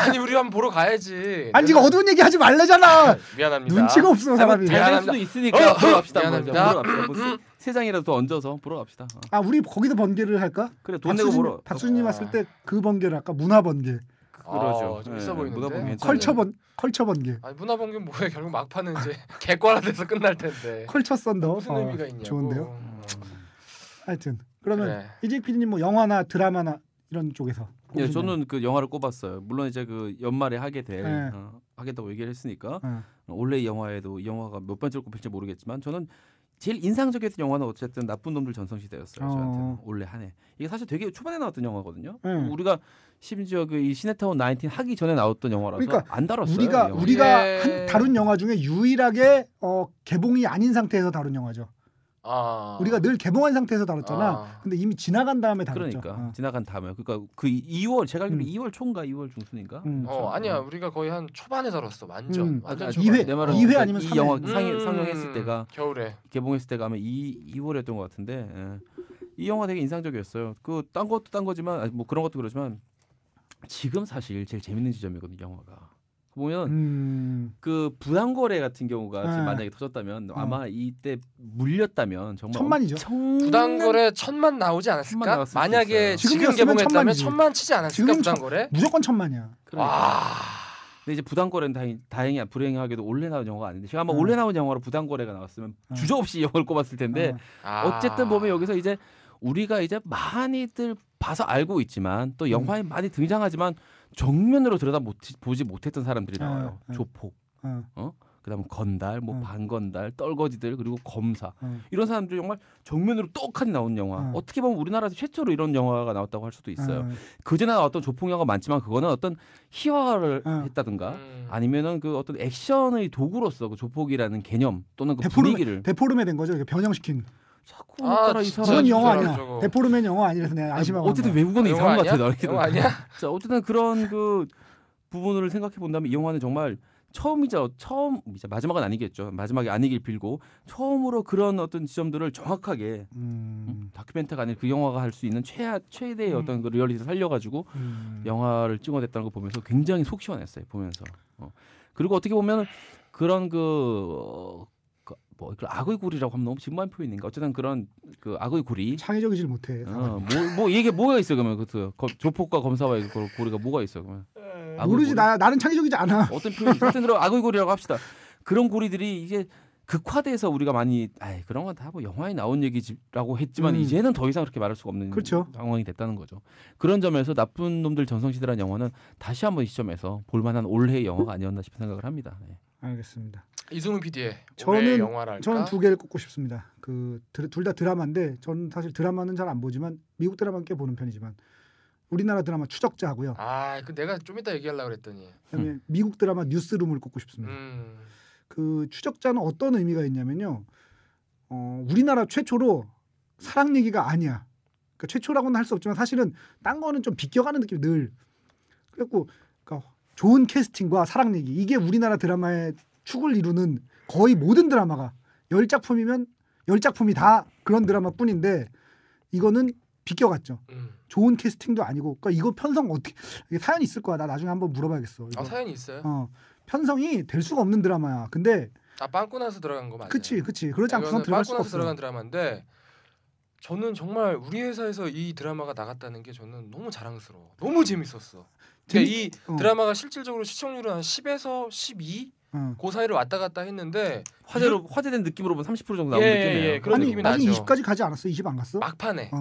아니 우리 한번 보러 가야지. 아니 지금 어두운 얘기 하지 말래잖아. 미안합니다. 눈치가 없어 사람이. 잘될 미안합니다. 수도 있으니까 보러 갑시다. 미안합니다. 보러 갑시다. 뭐 세 장이라도 더 얹어서 보러 갑시다. 우리 거기서 번개를 할까? 그래 돈 내고 보러. 박수진님 왔을 때 그 번개를 할까? 문화 번개. 그러죠. 좀 있어 보이는데. 문화봉 괜찮아요. 컬처 번개. 아니 문화봉은 뭐야 결국 막판은 이제 객관화돼서 끝날 텐데. 컬처 썬더. 무슨 의미가 있냐고. 좋은데요. 하여튼 그러면 그래. 이재익 PD님 뭐 영화나 드라마나 이런 쪽에서. 예, 꼽으시나요? 저는 그 영화를 꼽았어요. 물론 이제 그 연말에 네. 하겠다고 얘기를 했으니까 네. 올해 이 영화에도 이 영화가 몇 번째로 꼽힐지 모르겠지만 저는 제일 인상적이었던 영화는 어쨌든 나쁜 놈들 전성시대였어요. 저한테는 올해 한 해. 이게 사실 되게 초반에 나왔던 영화거든요. 네. 우리가 심지어 그 이 시네타운 19 하기 전에 나왔던 영화라서 그러니까 안 다뤘어요. 이 영화. 우리가 예. 다룬 영화 중에 유일하게 개봉이 아닌 상태에서 다룬 영화죠. 우리가 늘 개봉한 상태에서 다뤘잖아. 근데 이미 지나간 다음에 다뤘죠. 그러니까 지나간 다음에 그러니까 그 2월 제가 알기로 2월 초인가 2월 중순인가? 아니야 우리가 거의 한 초반에 다뤘어 완전 아, 초반에. 2회 아니면 이 3회. 영화 상영했을 때가 겨울에 개봉했을 때가 아마 2월이었던 것 같은데 이 영화 되게 인상적이었어요. 그 딴 것도 딴 거지만 뭐 그런 것도 그렇지만 지금 사실 제일 재밌는 지점이거든요. 영화가 보면 그 부당거래 같은 경우가 지금 만약에 터졌다면 아마 이때 물렸다면 정말 천만이죠. 부당거래 1,000만 나오지 천만 않았을까? 나왔을 만약에 수 있어요. 지금 개봉했다면 지금이었으면 1,000만 치지 않았을까 지금은 부당거래? 무조건 1,000만이야. 그러니까. 근데 이제 부당거래는 다행히 불행하게도 올해 나온 영화가 아닌데 제가 아마 올해 나온 영화로 부당거래가 나왔으면 주저없이 이 영화를 꼽았을 텐데 어쨌든 보면 여기서 이제 우리가 이제 많이들 봐서 알고 있지만 또 영화에 많이 등장하지만 정면으로 보지 못했던 사람들이 나와요. 조폭, 그다음 건달, 뭐 반건달, 떨거지들 그리고 검사 이런 사람들이 정말 정면으로 떡하니 나온 영화. 어떻게 보면 우리나라에서 최초로 이런 영화가 나왔다고 할 수도 있어요. 그 전에 나왔던 조폭 영화가 많지만 그거는 어떤 희화를 했다든가 아니면은 그 어떤 액션의 도구로서 그 조폭이라는 개념 또는 그 분위기를 데포르메 된 거죠. 변형시킨. 자꾸 따라 이 사람 그건 영화 저거, 아니야. 저거. 데포르메는 영화 아니라서 내가 안심하고. 어쨌든 외국어는 이상한 것 같아. 영화 아니야? 자 어쨌든 그런 그 부분을 생각해 본다면 이 영화는 정말 처음이자 마지막은 아니겠죠. 마지막이 아니길 빌고 처음으로 그런 어떤 지점들을 정확하게 다큐멘터리가 아닌 그 영화가 할 수 있는 최대의 어떤 그 리얼리티를 살려가지고 영화를 찍어냈다는 거 보면서 굉장히 속 시원했어요. 보면서 그리고 어떻게 보면 그런 뭐 악의 고리라고 하면 너무 진부한 표현인가? 어쨌든 그런 그 악의 고리. 창의적이질 못해. 이게 뭐가 있어 그러면 그 조폭과 검사와의 그 고리가 뭐가 있어 그러면? 모르지 나는 창의적이지 않아. 어떤 표현이 어쨌든 그런 악의 고리라고 합시다. 그런 고리들이 이게 극화돼서 우리가 많이 그런 건 다 뭐 영화에 나온 얘기라고 했지만 이제는 더 이상 그렇게 말할 수가 없는 그렇죠. 상황이 됐다는 거죠. 그런 점에서 나쁜 놈들 전성시대라는 영화는 다시 한번 이 시점에서 볼만한 올해의 영화가 아니었나 싶은 생각을 합니다. 네. 알겠습니다. 이승훈 PD의 올해의 영화랄까? 저는 두 개를 꼽고 싶습니다. 그 둘 다 드라마인데 저는 사실 드라마는 잘 안 보지만 미국 드라마는 꽤 보는 편이지만 우리나라 드라마 추적자하고요. 그 내가 좀 이따 얘기하려고 그랬더니. 그다음에 미국 드라마 뉴스룸을 꼽고 싶습니다. 그 추적자는 어떤 의미가 있냐면요. 우리나라 최초로 사랑 얘기가 아니야. 그러니까 최초라고는 할 수 없지만 사실은 딴 거는 좀 비껴가는 느낌이 늘. 그래갖고 그러니까 좋은 캐스팅과 사랑 얘기 이게 우리나라 드라마의 축을 이루는 거의 모든 드라마가 10작품이면 10작품이 다 그런 드라마뿐인데 이거는 비껴갔죠. 좋은 캐스팅도 아니고. 그러니까 이거 편성 어떻게 이게 사연이 있을 거야. 나 나중에 한번 물어봐야겠어. 이거. 사연이 있어요? 편성이 될 수가 없는 드라마야. 근데 빵꾸 나서 들어간 거 맞아요. 그치. 그러지 않고선 들어갈 수가 빵꾸 나서 없어. 들어간 드라마인데 저는 정말 우리 회사에서 이 드라마가 나갔다는 게 저는 너무 자랑스러워. 너무 재밌었어. 그러니까 이 드라마가 실질적으로 시청률은 한 10에서 12? 그 사이를 왔다 갔다 했는데 화제된 느낌으로 보면 30% 정도 나온 느낌이에요. 그런 아니, 느낌이 나중에 나죠. 20까지 가지 않았어? 20 안 갔어? 막판에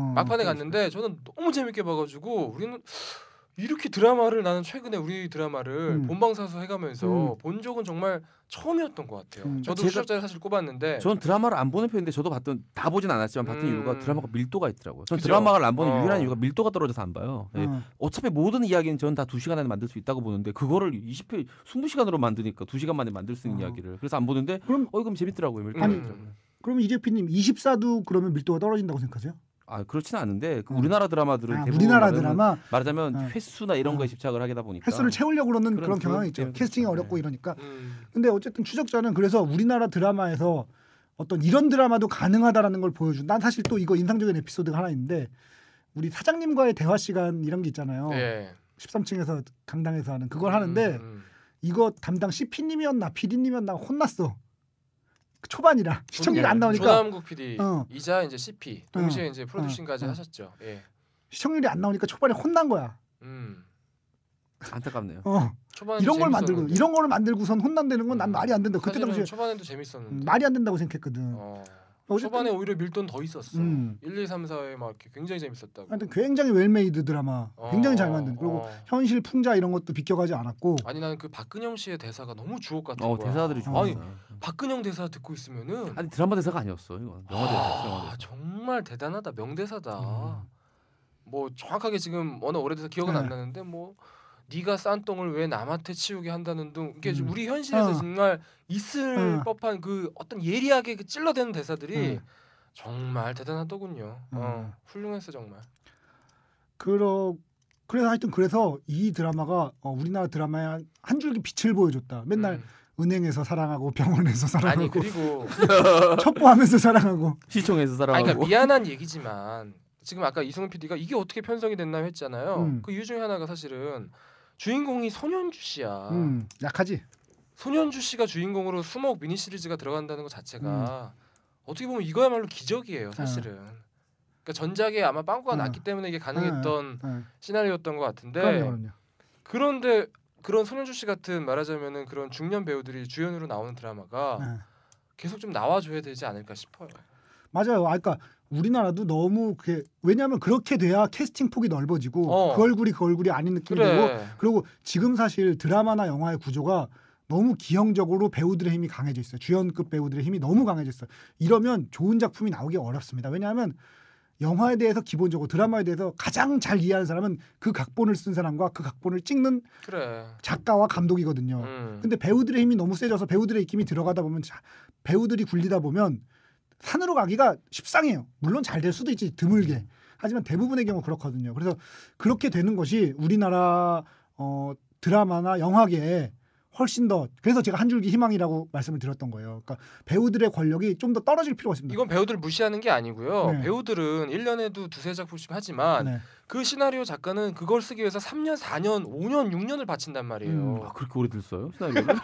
갔는데 저는 너무 재밌게 봐가지고 우리는 이렇게 드라마를 나는 최근에 우리 드라마를 본방사수 해가면서 본 적은 정말 처음이었던 것 같아요. 저도 추적자를 사실 꼽았는데 저는 드라마를 안 보는 편인데 저도 다 보진 않았지만 봤던 이유가 드라마가 밀도가 있더라고요. 저는 그죠? 드라마를 안 보는 유일한 이유가 밀도가 떨어져서 안 봐요. 어차피 모든 이야기는 저는 다 2시간 안에 만들 수 있다고 보는데 그거를 20회 20시간으로 만드니까 2시간 만에 만들 수 있는 이야기를 그래서 안 보는데 그럼 재밌더라고요. 밀도가. 아니 그러면 이재피님 24도 그러면 밀도가 떨어진다고 생각하세요? 그렇지는 않은데 우리나라 드라마들은 대부분 우리나라 드라마 말하자면 횟수나 이런 거에 집착을 하다 보니까 횟수를 채우려고 그러는 그런 경향이 있죠. 캐스팅이 어렵고 이러니까. 근데 어쨌든 추적자는 그래서 우리나라 드라마에서 어떤 이런 드라마도 가능하다라는 걸 보여준. 난 사실 또 이거 인상적인 에피소드가 하나 있는데 우리 사장님과의 대화 시간 이런 게 있잖아요. 13층에서 강당에서 하는 그걸 하는데 이거 담당 CP님이었나 PD님이었나 혼났어. 초반이라 시청률이 안 나오니까 조남국 PD 이자 이제 CP 동시에 이제 프로듀싱까지 하셨죠. 시청률이 안 나오니까 초반에 혼난 거야. 안타깝네요. 이런 걸 만들고 이런 거를 만들고선 혼난다는 건 난 말이 안 된다. 그때 당시에 초반에도 재밌었는데 말이 안 된다고 생각했거든. 초반에 오히려 밀도는 더 있었어. 1, 2, 3, 4에 막 굉장히 재밌었다고. 하여튼 굉장히 웰메이드 드라마. 굉장히 잘 만든. 그리고 현실 풍자 이런 것도 비껴가지 않았고. 아니 나는 그 박근영 씨의 대사가 너무 주옥 같은 거야. 대사들이 좋아. 아니 박근영 대사 듣고 있으면은 아니 드라마 대사가 아니었어. 이건 영화 대사. 정말 대단하다. 명대사다. 뭐 정확하게 지금 어느 오래돼서 기억은 안 나는데 뭐 네가 싼 똥을 왜 남한테 치우게 한다는 등 이게 우리 현실에서 정말 있을 법한 그 어떤 예리하게 그 찔러대는 대사들이 정말 대단하더군요. 훌륭했어 정말. 그래서 하여튼 그래서 이 드라마가 우리나라 드라마에 한 줄기 빛을 보여줬다. 맨날 은행에서 사랑하고 병원에서 사랑하고 아니 그리고 첩보하면서 사랑하고 시청에서 사랑하고. 그러니까 미안한 얘기지만 지금 아까 이승훈 PD가 이게 어떻게 편성이 됐나요 했잖아요. 그 이유 중에 하나가 사실은 주인공이 손현주 씨야. 약하지. 손현주 씨가 주인공으로 수목 미니 시리즈가 들어간다는 것 자체가 어떻게 보면 이거야말로 기적이에요, 사실은. 그러니까 전작에 아마 빵꾸가 났기 때문에 이게 가능했던 시나리오였던 것 같은데. 그럼요. 그런데 그런 손현주 씨 같은 말하자면은 그런 중년 배우들이 주연으로 나오는 드라마가 계속 좀 나와줘야 되지 않을까 싶어요. 맞아요. 그러니까 우리나라도 너무 왜냐하면 그렇게 돼야 캐스팅 폭이 넓어지고 그 얼굴이 아닌 느낌이 들고 그리고 지금 사실 드라마나 영화의 구조가 너무 기형적으로 배우들의 힘이 강해져 있어요. 주연급 배우들의 힘이 너무 강해져 있어요. 이러면 좋은 작품이 나오기 어렵습니다. 왜냐하면 영화에 대해서 기본적으로 드라마에 대해서 가장 잘 이해하는 사람은 그 각본을 쓴 사람과 그 각본을 찍는 작가와 감독이거든요. 근데 배우들의 힘이 너무 세져서 배우들의 입김이 들어가다 보면 배우들이 굴리다 보면 산으로 가기가 십상해요. 물론 잘 될 수도 있지 드물게. 하지만 대부분의 경우 그렇거든요. 그래서 그렇게 되는 것이 우리나라 드라마나 영화계에 훨씬 더 그래서 제가 한 줄기 희망이라고 말씀을 드렸던 거예요. 그러니까 배우들의 권력이 좀 더 떨어질 필요가 있습니다. 이건 배우들 무시하는 게 아니고요. 배우들은 1년에도 2-3작품씩 하지만 그 시나리오 작가는 그걸 쓰기 위해서 3년, 4년, 5년, 6년을 바친단 말이에요. 그렇게 오래 됐어요? 시나리오를?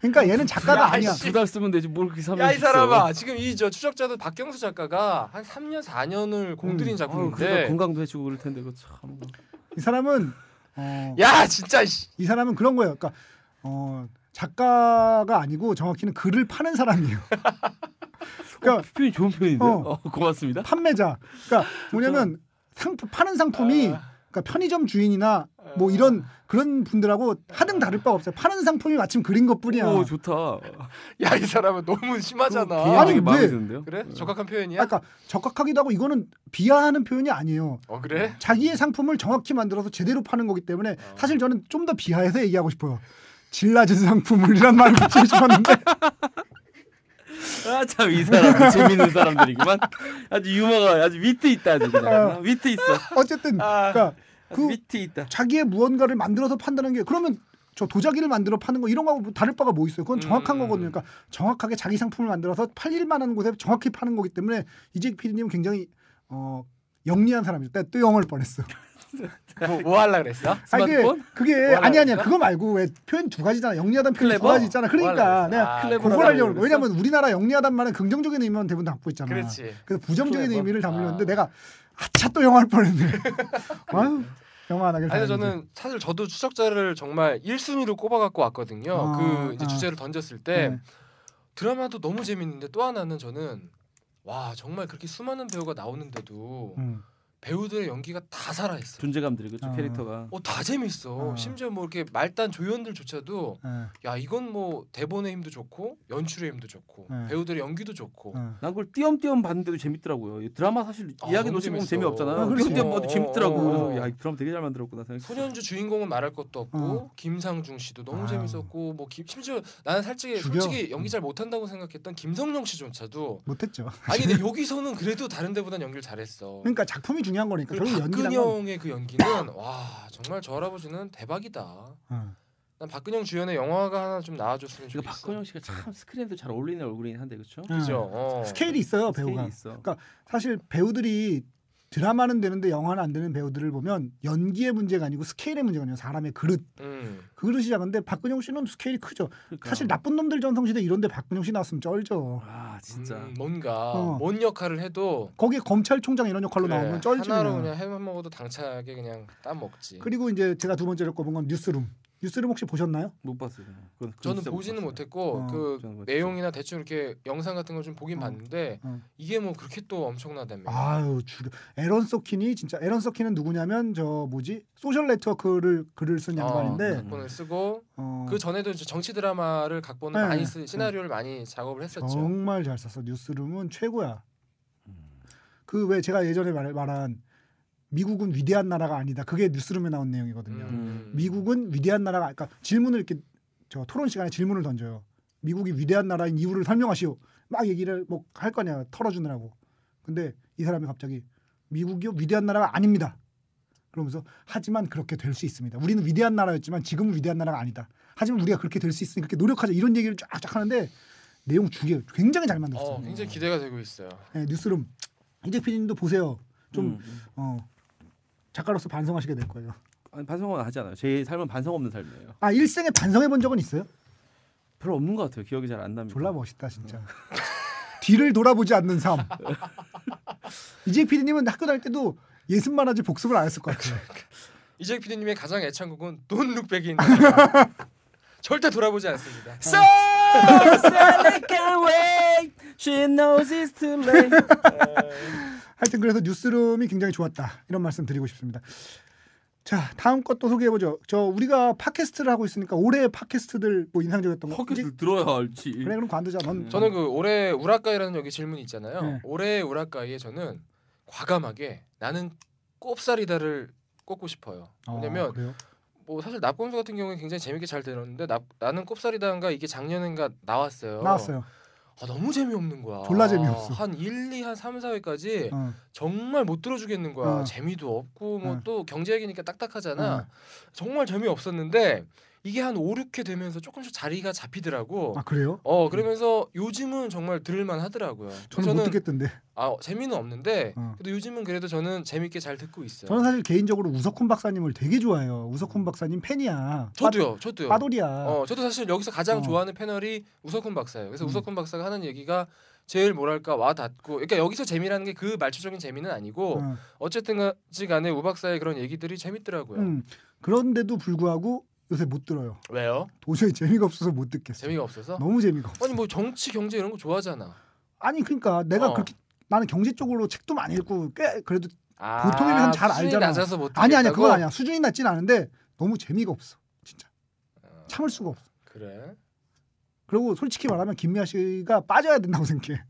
그러니까 얘는 작가가 아니야. 2달 쓰면 되지 뭘 그렇게 3년 야 이 사람아 지금 이 추적자도 박경수 작가가 한 3년 4년을 공들인 작품인데 건강도 해주고 그럴 텐데 그 참. 이 사람은 야 진짜 이 사람은 그런 거예요. 그러니까 작가가 아니고 정확히는 글을 파는 사람이에요. 그러니까 표현이 좋은 표현인데. 고맙습니다. 판매자. 그러니까 뭐냐면 파는 상품이 그러니까 편의점 주인이나 뭐 이런 그런 분들하고 하등 다를 바가 없어요. 파는 상품이 마침 그린 것뿐이야. 오 좋다. 야 이 사람은 너무 심하잖아. 아니 마음에 드는데요? 그래? 적합한 표현이야? 그러니까 적합하기도 하고 이거는 비하하는 표현이 아니에요. 그래? 자기의 상품을 정확히 만들어서 제대로 파는 거기 때문에 사실 저는 좀 더 비하해서 얘기하고 싶어요. 질 낮은 상품을 이란 말을 붙이고 싶었는데. 참 이 사람 재밌는 사람들이구만. 아주 유머가 아주 위트 있다 아주 그냥. 위트 있어. 어쨌든 그러니까 그 위트 있다. 자기의 무언가를 만들어서 판다는 게 그러면 저 도자기를 만들어 파는 거 이런 거하고 다를 바가 뭐 있어요. 그건 정확한 거거든요. 그러니까 정확하게 자기 상품을 만들어서 팔릴 만한 곳에 정확히 파는 거기 때문에 이재익 PD님은 굉장히 영리한 사람이죠. 내가 또 영어를 뻔했어. 뭐 하려 그랬어? 스마트폰? 그게 아니야. 그거 말고 왜 표현 두 가지잖아. 영리하다는 표현 두 가지 있잖아. 그러니까 내가 그걸 하려고. 왜냐면 우리나라 영리하단 말은 긍정적인 의미만 대부분 담고 있잖아. 그렇지. 그래서 부정적인 의미를 담으려는데 내가 아차 또 영어를 뻔했네. 아유. 영화 안 하길. 아니 저는 사실 저도 추적자를 정말 1순위로 꼽아갖고 왔거든요. 그 이제 주제를 던졌을 때 드라마도 너무 재밌는데 또 하나는 저는 와 정말 그렇게 수많은 배우가 나오는데도 배우들의 연기가 다 살아있어. 존재감들이 그렇죠. 캐릭터가. 다 재밌어. 심지어 뭐 이렇게 말단 조연들조차도 야 이건 뭐 대본의 힘도 좋고 연출의 힘도 좋고 배우들의 연기도 좋고. 난 그걸 띄엄띄엄 봤는데도 재밌더라고요. 드라마 사실 이야기 놓치 보면 재미없잖아. 그렇지. 띄엄띄엄 봐도 재밌더라고. 그래서 야, 이 드라마 되게 잘 만들었구나 생각. 손현주 주인공은 말할 것도 없고 김상중 씨도 너무 재밌었고 뭐 심지어 나는 솔직히 연기 잘 못한다고 생각했던 김성령 씨조차도 못했죠. 아니 근데 여기서는 그래도 다른 데보단 연기를 잘했어. 그러니까 작품이 중요한 거니까. 결국 박근영의 그 연기는 와 정말 저 할아버지는 대박이다. 난 박근영 주연의 영화가 하나 좀 나와줬으면 좋겠어. 그러니까 박근영 씨가 참 스크린에도 잘 어울리는 얼굴이긴 한데 그렇죠? 그죠. 스케일이 있어요 배우가. 그러니까 사실 배우들이 드라마는 되는데 영화는 안 되는 배우들을 보면 연기의 문제가 아니고 스케일의 문제거든요. 사람의 그릇. 그릇이 작은데 박근영 씨는 스케일이 크죠. 그러니까. 사실 나쁜 놈들 전성시대 이런데 박근영 씨 나왔으면 쩔죠. 아 진짜. 뭔가 뭔 역할을 해도 거기에 검찰총장 이런 역할로 나오면 쩔지. 하나로 그냥 해만 먹어도 당차게 그냥 따 먹지. 그리고 이제 제가 두 번째로 꼽은 건 뉴스룸. 뉴스룸 혹시 보셨나요? 못 봤어요. 저는 보지는 못했고 그 내용이나 대충 이렇게 영상 같은 걸 좀 보긴 봤는데 이게 뭐 그렇게 또 엄청나다며. 아유 에런 서킨이 진짜 에런 서킨은 누구냐면 저 뭐지 소셜 네트워크를 글을 쓴 양반인데 각본을 쓰고 그 전에도 이제 정치 드라마를 각본을 많이 시나리오를 많이 작업을 했었죠. 정말 잘 썼어. 뉴스룸은 최고야. 그 왜 제가 예전에 말한 미국은 위대한 나라가 아니다. 그게 뉴스룸에 나온 내용이거든요. 미국은 위대한 나라가 그러니까 질문을 이렇게 저 토론 시간에 질문을 던져요. 미국이 위대한 나라인 이유를 설명하시오. 막 얘기를 뭐 할 거냐 털어주느라고. 근데 이 사람이 갑자기 미국이요 위대한 나라가 아닙니다. 그러면서 하지만 그렇게 될 수 있습니다. 우리는 위대한 나라였지만 지금은 위대한 나라가 아니다. 하지만 우리가 그렇게 될 수 있으니 그렇게 노력하자. 이런 얘기를 쫙쫙 하는데 내용 주게 굉장히 잘 만들었어요. 굉장히 기대가 되고 있어요. 네, 뉴스룸 이재 PD님도 보세요. 좀 작가로서 반성하시게 될 거예요. 아니, 반성은 하지 않아요. 제 삶은 반성 없는 삶이에요. 아 일생에 반성해 본 적은 있어요? 별로 없는 것 같아요. 기억이 잘 안 납니다. 졸라 멋있다 진짜. 뒤를 돌아보지 않는 삶. 이재 PD님은 학교 다닐 때도 예습만 하지 복습을 안 했을 것 같아요. 이재 PD님의 가장 애창곡은 Don't Look Back인. 절대 돌아보지 않습니다. So Sally can't wait. She knows it's too late. 하여튼 그래서 뉴스룸이 굉장히 좋았다 이런 말씀 드리고 싶습니다. 자 다음 것도 소개해보죠. 저 우리가 팟캐스트를 하고 있으니까 올해 팟캐스트들 뭐 인상적이었던 거. 팟캐스트 들어야 알지. 그래 그럼 관두자. 저는 그 올해 우라카이라는 여기 질문이 있잖아요. 올해 우라카이에 저는 과감하게 나는 꼽사리다를 꼽고 싶어요. 왜냐면 뭐 사실 납검수 같은 경우는 굉장히 재밌게 잘 들었는데 나는 꼽사리다인가 이게 작년인가 나왔어요. 너무 재미없는 거야. 졸라 재미없어. 한 1, 2, 한 3, 4회까지 정말 못 들어주겠는 거야. 재미도 없고 뭐 또 경제 얘기니까 딱딱하잖아. 정말 재미없었는데 이게 한 5, 6회 되면서 조금씩 자리가 잡히더라고. 아 그래요? 그러면서 요즘은 정말 들을만 하더라고요. 저는 못 듣겠던데. 재미는 없는데 그래도 요즘은 그래도 저는 재밌게 잘 듣고 있어요. 저는 사실 개인적으로 우석훈 박사님을 되게 좋아해요. 우석훈 박사님 팬이야. 저도요. 빠돌이야. 저도 사실 여기서 가장 좋아하는 패널이 우석훈 박사예요. 그래서 우석훈 박사가 하는 얘기가 제일 뭐랄까 와닿고, 그러니까 여기서 재미라는 게 그 말초적인 재미는 아니고 어쨌든 간에 우 박사의 그런 얘기들이 재밌더라고요. 그런데도 불구하고 요새 못 들어요. 왜요? 도저히 재미가 없어서 못 듣겠어. 재미가 없어서? 너무 재미가 없어. 아니 뭐 정치 경제 이런 거 좋아하잖아. 아니 그러니까 내가 그렇게 나는 경제 쪽으로 책도 많이 읽고 꽤 그래도 보통에 비해서는 잘 알잖아. 낮아서 못 아니야 그건 아니야. 수준이 낮진 않은데 너무 재미가 없어. 진짜 참을 수가 없어. 그래? 그리고 솔직히 말하면 김미아 씨가 빠져야 된다고 생각해.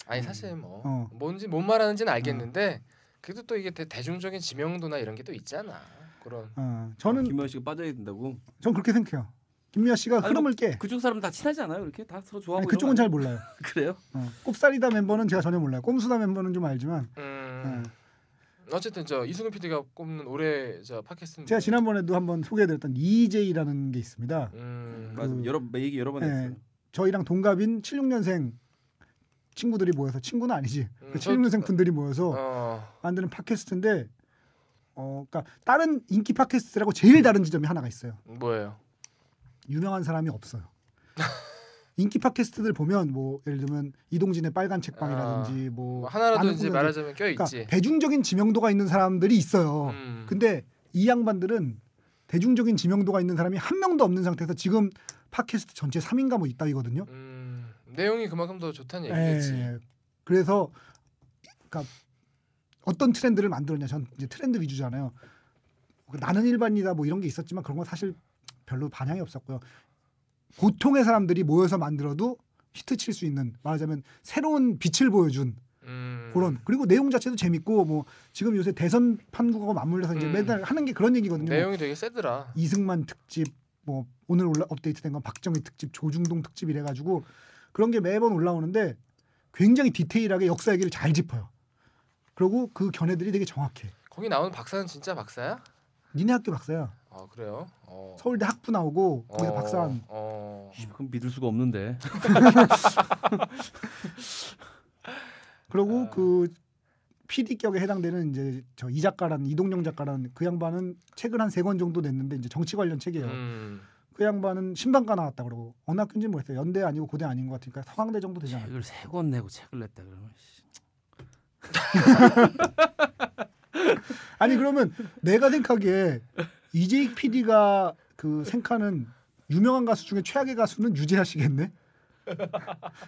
아니 사실 뭐 뭔지 뭔 말하는지는 알겠는데 그래도 또 이게 대중적인 지명도나 이런 게 또 있잖아. 그런. 저는 김미아 씨가 빠져야 된다고. 전 그렇게 생각해요. 김미아 씨가 흐름을 깨. 그쪽 사람 다 친하지 않아요? 이렇게 다 서로 좋아하고. 아니, 그쪽은 잘 몰라요. 그래요? 꼽사리다 멤버는 제가 전혀 몰라요. 꼼수다 멤버는 좀 알지만. 어쨌든 저 이승훈 PD가 꼽는 올해 저 팟캐스트. 제가 지난번에도 한번 소개해드렸던 EJ라는 게 있습니다. 맞아. 얘기 여러 번 했어요. 저희랑 동갑인 76년생 친구들이 모여서 친구는 아니지. 그 76년생 분들이 모여서 만드는 팟캐스트인데 그러니까 다른 인기 팟캐스트라고 제일 다른 지점이 하나가 있어요. 뭐예요? 유명한 사람이 없어요. 인기 팟캐스트들 보면 뭐 예를 들면 이동진의 빨간 책방이라든지 뭐 하나라도 이제 말하자면 껴 있지. 그러니까 대중적인 지명도가 있는 사람들이 있어요. 근데 이 양반들은 대중적인 지명도가 있는 사람이 한 명도 없는 상태에서 지금 팟캐스트 전체 3인가 뭐 있다이거든요. 내용이 그만큼 더 좋다는 얘기겠지. 그래서 그러니까 어떤 트렌드를 만들었냐. 전 이제 트렌드 위주잖아요. 나는 일반이다 뭐 이런 게 있었지만 그런 건 사실 별로 반향이 없었고요. 보통의 사람들이 모여서 만들어도 히트 칠 수 있는 말하자면 새로운 빛을 보여준 그런 그리고 내용 자체도 재밌고 뭐 지금 요새 대선 판국하고 맞물려서 이제 매달 하는 게 그런 얘기거든요. 내용이 되게 세더라. 이승만 특집 뭐 오늘 업데이트된 건 박정희 특집 조중동 특집 이래가지고 그런 게 매번 올라오는데 굉장히 디테일하게 역사 얘기를 잘 짚어요. 그리고 그 견해들이 되게 정확해. 거기 나오는 박사는 진짜 박사야? 니네 학교 박사야. 아 그래요? 서울대 학부 나오고 거기서 박사한. 그럼 믿을 수가 없는데. 그리고 그 PD격에 해당되는 이제 저 이 작가라는 이동영 작가라는 그 양반은 책을 한 3권 정도 냈는데 이제 정치 관련 책이에요. 그 양반은 신방과 나왔다 그러고 어느 학교인지 모르겠어요. 연대 아니고 고대 아닌 것 같으니까 서강대 정도 되잖아요. 책을 3권 내고 책을 냈다 그러면. 아니 그러면 내가 생각하기에 이재익 PD가 그 생각하는 유명한 가수 중에 최악의 가수는 유재하 씨겠네.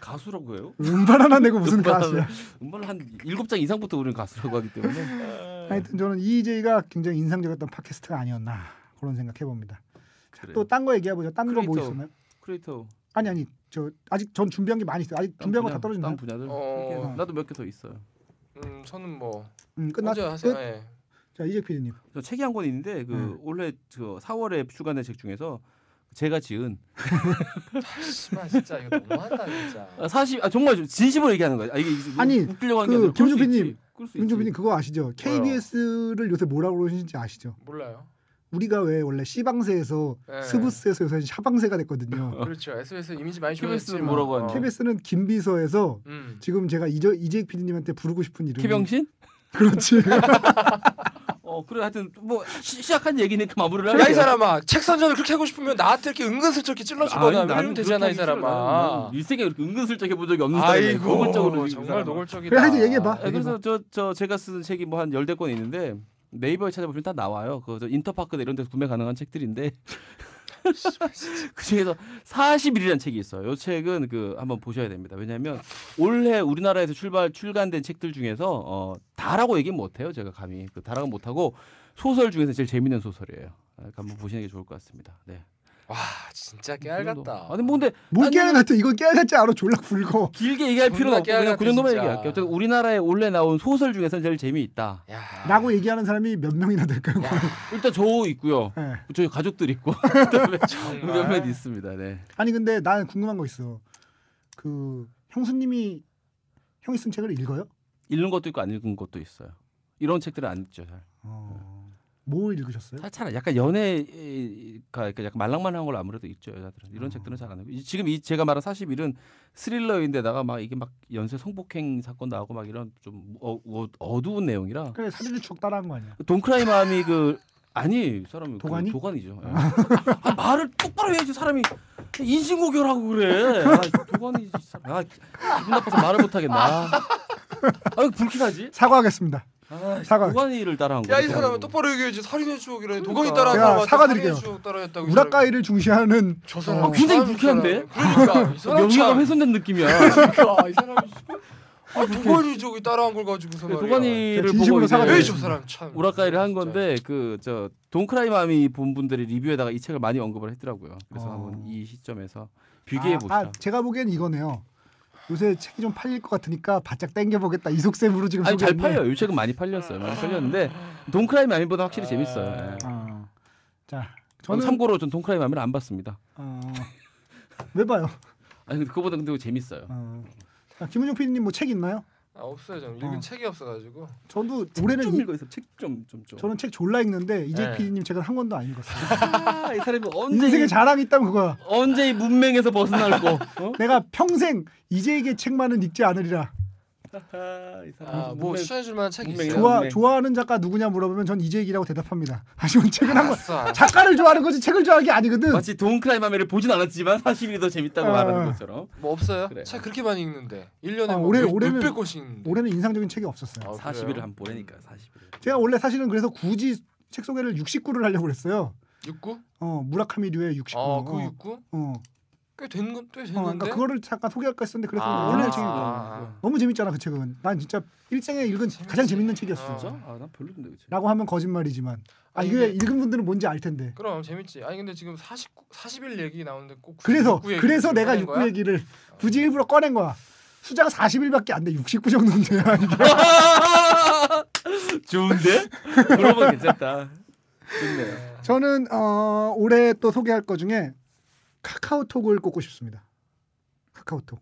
가수라고 해요? 음반 하나 내고 무슨 가수야. 음반 한 7장 이상부터 우리는 가수라고 하기 때문에. 하여튼 저는 이재희가 굉장히 인상적이었던 팟캐스트가 아니었나 그런 생각해 봅니다. 그래. 또 딴 거 얘기해 보죠. 딴 거 뭐 크리에이터. 있었나요? 크리에이터. 아니 저 아직 전 준비한 게 많이 있어요. 아직 준비한 거 다 떨어졌나요? 딴 분야들. 나도 몇 개 더 있어요. 저는 뭐 끝났죠. 먼저 하세요. 끝? 예. 자 이재 PD님. 저 책이 한 권 있는데 그 올해 저 4월에 출간된 책 중에서 제가 지은 씨발 진짜 이거 너무한다 진짜. 정말 진심으로 얘기하는 거예요. 이게 아니, 웃기려고 하는 게 그 아니라 김준호 PD님, 김준호 PD님 그거 아시죠? KBS를 요새 뭐라고 그러시는지 아시죠? 몰라요. 우리가 왜 원래 C방세에서 스브스에서 요새 샤방세가 됐거든요. 그렇죠. SBS 이미지 많이 KBS는 좋아졌지. 뭐라고 하는지. KBS는 김비서에서 지금 제가 이재익 PD님한테 부르고 싶은 이름이 최병신? 그렇지. 그래 하여튼 뭐 시작한 얘기니까 마무리를 하자. 야 이 사람아 책 선전을 그렇게 하고 싶으면 나한테 이렇게 은근슬쩍 찔러주거나 그러면 되잖아 이 사람아. 일생에 그렇게 은근슬쩍 해본 적이 없는 사람이 아이고 노골적으로 정말 노골적이다. 그래 하여튼 얘기해봐. 그래서 저 제가 쓴 책이 뭐 한 10권 있는데 네이버에 찾아보시면 다 나와요. 그 인터파크나 이런 데서 구매 가능한 책들인데 그 중에서 40일이라는 책이 있어요. 이 책은 그 한번 보셔야 됩니다. 왜냐하면 올해 우리나라에서 출간된 책들 중에서 다라고 얘기 못 해요. 제가 감히 그 다라고 못 하고 소설 중에서 제일 재밌는 소설이에요. 그러니까 한번 보시는 게 좋을 것 같습니다. 네. 와 진짜 깨알 같다. 아니 뭔데 뭘 깨알 같아? 이거 깨알 같지 않아? 졸라 굵어. 길게 얘기할 필요는 없고 그냥 그 정도만 진짜. 얘기할게요. 어쨌든 우리나라에 올해 나온 소설 중에서는 제일 재미있다. 라고 얘기하는 사람이 몇 명이나 될까요? 일단 저 있고요. 네. 저희 가족들 있고 그다음에 몇몇 있습니다. 네. 아니 근데 나는 궁금한 거 있어. 그 형수님이 형이 쓴 책을 읽어요? 읽는 것도 있고 안 읽은 것도 있어요. 이런 책들은 안 읽죠. 잘. 뭐 읽으셨어요? 잘 약간 연애가 약간 말랑말랑한 걸 아무래도 읽죠. 여자들은 이런 책들은 잘 안 읽고 지금 제가 말한 41은 스릴러인데다가 막 이게 막 연쇄 성폭행 사건 나오고 막 이런 좀 어두운 내용이라. 그래 사진의 추억 따라한 거 아니야? 돈크라이 마음이 아니 사람이 도가니? 도가니죠. 말을 똑바로 해야지 사람이 인신공격하고 그래. 도가니 사람. 기분 나빠서 말을 못 하겠나. 불쾌하지? 사과하겠습니다. 사과. 도가니를 따라한 거야. 야 이 사람은 똑바로 얘기해야지. 살인의 추억이라니. 도가니 그러니까. 따라한 제가 사과드릴게요. 추억 따라했다고. 우라카이를 중시하는 저 사람 굉장히 불쾌한데? 그러니까 이 사람 명예가 참. 훼손된 느낌이야. 그러니까 이 사람이 도가니 저기 따라한 걸 가지고서 말이야. 도가니를 진심으로 보고 사과드려요. 에이 저 사람 참. 우라카이를 한 진짜. 건데 돈크라이 마음이 본 분들이 리뷰에다가 이 책을 많이 언급을 했더라고요. 그래서 한번 이 시점에서 비교해 보시죠. 제가 보기엔 이거네요. 요새 책이 좀 팔릴 것 같으니까 바짝 당겨보겠다 이속셈으로 지금 아니 잘 소개했네. 팔려요. 이 책은 많이 팔렸어요. 많이 팔렸는데 돈크라이 마음보다 확실히 재밌어요. 예. 자, 저는 저는 참고로 전 돈크라이 마음을 안 봤습니다. 왜 봐요? 아니 근데 그거보다 근데 재밌어요. 김은종 PD님 뭐 책 있나요? 없어요. 저는 읽은 책이 없어가지고. 저도 올해는 좀 읽어서 책 좀. 저는 책 졸라 읽는데 이재익 네. PD님 책은 한 권도 안 읽었어요. 이 사람이 언제 인생의 자랑이 있다면 그거야. 언제 이 문맹에서 벗어날 거? 어? 내가 평생 이재익의 책만은 읽지 않으리라. 이 사람 뭐 추천해줄 만한 책이 문맹이다. 있어요? 문맹. 좋아하는 작가 누구냐 물어보면 전 이재익이라고 대답합니다. 하지만 책은 한 권. 알았어. 작가를 좋아하는 거지 책을 좋아하는 게 아니거든. 마치 도움크라이 마매를 보진 않았지만 사실이 더 재밌다고 말하는 것처럼 뭐 없어요? 그래. 책 그렇게 많이 읽는데 1년에 올해는- 몇백 권씩 읽는데. 올해는 인상적인 책이 없었어요. 40일을 한 보내니까 40일. 제가 원래 사실은 그래서 굳이 책 소개를 69를 하려고 그랬어요. 69? 무라카미류의 69. 그 69? 어. 꽤 됐는데? 그러니까 그거를 잠깐 소개할까 했었는데 그래서 아, 원래 원래 책이 아. 너무 재밌잖아 그 책은. 난 진짜 일생에 읽은 가장 재밌는 책이었어. 진짜? 난 별로인데 그치? 라고 하면 거짓말이지만. 아니, 이게 이게- 읽은 분들은 뭔지 알 텐데. 그럼 재밌지. 아니 근데 지금 40일 얘기 나오는데 꼭 그래서 69 얘기 그래서 내가 꺼낸 69 거야? 얘기를 굳이 일부러 꺼낸 거야. 숫자가 40일밖에 안 돼. 69 정도는 돼야 이게. 좋은데? 그러면 괜찮다. 좋네요. 저는 올해 또 소개할 거 중에 카카오톡을 꼽고 싶습니다. 카카오톡.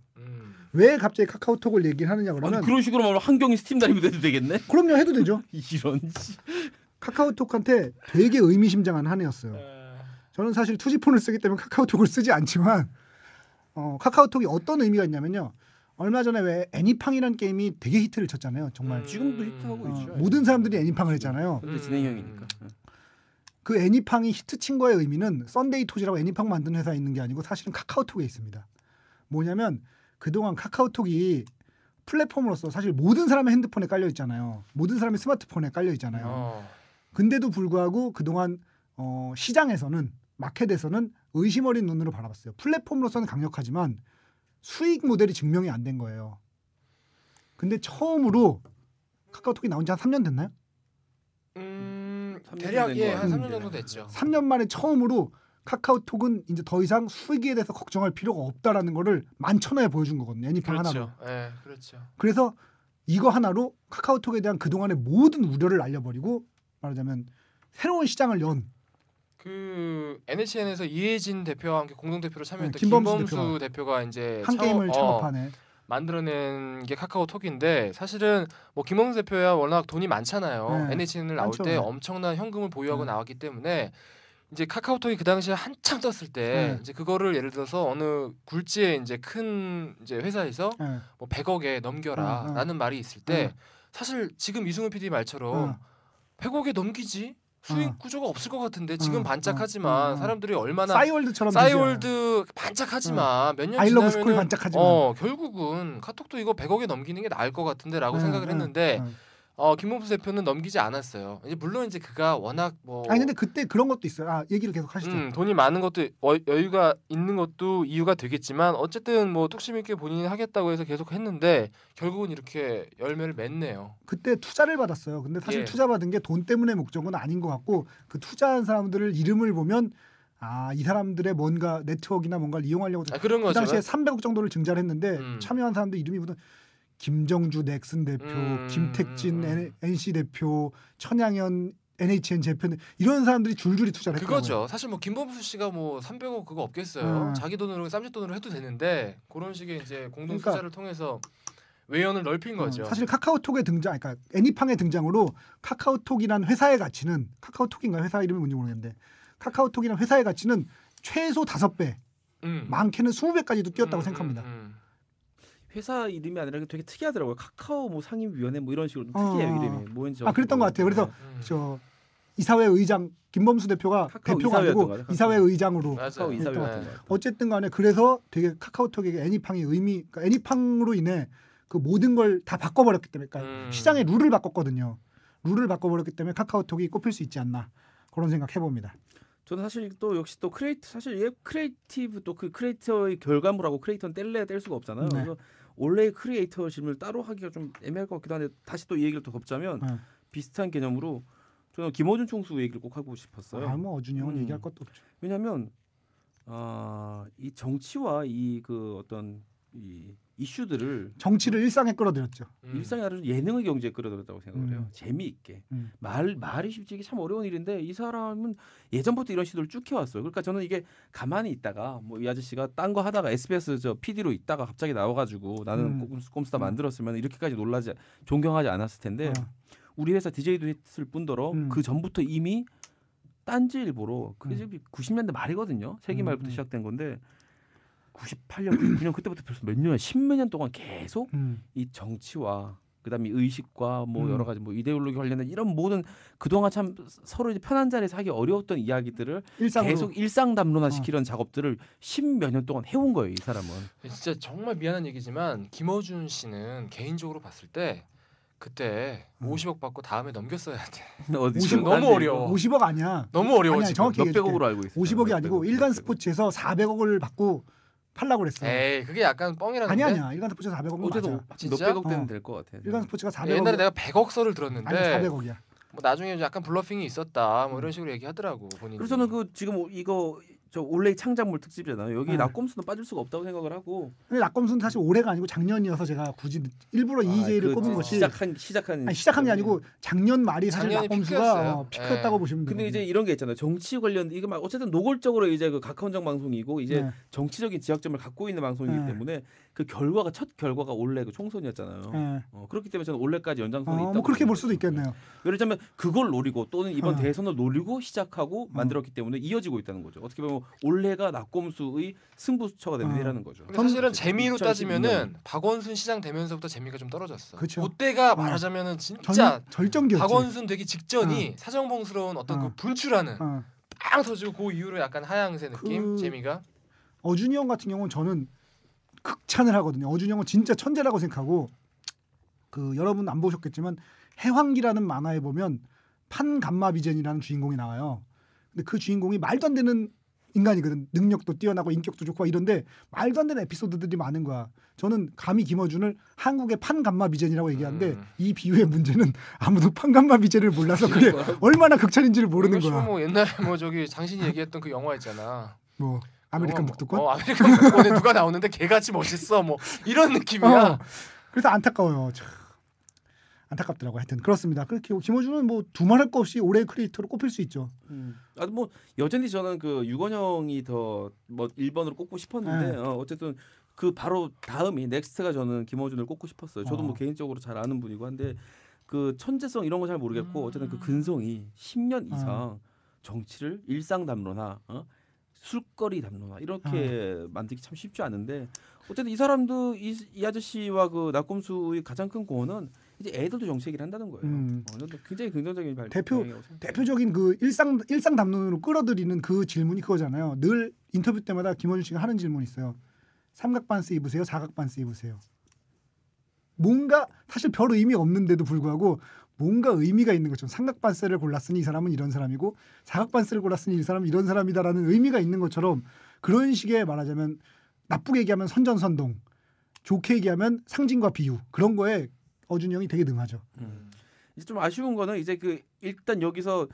왜 갑자기 카카오톡을 얘기를 하느냐 그러면 아니 그런 식으로 말하면 한경이 스팀 다니고 해도 되겠네? 그럼요 해도 되죠. 이런 씨. 카카오톡한테 되게 의미심장한 한 해였어요. 저는 사실 투지폰을 쓰기 때문에 카카오톡을 쓰지 않지만 카카오톡이 어떤 의미가 있냐면요. 얼마 전에 왜 애니팡이라는 게임이 되게 히트를 쳤잖아요. 정말 지금도 히트하고 있죠. 모든 사람들이 애니팡을 했잖아요. 근데 진행형이니까. 그 애니팡이 히트친 거의 의미는 썬데이 토지라고 애니팡 만드는 회사에 있는 게 아니고 사실은 카카오톡에 있습니다. 뭐냐면 그동안 카카오톡이 플랫폼으로서 사실 모든 사람의 핸드폰에 깔려 있잖아요. 모든 사람의 스마트폰에 깔려 있잖아요. 근데도 불구하고 그동안 시장에서는 마켓에서는 의심 어린 눈으로 바라봤어요. 플랫폼으로서는 강력하지만 수익 모델이 증명이 안 된 거예요. 근데 처음으로 카카오톡이 나온 지 한 3년 됐나요? 대략 된 예, 거 한 같은데. 3년 정도 됐죠. 3년 만에 처음으로 카카오톡은 이제 더 이상 수익에 대해서 걱정할 필요가 없다라는 거를 만천하에 보여준 거거든요. 애니팡 하나로. 그렇죠. 예, 그렇죠. 그래서 이거 하나로 카카오톡에 대한 그동안의 모든 우려를 날려버리고 말하자면 새로운 시장을 연 그 NHN에서 이혜진 대표와 함께 공동 대표로 참여했던 김범수 김범수 대표가 이제 한 게임을 창업하네. 만들어낸 게 카카오톡인데 사실은 뭐 김범수 대표야 워낙 돈이 많잖아요. 네. NHN을 나올 많죠. 때 엄청난 현금을 보유하고 네. 나왔기 때문에 이제 카카오톡이 그 당시에 한참 떴을 때 네. 이제 그거를 예를 들어서 어느 굴지의 이제 큰 이제 회사에서 네. 뭐 100억에 넘겨라라는 말이 있을 때 사실 지금 이승훈 PD 말처럼 100억에 넘기지 수익 구조가 없을 것 같은데 지금 반짝하지만 사람들이 얼마나 싸이월드처럼 싸이월드 반짝하지만 몇 년 아이러브 스쿨 지나면은 반짝하지만 결국은 카톡도 이거 100억에 넘기는 게 나을 것 같은데라고 네, 생각을 네, 했는데 네. 김범수 대표는 넘기지 않았어요. 이제 물론 이제 그가 워낙 뭐 아니 근데 그때 그런 것도 있어요. 얘기를 계속 하시죠. 돈이 많은 것도 여유가 있는 것도 이유가 되겠지만 어쨌든 뭐 뚝심 있게 본인이 하겠다고 해서 계속 했는데 결국은 이렇게 열매를 맺네요. 그때 투자를 받았어요. 근데 사실 예. 투자 받은 게 돈 때문에 목적은 아닌 것 같고 그 투자한 사람들을 이름을 보면 이 사람들의 뭔가 네트워크나 뭔가를 이용하려고 그런 그 거죠. 당시에 300억 정도를 증자를 했는데 음. 참여한 사람들 이름이 보면 김정주 넥슨 대표, 김택진 NC 대표, 천양현 NHN 재팬 이런 사람들이 줄줄이 투자를 했거든요. 그거죠. 사실 뭐 김범수 씨가 뭐 300억 그거 없겠어요. 자기 돈으로 쌈짓돈으로 해도 되는데 그런 식의 이제 공동 그러니까 투자를 통해서 외연을 넓힌 거죠. 사실 카카오톡의 등장, 그러니까 애니팡의 등장으로 카카오톡이란 회사의 가치는 카카오톡인가 회사 이름이 뭔지 모르겠는데 카카오톡이란 회사의 가치는 최소 5배, 많게는 20배까지도 뛰었다고 생각합니다. 회사 이름이 아니라 되게 특이하더라고요. 카카오 뭐 상임위원회 뭐 이런 식으로 특이해요 이름이. 뭐인지 그랬던 것 같아요. 그래서 저 이사회 의장 김범수 대표가 대표가 아니고 이사회 의장으로 카카오 이사회 같은 거. 어쨌든 간에 그래서 되게 카카오톡에게 애니팡의 의미, 그러니까 애니팡으로 인해 그 모든 걸 다 바꿔버렸기 때문에 그러니까 시장의 룰을 바꿨거든요. 룰을 바꿔버렸기 때문에 카카오톡이 꼽힐 수 있지 않나 그런 생각 해봅니다. 저는 사실 또 역시 또 사실 얘 크리에이티브 또 그 크리에이터의 결과물하고 크리에이터는 뗄 수가 없잖아요. 네. 그래서 원래 크리에이터심을 따로 하기가 좀 애매할 것 같기도 한데 다시 또 이 얘기를 더 덮자면 비슷한 개념으로 저는 김어준 총수 얘기를 꼭 하고 싶었어요. 뭐 어준이 형은 얘기할 것도 없죠. 왜냐하면 이 정치와 이 그 어떤 이 이슈들을 정치를 일상에 끌어들였죠. 일상이 아니라 예능의 경제에 끌어들였다고 생각을 해요. 재미있게. 말이 쉽지 이게 참 어려운 일인데 이 사람은 예전부터 이런 시도를 쭉 해왔어요. 그러니까 저는 이게 가만히 있다가 뭐 이 아저씨가 딴 거 하다가 SBS 저 PD로 있다가 갑자기 나와가지고 나는 꼼수다 만들었으면 이렇게까지 존경하지 않았을 텐데 우리 회사 DJ도 했을 뿐더러 그 전부터 이미 딴지일보로 그게 지금 90년대 말이거든요. 세기 말부터 시작된 건데 98년, 99년 그때부터 벌써 몇 년, 10몇 년 동안 계속 이 정치와 그다음에 의식과 뭐 여러 가지 뭐 이데올로기 관련된 이런 모든 그동안 참 서로 이제 편한 자리에서 하기 어려웠던 이야기들을 일상으로. 계속 일상 담론화 시키려는 작업들을 10몇 년 동안 해온 거예요, 이 사람은. 진짜 정말 미안한 얘기지만 김어준 씨는 개인적으로 봤을 때 그때 50억 받고 다음에 넘겼어야 돼. 50억 너무 어려워. 50억 아니야. 너무 어려워. 아니야, 정확히 몇백억으로 알고 있어요. 50억이 아니고 일간 스포츠에서 400억을 받고 팔라고 그랬어. 에이 그게 약간 뻥이라는데. 아니야. 일간 스포츠에서 400억은 어제도 진짜? 몇백억 되면 될 것 같아. 일간 스포츠가 400억. 옛날에 내가 100억서를 들었는데. 아니 400억이야. 뭐 나중에 약간 블러핑이 있었다. 뭐 이런 식으로 얘기하더라고 본인이. 그래서 저는 그 지금 이거 저 올해 창작물 특집이잖아요. 여기 낙검수는 빠질 수가 없다고 생각을 하고. 근데 낙검수는 사실 올해가 아니고 작년이어서 제가 굳이 일부러 EJ를 꼽은 것이 시작한 게 아니고 작년 말이 사실 낙검수가 피크였다고 보시면 돼요. 근데 이제 이런 게 있잖아요. 정치 관련 이게 막 어쨌든 노골적으로 이제 그 각하원장 방송이고 이제 정치적인 지향점을 갖고 있는 방송이기 때문에 그 결과가 첫 결과가 올해 그 총선이었잖아요. 그렇기 때문에 저는 올해까지 연장선이 있다고. 뭐 그렇게 볼 수도 있겠네요. 예를 그걸 노리고 또는 이번 대선을 노리고 시작하고 만들었기 때문에 이어지고 있다는 거죠. 어떻게 보면 올해가 낙검수의 승부처가 되는 해라는 거죠. 사실은 재미로 따지면은 박원순 시장 되면서부터 재미가 좀 떨어졌어. 그쵸. 그때가 말하자면은 진짜 절정기였지. 박원순 되기 직전이 사정봉스러운 어떤 그 분출하는 빵 터지고 그 이후로 약간 하향세 느낌 재미가. 어준이 형 같은 경우는 저는 극찬을 하거든요. 어준이 형은 진짜 천재라고 생각하고 그 여러분 안 보셨겠지만 해황기라는 만화에 보면 판감마비젠이라는 주인공이 나와요. 근데 그 주인공이 말도 안 되는 인간이거든. 능력도 뛰어나고 인격도 좋고 이런데 말도 안 되는 에피소드들이 많은 거야. 저는 감히 김어준을 한국의 판감마비젠이라고 얘기하는데 이 비유의 문제는 아무도 판감마비젠을 몰라서 그게 얼마나 극찬인지를 모르는 거야. 뭐 옛날에 뭐 저기 장신이 얘기했던 그 영화 있잖아. 뭐 아메리칸 북두권? 아메리칸 북두권에 누가 나오는데 개같이 멋있어. 뭐 이런 느낌이야. 그래서 안타까워요. 안타깝더라고. 하여튼 그렇습니다. 그렇게 김어준은 뭐 두말할 거 없이 올해의 크리에이터로 꼽힐 수 있죠. 뭐 여전히 저는 그 유건영이 더 뭐 1번으로 꼽고 싶었는데 어쨌든 그 바로 다음이 넥스트가 저는 김어준을 꼽고 싶었어요. 저도 뭐 개인적으로 잘 아는 분이고 한데 그 천재성 이런 거 잘 모르겠고 어쨌든 그 근성이 10년 이상 정치를 일상 담론화, 술거리 담론화 이렇게 만들기 참 쉽지 않은데 어쨌든 이 사람도 이 아저씨와 그 낙검수의 가장 큰 공헌은 이제 애들도 정치 얘기를 한다는 거예요. 굉장히 긍정적인 대표적인 그 일상 담론으로 끌어들이는 그 질문이 그거잖아요. 늘 인터뷰 때마다 김어준 씨가 하는 질문이 있어요. 삼각반스 입으세요? 사각반스 입으세요? 뭔가 사실 별 의미 없는데도 불구하고 뭔가 의미가 있는 것처럼 삼각반스를 골랐으니 이 사람은 이런 사람이고 사각반스를 골랐으니 이 사람은 이런 사람이다라는 의미가 있는 것처럼 그런 식의 말하자면 나쁘게 얘기하면 선전선동, 좋게 얘기하면 상징과 비유 그런 거에 어준이 형이 되게 능하죠. 이제 좀 아쉬운 거는 이제 그 일단 여기서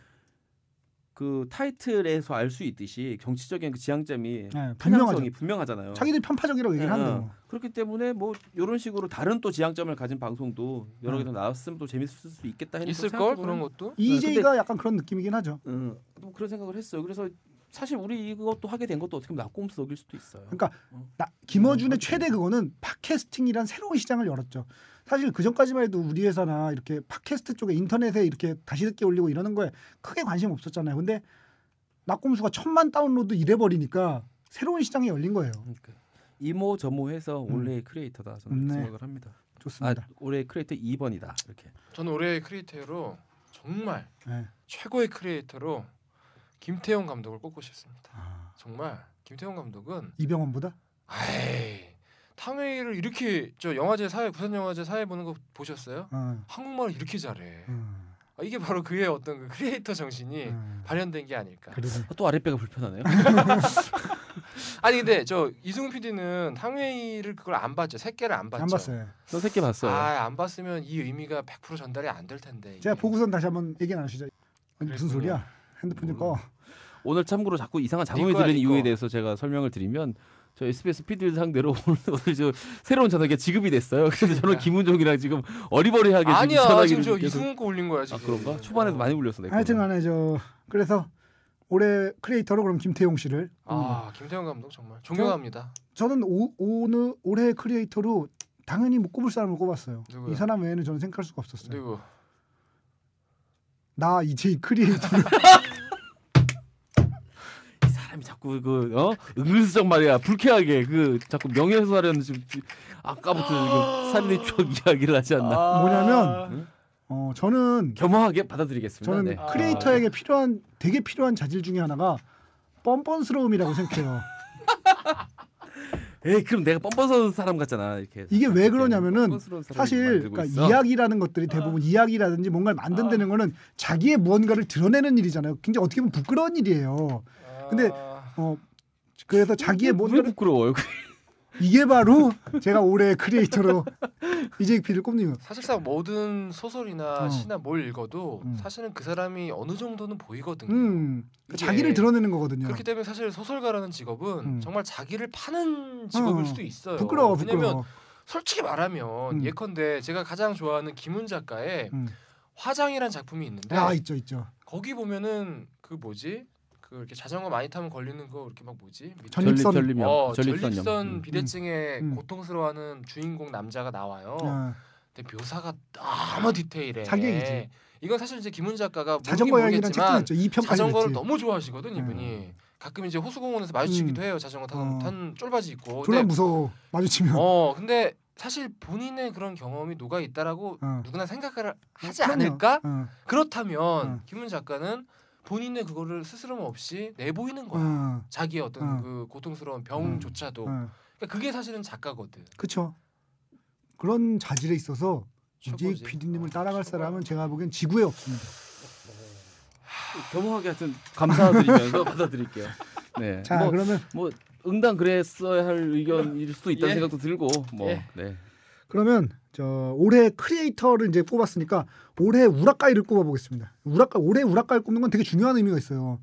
그 타이틀에서 알 수 있듯이 정치적인 그 지향점이 편향성이 분명하잖아요. 자기들이 편파적이라고 얘기를 한다. 그렇기 때문에 뭐 이런 식으로 다른 또 지향점을 가진 방송도 여러 개 더 나왔으면 또 재밌을 수 있겠다 했는데 있을 걸 그런 것도. EJ가 약간 그런 느낌이긴 하죠. 뭐 그런 생각을 했어요. 그래서 사실 우리 이것도 하게 된 것도 어떻게 보면 낙곰수덕일 수도 있어요. 그러니까 김어준의 최대 그거는 팟캐스팅이란 새로운 시장을 열었죠. 사실 그 전까지만 해도 우리 회사나 이렇게 팟캐스트 쪽에 인터넷에 이렇게 다시 듣기 올리고 이러는 거에 크게 관심 없었잖아요. 근데 낙곰수가 1000만 다운로드 이래 버리니까 새로운 시장이 열린 거예요. 그러니까 이모저모해서 올해의 크리에이터다 저는 생각을 합니다. 좋습니다. 올해의 크리에이터 2번이다 이렇게. 저는 올해의 크리에이터로 정말 최고의 크리에이터로 김태형 감독을 꼽고 싶습니다. 정말 김태형 감독은 이병헌보다? 탕웨이를 이렇게 저 영화제 사회 부산 영화제 사회 보는 거 보셨어요? 한국말을 이렇게 잘해. 이게 바로 그의 어떤 그 크리에이터 정신이 발현된 게 아닐까. 또 아랫배가 불편하네요. 아니 근데 저 이승훈 PD는 탕웨이를 그걸 안 봤죠. 새끼를 안 봤죠. 안 봤어요. 저 새끼 봤어요. 안 봤으면 이 의미가 100% 전달이 안 될 텐데. 제가 보고선 다시 한번 얘기 나누시죠. 무슨 소리야? 핸드폰 좀 꺼. 오늘 참고로 자꾸 이상한 잡음이 들리는 이유에 대해서 제가 설명을 드리면 저 SBS PD들 상대로 오늘 저 새로운 전화기가 지급이 됐어요. 그래서 저는 김은종이랑 지금 어리버리하게 아니야 전화기를 지금 저 계속- 이승훈 거 올린 거야 아 지금. 그런가? 초반에도 많이 울렸어 내가. 하여튼간에 그래서 올해 크리에이터로 그럼 김태용 씨를 김태형 감독 정말 존경합니다. 저는 올해 크리에이터로 당연히 못 꼽을 사람을 꼽았어요. 누구요? 이 사람 외에는 저는 생각할 수가 없었어요. 누구? 나 이제 크리에이터. 이 사람이 자꾸 은근슬쩍 말이야 불쾌하게 자꾸 명예훼손하려는 지금 아까부터 지금 살인의 추억 이야기를 하지 않나. 뭐냐면 저는 겸허하게 받아들이겠습니다. 저는 네. 크리에이터에게 되게 필요한 자질 중에 하나가 뻔뻔스러움이라고 생각해요. 에이 그럼 내가 뻔뻔스러운 사람 같잖아 이렇게. 이게 왜 그러냐면은 뻔뻔스러운 사람을 사실 만들고 그러니까 있어. 이야기라는 것들이 대부분 이야기라든지 뭔가를 만든다는 거는 자기의 무언가를 드러내는 일이잖아요. 굉장히 어떻게 보면 부끄러운 일이에요. 근데 그래서 자기의 왜 뭔가를 부끄러워요? 이게 바로 제가 올해 크리에이터로 EJP를 꼽는 이유. 사실상 모든 소설이나 어. 시나 뭘 읽어도 사실은 그 사람이 어느 정도는 보이거든요. 이게 자기를 드러내는 거거든요. 그렇기 때문에 사실 소설가라는 직업은 정말 자기를 파는 직업일 수도 있어요. 부끄러워. 왜냐면 솔직히 말하면 음. 예컨대 제가 가장 좋아하는 김훈 작가의 화장이란 작품이 있는데 있죠. 거기 보면은 그 뭐지? 그 이렇게 자전거 많이 타면 걸리는 거 이렇게 막 뭐지? 밑에 전립선. 전립선 비대증에 음. 고통스러워하는 주인공 남자가 나와요. 아, 근데 묘사가 너무 디테일해. 자기 얘기지. 이건 사실 이제 김훈 작가가 자전거 이야기란 책도 모르겠지만 있죠. 2편까지 자전거를 냈지. 너무 좋아하시거든 이분이. 가끔 이제 호수공원에서 마주치기도 해요. 자전거 탄 쫄바지 입고. 졸라 무서워 마주치면. 근데 사실 본인의 그런 경험이 녹아 있다라고 누구나 생각을 하지 그럼요. 않을까? 어. 그렇다면 김훈 작가는 본인의 그거를 스스럼 없이 내보이는 거야. 자기의 어떤 그 고통스러운 병조차도. 그러니까 그게 사실은 작가거든. 그렇죠. 그런 자질에 있어서 최고지. 이제 PD님을 따라갈 사람은 제가 보기엔 지구에 없습니다. 겸허하게 하여튼 감사드리면서 받아들일게요. 네. 자 그러면 응당 그랬어야 할 의견일 수도 있다는 예. 생각도 들고 예. 네. 그러면 올해 크리에이터를 이제 뽑았으니까 올해 우라카이를 꼽아보겠습니다. 올해 우라카이를 꼽는 건 되게 중요한 의미가 있어요.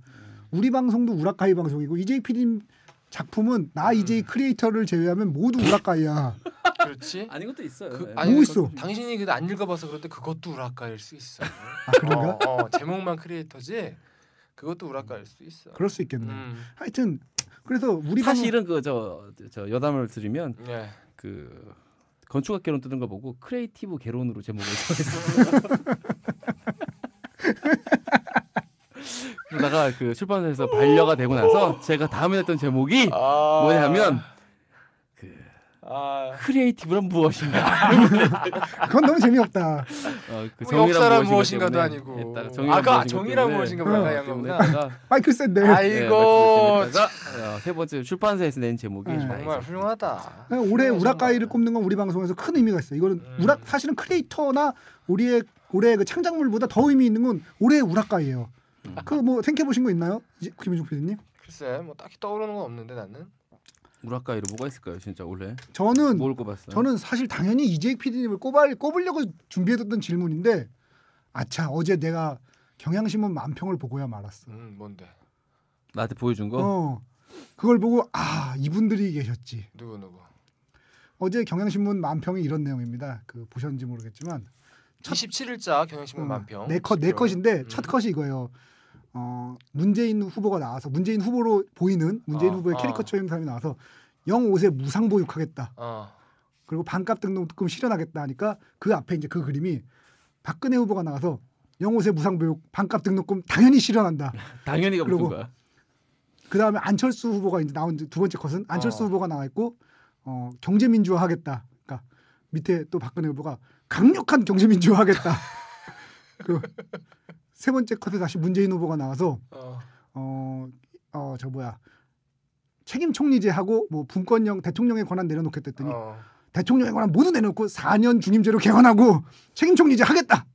우리 방송도 우라카이 방송이고 EJ PD 작품은 나 EJ 크리에이터를 제외하면 모두 우라카이야. 그렇지? 아닌 것도 있어요. 네. 뭐 있어? 당신이 그래도 안 읽어봐서 그럴 때 그것도 우라카일 수 있어. 그런가? 제목만 크리에이터지. 그것도 우라카일 수 있어. 그럴 수 있겠네. 하여튼 그래서 우리 사실은 저 여담을 드리면 네. 그 건축학 개론 뜨는 거 보고 크리에이티브 개론으로 제목을 정했어요. 그러다가 그 출판사에서 반려가 되고 나서 제가 다음에 했던 제목이 뭐냐면 크리에이티브란 무엇인가? 그건 너무 재미없다. 그 역사란 무엇인가도 아니고. 정의란 정의란 무엇인가 말까지 한 거구나. 마이클 샌데. 아이고. 세 번째 출판사에서 낸 제목이 정말 훌륭하다. 올해 우라카이를 꼽는 건 우리 방송에서 큰 의미가 있어요. 이거는 사실은 크리에이터나 올해 그 창작물보다 더 의미 있는 건 올해 우라카이예요. 그 뭐 생각해 보신 거 있나요, 김은종 PD님? 글쎄, 뭐 딱히 떠오르는 건 없는데 나는. 우라카이로 뭐가 있을까요, 진짜 올해? 저는 뭘 꼽았어요? 저는 사실 당연히 EJ PD님을 꼽으려고 준비해뒀던 질문인데, 아차 어제 내가 경향신문 만평을 보고야 말았어. 뭔데? 나한테 보여준 거? 그걸 보고 이분들이 계셨지. 누구? 어제 경향신문 만평이 이런 내용입니다. 그 보셨는지 모르겠지만 27일자 경향신문 만평. 네 컷인데 첫 컷이 이거예요. 문재인 후보가 나와서 문재인 후보로 보이는 문재인 후보의 캐리커처인 사람이 나와서 0.5세 무상보육하겠다. 그리고 반값 등록금 실현하겠다 하니까 그 앞에 이제 그 그림이 박근혜 후보가 나와서 0.5세 무상보육 반값 등록금 당연히 실현한다. 당연히가 붙은 거야. 그 다음에 안철수 후보가 이제 나온 두 번째 컷은 안철수 후보가 나와 있고 경제민주화 하겠다. 그러니까 밑에 또 박근혜 후보가 강력한 경제민주화 하겠다. 그 세 번째 컷에 다시 문재인 후보가 나와서 책임 총리제하고 뭐 분권형 대통령의 권한 내려놓겠다 했더니 대통령의 권한 모두 내놓고 4년 중임제로 개헌하고 책임 총리제 하겠다.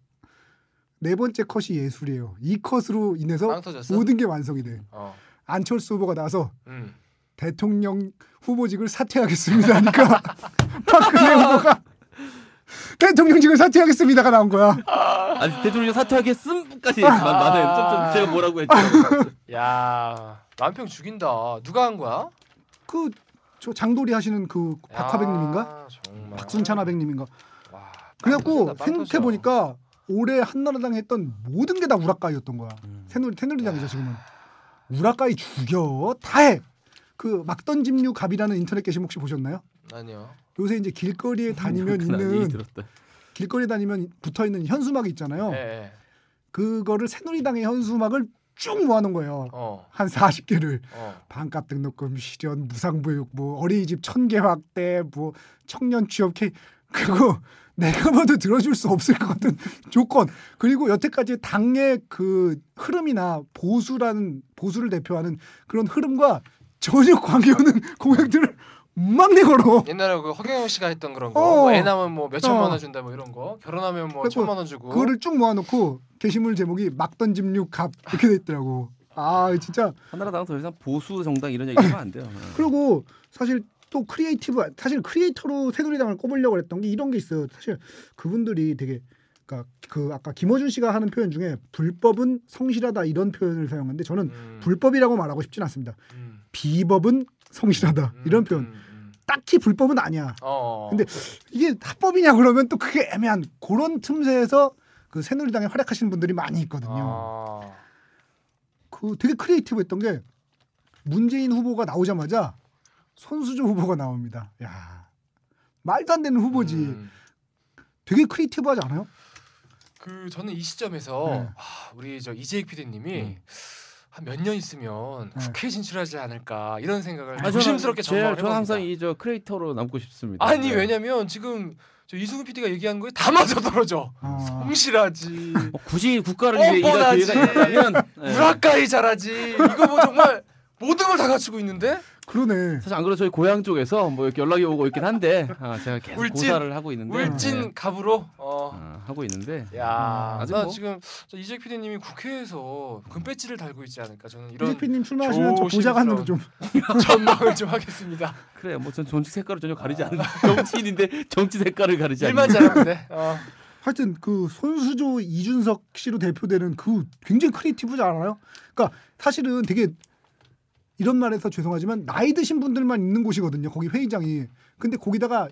네 번째 컷이 예술이에요. 이 컷으로 인해서 모든 게 완성이 돼. 안철수 후보가 나와서 대통령 후보직을 사퇴하겠습니다 하니까 박근혜 후보가 대통령직을 사퇴하겠습니다가 나온 거야. 아니 대통령 사퇴하겠음까지 많아요. 좀 제가 뭐라고 했죠. 야 만평 죽인다. 누가 한 거야? 저 장도리 하시는 그 박화백님인가? 정말. 박순찬 하백님인가? 와, 그래갖고 빵 생각해 터져. 보니까 올해 한나라당에 했던 모든 게 다 우라카이였던 거야. 새누리당이죠 지금은. 우라카이 죽여 다 해. 그 막 던짐류 갑이라는 인터넷 게시물 혹시 보셨나요? 아니요. 요새 이제 길거리에 다니면 그렇구나. 얘기 있는 들었다. 길거리 다니면 붙어 있는 현수막이 있잖아요. 네. 그거를 새누리당의 현수막을 쭉 모아놓은 거예요. 어. 한 40개를. 어. 반값 등록금 실현, 무상보육, 뭐 어린이집 1000개 확대, 뭐 청년 취업 케이 그거 내가 봐도 들어줄 수 없을 것 같은 조건. 그리고 여태까지 당의 그 흐름이나 보수를 대표하는 그런 흐름과 전혀 관계없는 공약들을 막 내걸어. 옛날에 그 허경영 씨가 했던 그런 거, 어. 뭐 애 낳으면 뭐 몇천만 어. 원 준다 뭐 이런 거, 결혼하면 뭐 그래서 1,000만 원 주고. 그거를 쭉 모아놓고 게시물 제목이 막 던짐류 갑 이렇게 돼 있더라고. 아 진짜. 한나라당은 더 이상 보수 정당 이런 얘기 하면 안 돼요. 그리고 사실 또 사실 크리에이터로 새누리당을 꼽으려고 했던 게 이런 게 있어요. 사실 그분들이 되게 그러니까 그 아까 김어준 씨가 하는 표현 중에 불법은 성실하다 이런 표현을 사용하는데 저는 불법이라고 말하고 싶진 않습니다. 비법은 성실하다 이런 표현. 딱히 불법은 아니야. 근데 이게 합법이냐 그러면 또 그게 애매한 그런 틈새에서 그 새누리당에 활약하시는 분들이 많이 있거든요. 그 되게 크리에이티브했던 게 문재인 후보가 나오자마자 손수조 후보가 나옵니다. 야 말도 안 되는 후보지. 되게 크리에이티브하지 않아요? 그 저는 이 시점에서 네. 우리 저 이재익 PD님이 한 몇 년 있으면 국회에 진출하지 않을까 이런 생각을 조심스럽게 전망을 저는 항상 해봅니다. 이 저 크리에이터로 남고 싶습니다. 아니 네. 왜냐면 지금 저 이승우 PD가 얘기한 거에 다 맞아 떨어져. 성실하지. 굳이 국가를 위해 일할 뻔뻔하지. 기회가 있다면 우라카이 잘하지. 이거 뭐 정말 모든 걸 다 갖추고 있는데. 그러네. 사실 안 그래도 저희 고향 쪽에서 뭐 이렇게 연락이 오고 있긴 한데 제가 계속 울진, 고사를 하고 있는데 울진 갑으로. 하고 있는데 야, 아직 나 뭐. 지금 저 이재익 PD님이 국회에서 금배지를 달고 있지 않을까 저는 이런 이재PD님 출마하시면 저 보좌관으로 좀 전망을 좀 하겠습니다. 그래 뭐 전 정치 색깔을 전혀 가리지 않는 정치인인데 정치 색깔을 가리지 않는 일만 잘하면 돼. 하여튼 그 손수조 이준석 씨로 대표되는 그 굉장히 크리에이티브지 않아요? 그러니까 사실은 되게 이런 말해서 죄송하지만 나이 드신 분들만 있는 곳이거든요. 거기 회의장이. 근데 거기다가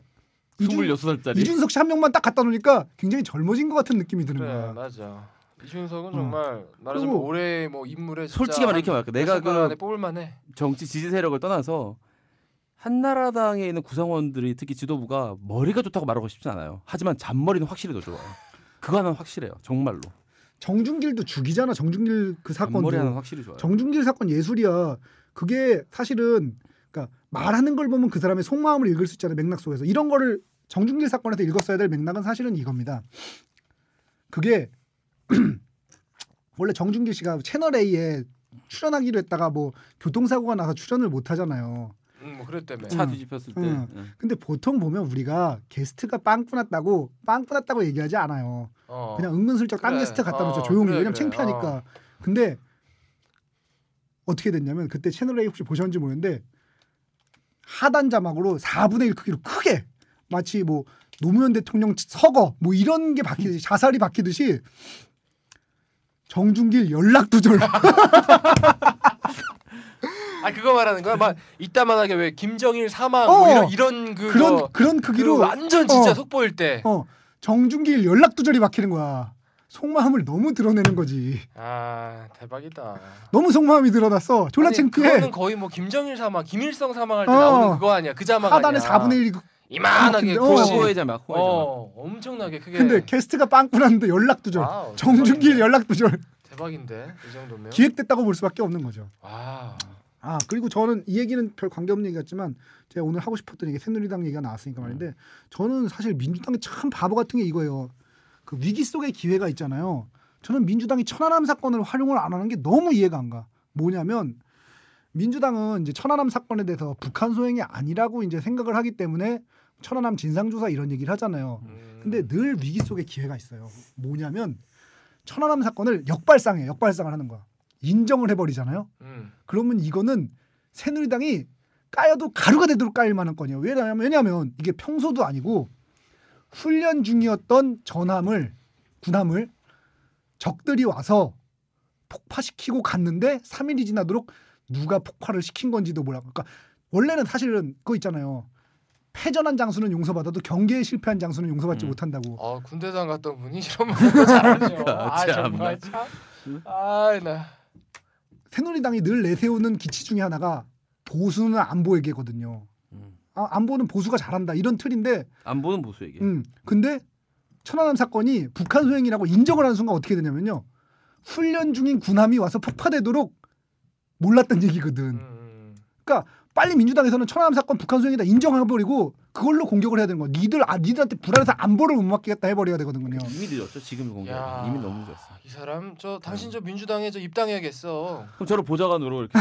26살짜리 이준석 씨 한 명만 딱 갖다 놓으니까 굉장히 젊어진 것 같은 느낌이 드는 그래 거야. 맞아. 이준석은 정말 말하자면 그리고 올해 뭐 인물에 솔직히 말해 이렇게 말할게. 내가 그 뽑을만해. 정치 지지 세력을 떠나서 한나라당에 있는 구성원들이 특히 지도부가 머리가 좋다고 말하고 싶진 않아요. 하지만 잔머리는 확실히 더 좋아요. 그거 하나는 확실해요. 정말로. 정준길도 죽이잖아. 정준길 그 사건도. 잔머리 하나는 확실히 좋아요. 정준길 사건 예술이야. 그게 사실은 그러니까 말하는 걸 보면 그 사람의 속마음을 읽을 수 있잖아요. 맥락 속에서. 이런 거를 정준길 사건에서 읽었어야 될 맥락은 사실은 이겁니다. 그게 원래 정준길 씨가 채널 A에 출연하기로 했다가 뭐 교통사고가 나서 출연을 못 하잖아요. 뭐 그랬다며. 차 뒤집혔을 때. 근데 보통 보면 우리가 게스트가 빵꾸 났다고 얘기하지 않아요. 그냥 은근슬쩍 딴 그래. 게스트 갖다 놓죠. 조용히. 그래, 왜냐면 그래. 창피하니까. 근데 어떻게 됐냐면 그때 채널 A 혹시 보셨는지 모르겠는데 하단 자막으로 4분의 1 크기로 크게 마치 뭐 노무현 대통령 서거 뭐 이런 게 박히듯이 자살이 박히듯이 정준길 연락 두절. 그거 말하는 거야? 막 이따만하게 왜 김정일 사망 뭐 이런 그런 크기로 완전 진짜 속보일 때. 정준길 연락 두절이 박히는 거야. 속마음을 너무 드러내는 거지. 대박이다. 너무 속마음이 드러났어. 졸라 창피해. 그거는 거의 뭐 김정일 사망, 김일성 사망할 때 나오는 그거 아니야? 그 자막 하단에 아니야? 4분의 1 이만하게 호의 자막. 엄청나게 크게. 근데 게스트가 빵꾸 났는데 연락 두절. 정준길 연락 두절. 대박인데 이 정도면. 기획됐다고 볼 수밖에 없는 거죠. 그리고 저는 이 얘기는 별 관계없는 얘기 같지만 제가 오늘 하고 싶었던 얘기 새누리당 얘기가 나왔으니까 말인데 저는 사실 민주당이 참 바보 같은 게 이거예요. 그 위기 속의 기회가 있잖아요. 저는 민주당이 천안함 사건을 활용을 안 하는 게 너무 이해가 안 가. 뭐냐면 민주당은 이제 천안함 사건에 대해서 북한 소행이 아니라고 이제 생각을 하기 때문에 천안함 진상조사 이런 얘기를 하잖아요. 근데 늘 위기 속의 기회가 있어요. 뭐냐면 천안함 사건을 역발상을 하는 거야. 인정을 해버리잖아요. 그러면 이거는 새누리당이 까여도 가루가 되도록 까일 만한 건이에요. 왜냐하면 이게 평소도 아니고 훈련 중이었던 군함을 적들이 와서 폭파시키고 갔는데 3일이 지나도록 누가 폭발을 시킨 건지도 몰라. 그러니까 원래는 사실은 그거 있잖아요. 패전한 장수는 용서받아도 경계에 실패한 장수는 용서받지 못한다고. 군대장 갔던 분이 이런 말도 잘하죠. 참나. 정말 참. 나. 새누리당이 늘 내세우는 기치 중에 하나가 보수는 안보에게거든요. 안보는 보수가 잘한다 이런 틀인데 안보는 보수에게. 근데 천안함 사건이 북한 소행이라고 인정을 하는 순간 어떻게 되냐면요. 훈련 중인 군함이 와서 폭파되도록 몰랐던 얘기거든. 그러니까 빨리 민주당에서는 천안함 사건 북한 소행이다 인정해버리고 그걸로 공격을 해야 되는 거야. 니들한테 불안해서 안보를 못 맡기겠다 해버려야 되거든요. 이미 늦었죠. 지금 공격. 이미 너무 늦었어. 이 사람 당신 민주당에 입당해야겠어. 그럼 저를 보좌관으로 이렇게.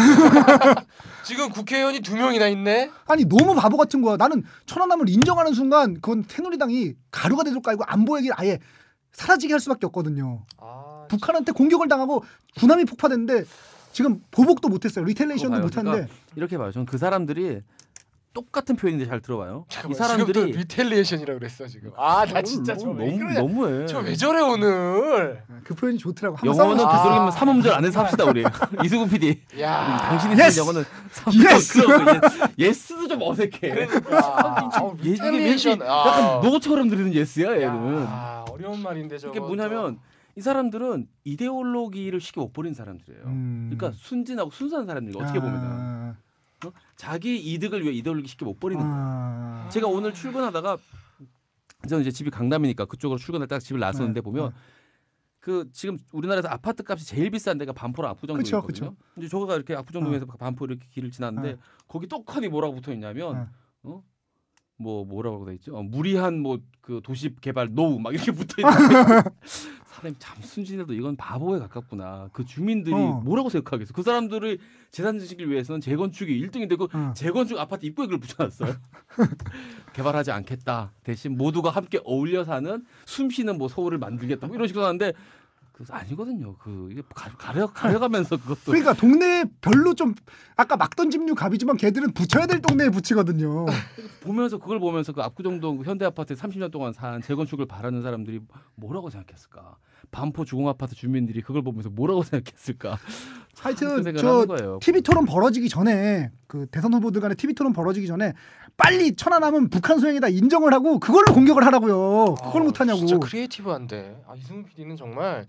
지금 국회의원이 2명이나 있네. 아니 너무 바보 같은 거야. 나는 천안함을 인정하는 순간 그건 새누리당이 가루가 되도록 깔고 안보에게 아예 사라지게 할 수밖에 없거든요. 북한한테 공격을 당하고 군함이 폭파됐는데 지금 보복도 못했어요. 리텔레이션도 못했는데. 그러니까 이렇게 봐요. 저는 그 사람들이 똑같은 표현인데 잘 들어봐요. 이 사람들이 리텔레이션이라고 그랬어 지금. 나 진짜 너무해. 저 왜 저래 오늘. 그 표현이 좋더라고. 영어는 되도록이면 3음절 안에서 합시다 우리. 이수근 PD. 야, 당신이 쓰는 영어는 3음절. 예스도 좀 어색해. 그러니까. 리텔레이션. 약간 노처럼 들리는 예스야 얘는. 어려운 말인데 저거. 이게 뭐냐면 이 사람들은 이데올로기를 쉽게 못 버린 사람들이에요. 그러니까 순진하고 순수한 사람들이 어떻게 보면 자기 이득을 위해 이데올로기 쉽게 못 버리는 거예요. 제가 오늘 출근하다가 저는 이제 집이 강남이니까 그쪽으로 출근할 때 집을 나섰는데 보면 그 지금 우리나라에서 아파트 값이 제일 비싼 데가 반포랑 압구정동이거든요. 근데 저가 이렇게 압구정동에서 반포 이렇게 길을 지났는데 거기 똑하니 뭐라고 붙어 있냐면 뭐라고 돼 있죠? 무리한 그 도시 개발 노우 막 이렇게 붙어 있는데 사람이 참 순진해도 이건 바보에 가깝구나. 그 주민들이 뭐라고 생각하겠어? 그 사람들의 재산 증식을 위해서는 재건축이 1등인데 그 재건축 아파트 입구에 그걸 붙여놨어요. 개발하지 않겠다. 대신 모두가 함께 어울려 사는 숨쉬는 서울을 만들겠다. 이런 식으로 하는데 아니거든요. 이게 가려가면서 그것도. 그러니까 동네 별로 좀 아까 막 던짐류 갑이지만 걔들은 붙여야 될 동네에 붙이거든요. 그걸 보면서 그 압구정동 현대 아파트에 30년 동안 산 재건축을 바라는 사람들이 뭐라고 생각했을까? 반포 주공 아파트 주민들이 그걸 보면서 뭐라고 생각했을까? 하여튼 저 TV 토론 벌어지기 전에 그 대선 후보들 간의 TV 토론 벌어지기 전에 빨리 천안함은 북한 소행이다 인정을 하고 그걸로 공격을 하라고요. 그걸 못 하냐고. 진짜 크리에이티브한데. 이승훈 PD는 정말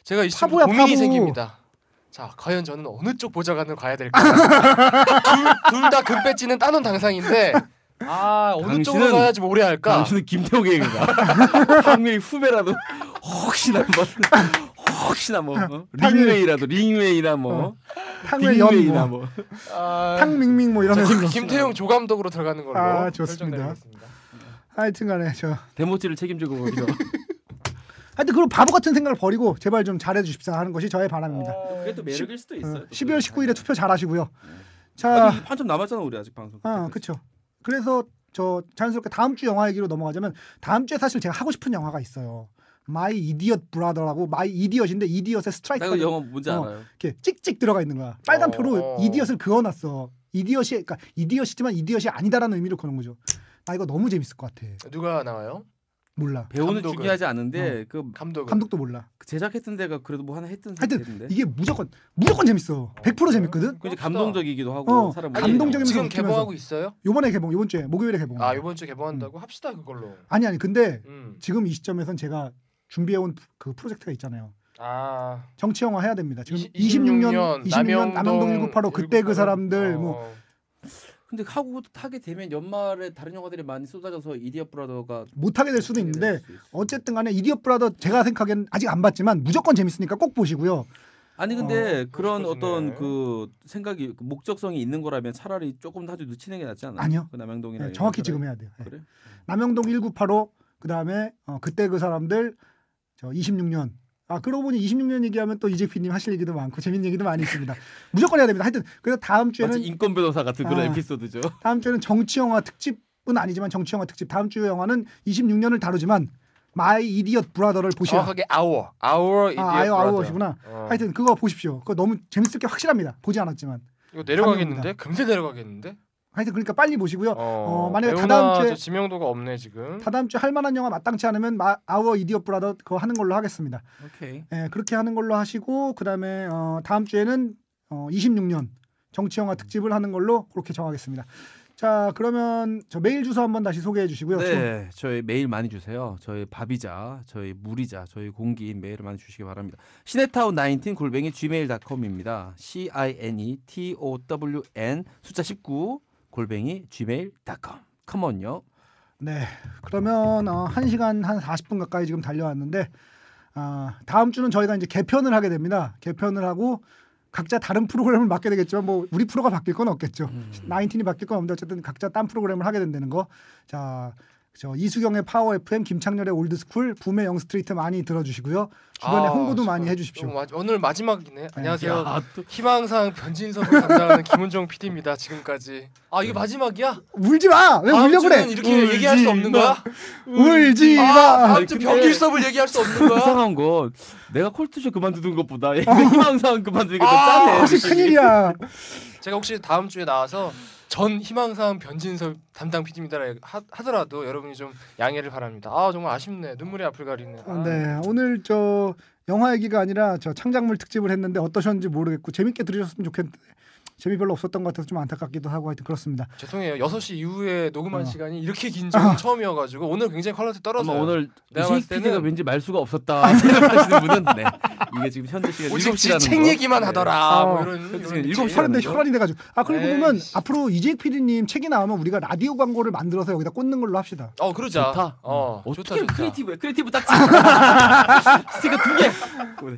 제가 이 시점 고민이 생깁니다. 자, 과연 저는 어느 쪽 보좌관으로 가야 될까? 둘 다 금배지는 따놓은 당상인데 어느 쪽으로 가야지 오래 할까? 당신은 김태호계획이다. 한명의 후배라도 혹시나 링웨이나 탕웨이나 탕밍밍 이러면서 김태용 조감독으로 들어가는 걸로 좋습니다. 하여튼간에 저 데모지를 책임지고 거기서. 하여튼 그런 바보 같은 생각을 버리고 제발 좀 잘해 주십사 하는 것이 저의 바람입니다. 그게 또 매력일 수도 있어요. 12월 19일에 투표 잘하시고요. 자, 한참 남았잖아 우리 아직 방송. 그렇죠. 그래서 저 자연스럽게 다음 주 영화 얘기로 넘어가자면 다음 주에 사실 제가 하고 싶은 영화가 있어요. My Idiot Brother라고 마이 이디엇인데 이디엇의 스트라이크. 나 이거 영화 뭔지 알아요. 이렇게 찍찍 들어가 있는 거야. 빨간 표로 이디엇을 그어놨어. 그러니까 이디엇이지만 이디엇이 아니다라는 의미로 그런 거죠. 이거 너무 재밌을 것 같아. 누가 나와요? 몰라. 배우는 감독은? 중요하지 않은데 그 감독도 몰라. 제작했던 데가 그래도 뭐 하나 했던 하여튼 이게 무조건 재밌어. 100% 재밌거든. 굉장히 감동적이기도 하고 사람 감동적이면서 지금 개봉하고 있어요? 이번 주에 목요일에 개봉. 이번 주에 개봉한다고 합시다 그걸로. 아니 근데 지금 이 시점에선 제가 준비해온 그 프로젝트가 있잖아요. 정치 영화 해야 됩니다. 지금 26년 남영동 1985 그때 그 사람들 근데 하게 되면 연말에 다른 영화들이 많이 쏟아져서 이디엇 브라더가 못하게 될 수도 있는데 어쨌든 간에 이디엇 브라더 제가 생각엔 아직 안 봤지만 무조건 재밌으니까 꼭 보시고요. 아니 근데 그런 어떤 그 생각이 목적성이 있는 거라면 차라리 조금 더 늦추는 게 낫지 않아요? 아니요. 그 남영동이나 정확히 지금 해야 돼요. 그래? 남영동 1985 그다음에 그때 그 사람들 26년. 그러고 보니 26년 얘기하면 또 이재피님 하실 얘기도 많고 재밌는 얘기도 많이 있습니다. 무조건 해야 됩니다. 하여튼 그래서 다음 주에는 마치 인권 변호사 같은 그런 에피소드죠. 다음 주에는 정치 영화 특집은 아니지만 정치 영화 특집. 다음 주 영화는 26년을 다루지만 My Idiot Brother를 보시라. 정확하게 Our Idiot이구나. 하여튼 그거 보십시오. 그거 너무 재밌을 게 확실합니다. 보지 않았지만. 이거 내려가겠는데? 금세 내려가겠는데? 하여튼 그러니까 빨리 보시고요. 만약에 다다음 주에 지명도가 없네 지금. 다다음 주에 할 만한 영화 마땅치 않으면 Our Idiot Brother 그거 하는 걸로 하겠습니다. 오케이. 그렇게 하는 걸로 하시고 그다음에 다음 주에는 26년 정치 영화 특집을 하는 걸로 그렇게 정하겠습니다. 자, 그러면 저 메일 주소 한번 다시 소개해 주시고요. 네, 저희 메일 많이 주세요. 저희 밥이자, 저희 물이자, 저희 공기인 메일을 많이 주시기 바랍니다. 시네타운19@gmail.com입니다. CINETOWN 숫자 19 @gmail.com. 컴온요. 네, 그러면 1시간 한 40분 가까이 지금 달려왔는데 다음 주는 저희가 이제 개편을 하게 됩니다. 개편을 하고 각자 다른 프로그램을 맡게 되겠지만 뭐 우리 프로가 바뀔 건 없겠죠. 나인틴이 바뀔 건 없는데 어쨌든 각자 딴 프로그램을 하게 된다는 거. 자, 저 이수경의 파워 FM, 김창렬의 올드스쿨, 붐의 영스트리트 많이 들어주시고요. 주변에 홍보도 많이 해주십시오. 오늘 마지막이네. 안녕하세요. 야, 희망상 변진섭을 담당하는 김은정 PD입니다. 지금까지. 이게 마지막이야? 울지 마. 왜 울려 그래? 이렇게 얘기할 수 없는 거야? 울지 마. 다음 주 변길섭을 얘기할 수 없는 거야? 이상한 건 내가 콜투쇼 그만두는 것보다 희망사항 그만두는 게 더 짜네. 사실 큰일이야. 제가 혹시 다음 주에 나와서 전 희망사항 변진섭 담당 PD입니다 하더라도 여러분이 좀 양해를 바랍니다. 정말 아쉽네. 눈물이 앞을 가리네. 네, 오늘 저 영화 얘기가 아니라 저 창작물 특집을 했는데 어떠셨는지 모르겠고 재밌게 들으셨으면 좋겠는데 재미 별로 없었던 것 같아서 좀 안타깝기도 하고 하여튼 그렇습니다. 죄송해요. 6시 이후에 녹음한 시간이 이렇게 긴 적은 처음이어가지고 오늘 굉장히 퀄리티 떨어져요. 오늘 내가 이식 봤을 PD가 때는 왠지 말수가 없었다 생각하시는 분은 네. 이게 지금 현재 시간 7시라는 책 얘기만 하더라. 뭐 이런 현재 시간 얘기. 7시 혈안돼 혈안이 돼가지고 그리고 에이, 보면 앞으로 이재익 PD님 책이 나오면 우리가 라디오 광고를 만들어서 여기다 꽂는 걸로 합시다. 그러자. 좋다. 좋다. 어떻게 크리에이티브 딱지 스티커 2개.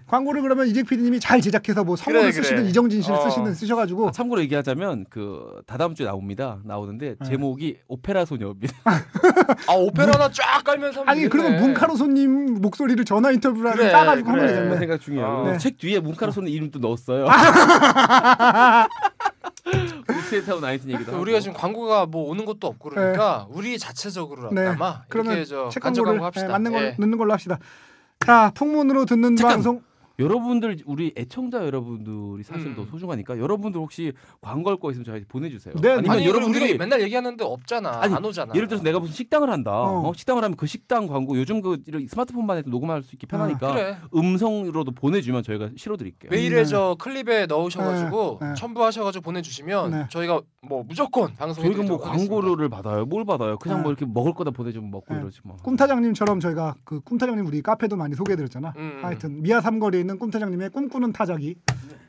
광고를 그러면 이재익 PD님이 잘 제작해서 뭐 성우를 그래. 쓰시든 이정진 씨를 쓰셔가지고 참고로 얘기하자면 그 다다음 주에 나오는데 제목이 오페라 소녀입니다. 오페라 하나 쫙 깔면서 하면 아니 되겠네. 그러면 문카로소님 목소리를 전화 인터뷰를 그래, 따가지고 하면 그래. 되겠네. 생각 중이에요. 네. 책 뒤에 문카로소녀 이름도 넣었어요. 시네타운 19 얘기도 하고. 우리가 지금 광고가 뭐 오는 것도 없고 그러니까 우리 자체적으로나마 그러면 이렇게 저 책 간접 광고를 광고 합시다. 맞는 걸로 넣는 걸로 합시다. 자, 풍문으로 듣는 잠깐. 방송. 여러분들 우리 애청자 여러분들이 사실 더 소중하니까 여러분들 혹시 광고 할 거 있으면 저희한테 보내주세요. 네, 아니면 아니 여러분들이 우리가 맨날 얘기하는데 없잖아. 아니, 안 오잖아. 예를 들어서 내가 무슨 식당을 한다. 어. 식당을 하면 그 식당 광고 요즘 그 스마트폰만 해도 녹음할 수 있게 편하니까 그래. 음성으로도 보내주면 저희가 실어드릴게요. 메일에 저 클립에 넣으셔가지고 네. 첨부하셔가지고 보내주시면 네. 저희가 뭐 무조건 방송에 저희가 뭐 광고를 받아요. 뭘 받아요? 그냥 네. 뭐 이렇게 먹을 거다 보내주면 먹고 네. 이러지 뭐. 꿈타장님처럼 저희가 그 꿈타장님 우리 카페도 많이 소개해드렸잖아. 하여튼 미아 삼거리에 있는 꿈타장님의 꿈꾸는 타자기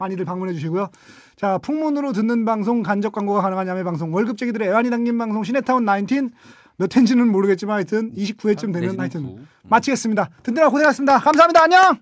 많이들 방문해 주시고요. 자, 풍문으로 듣는 방송, 간접 광고가 가능한 야매 방송, 월급쟁이들의 애환이 담긴 방송 시네타운 19 몇 회인지는 모르겠지만 하여튼 29회쯤 되면 하여튼 마치겠습니다. 든든하고 고생하셨습니다. 감사합니다. 안녕.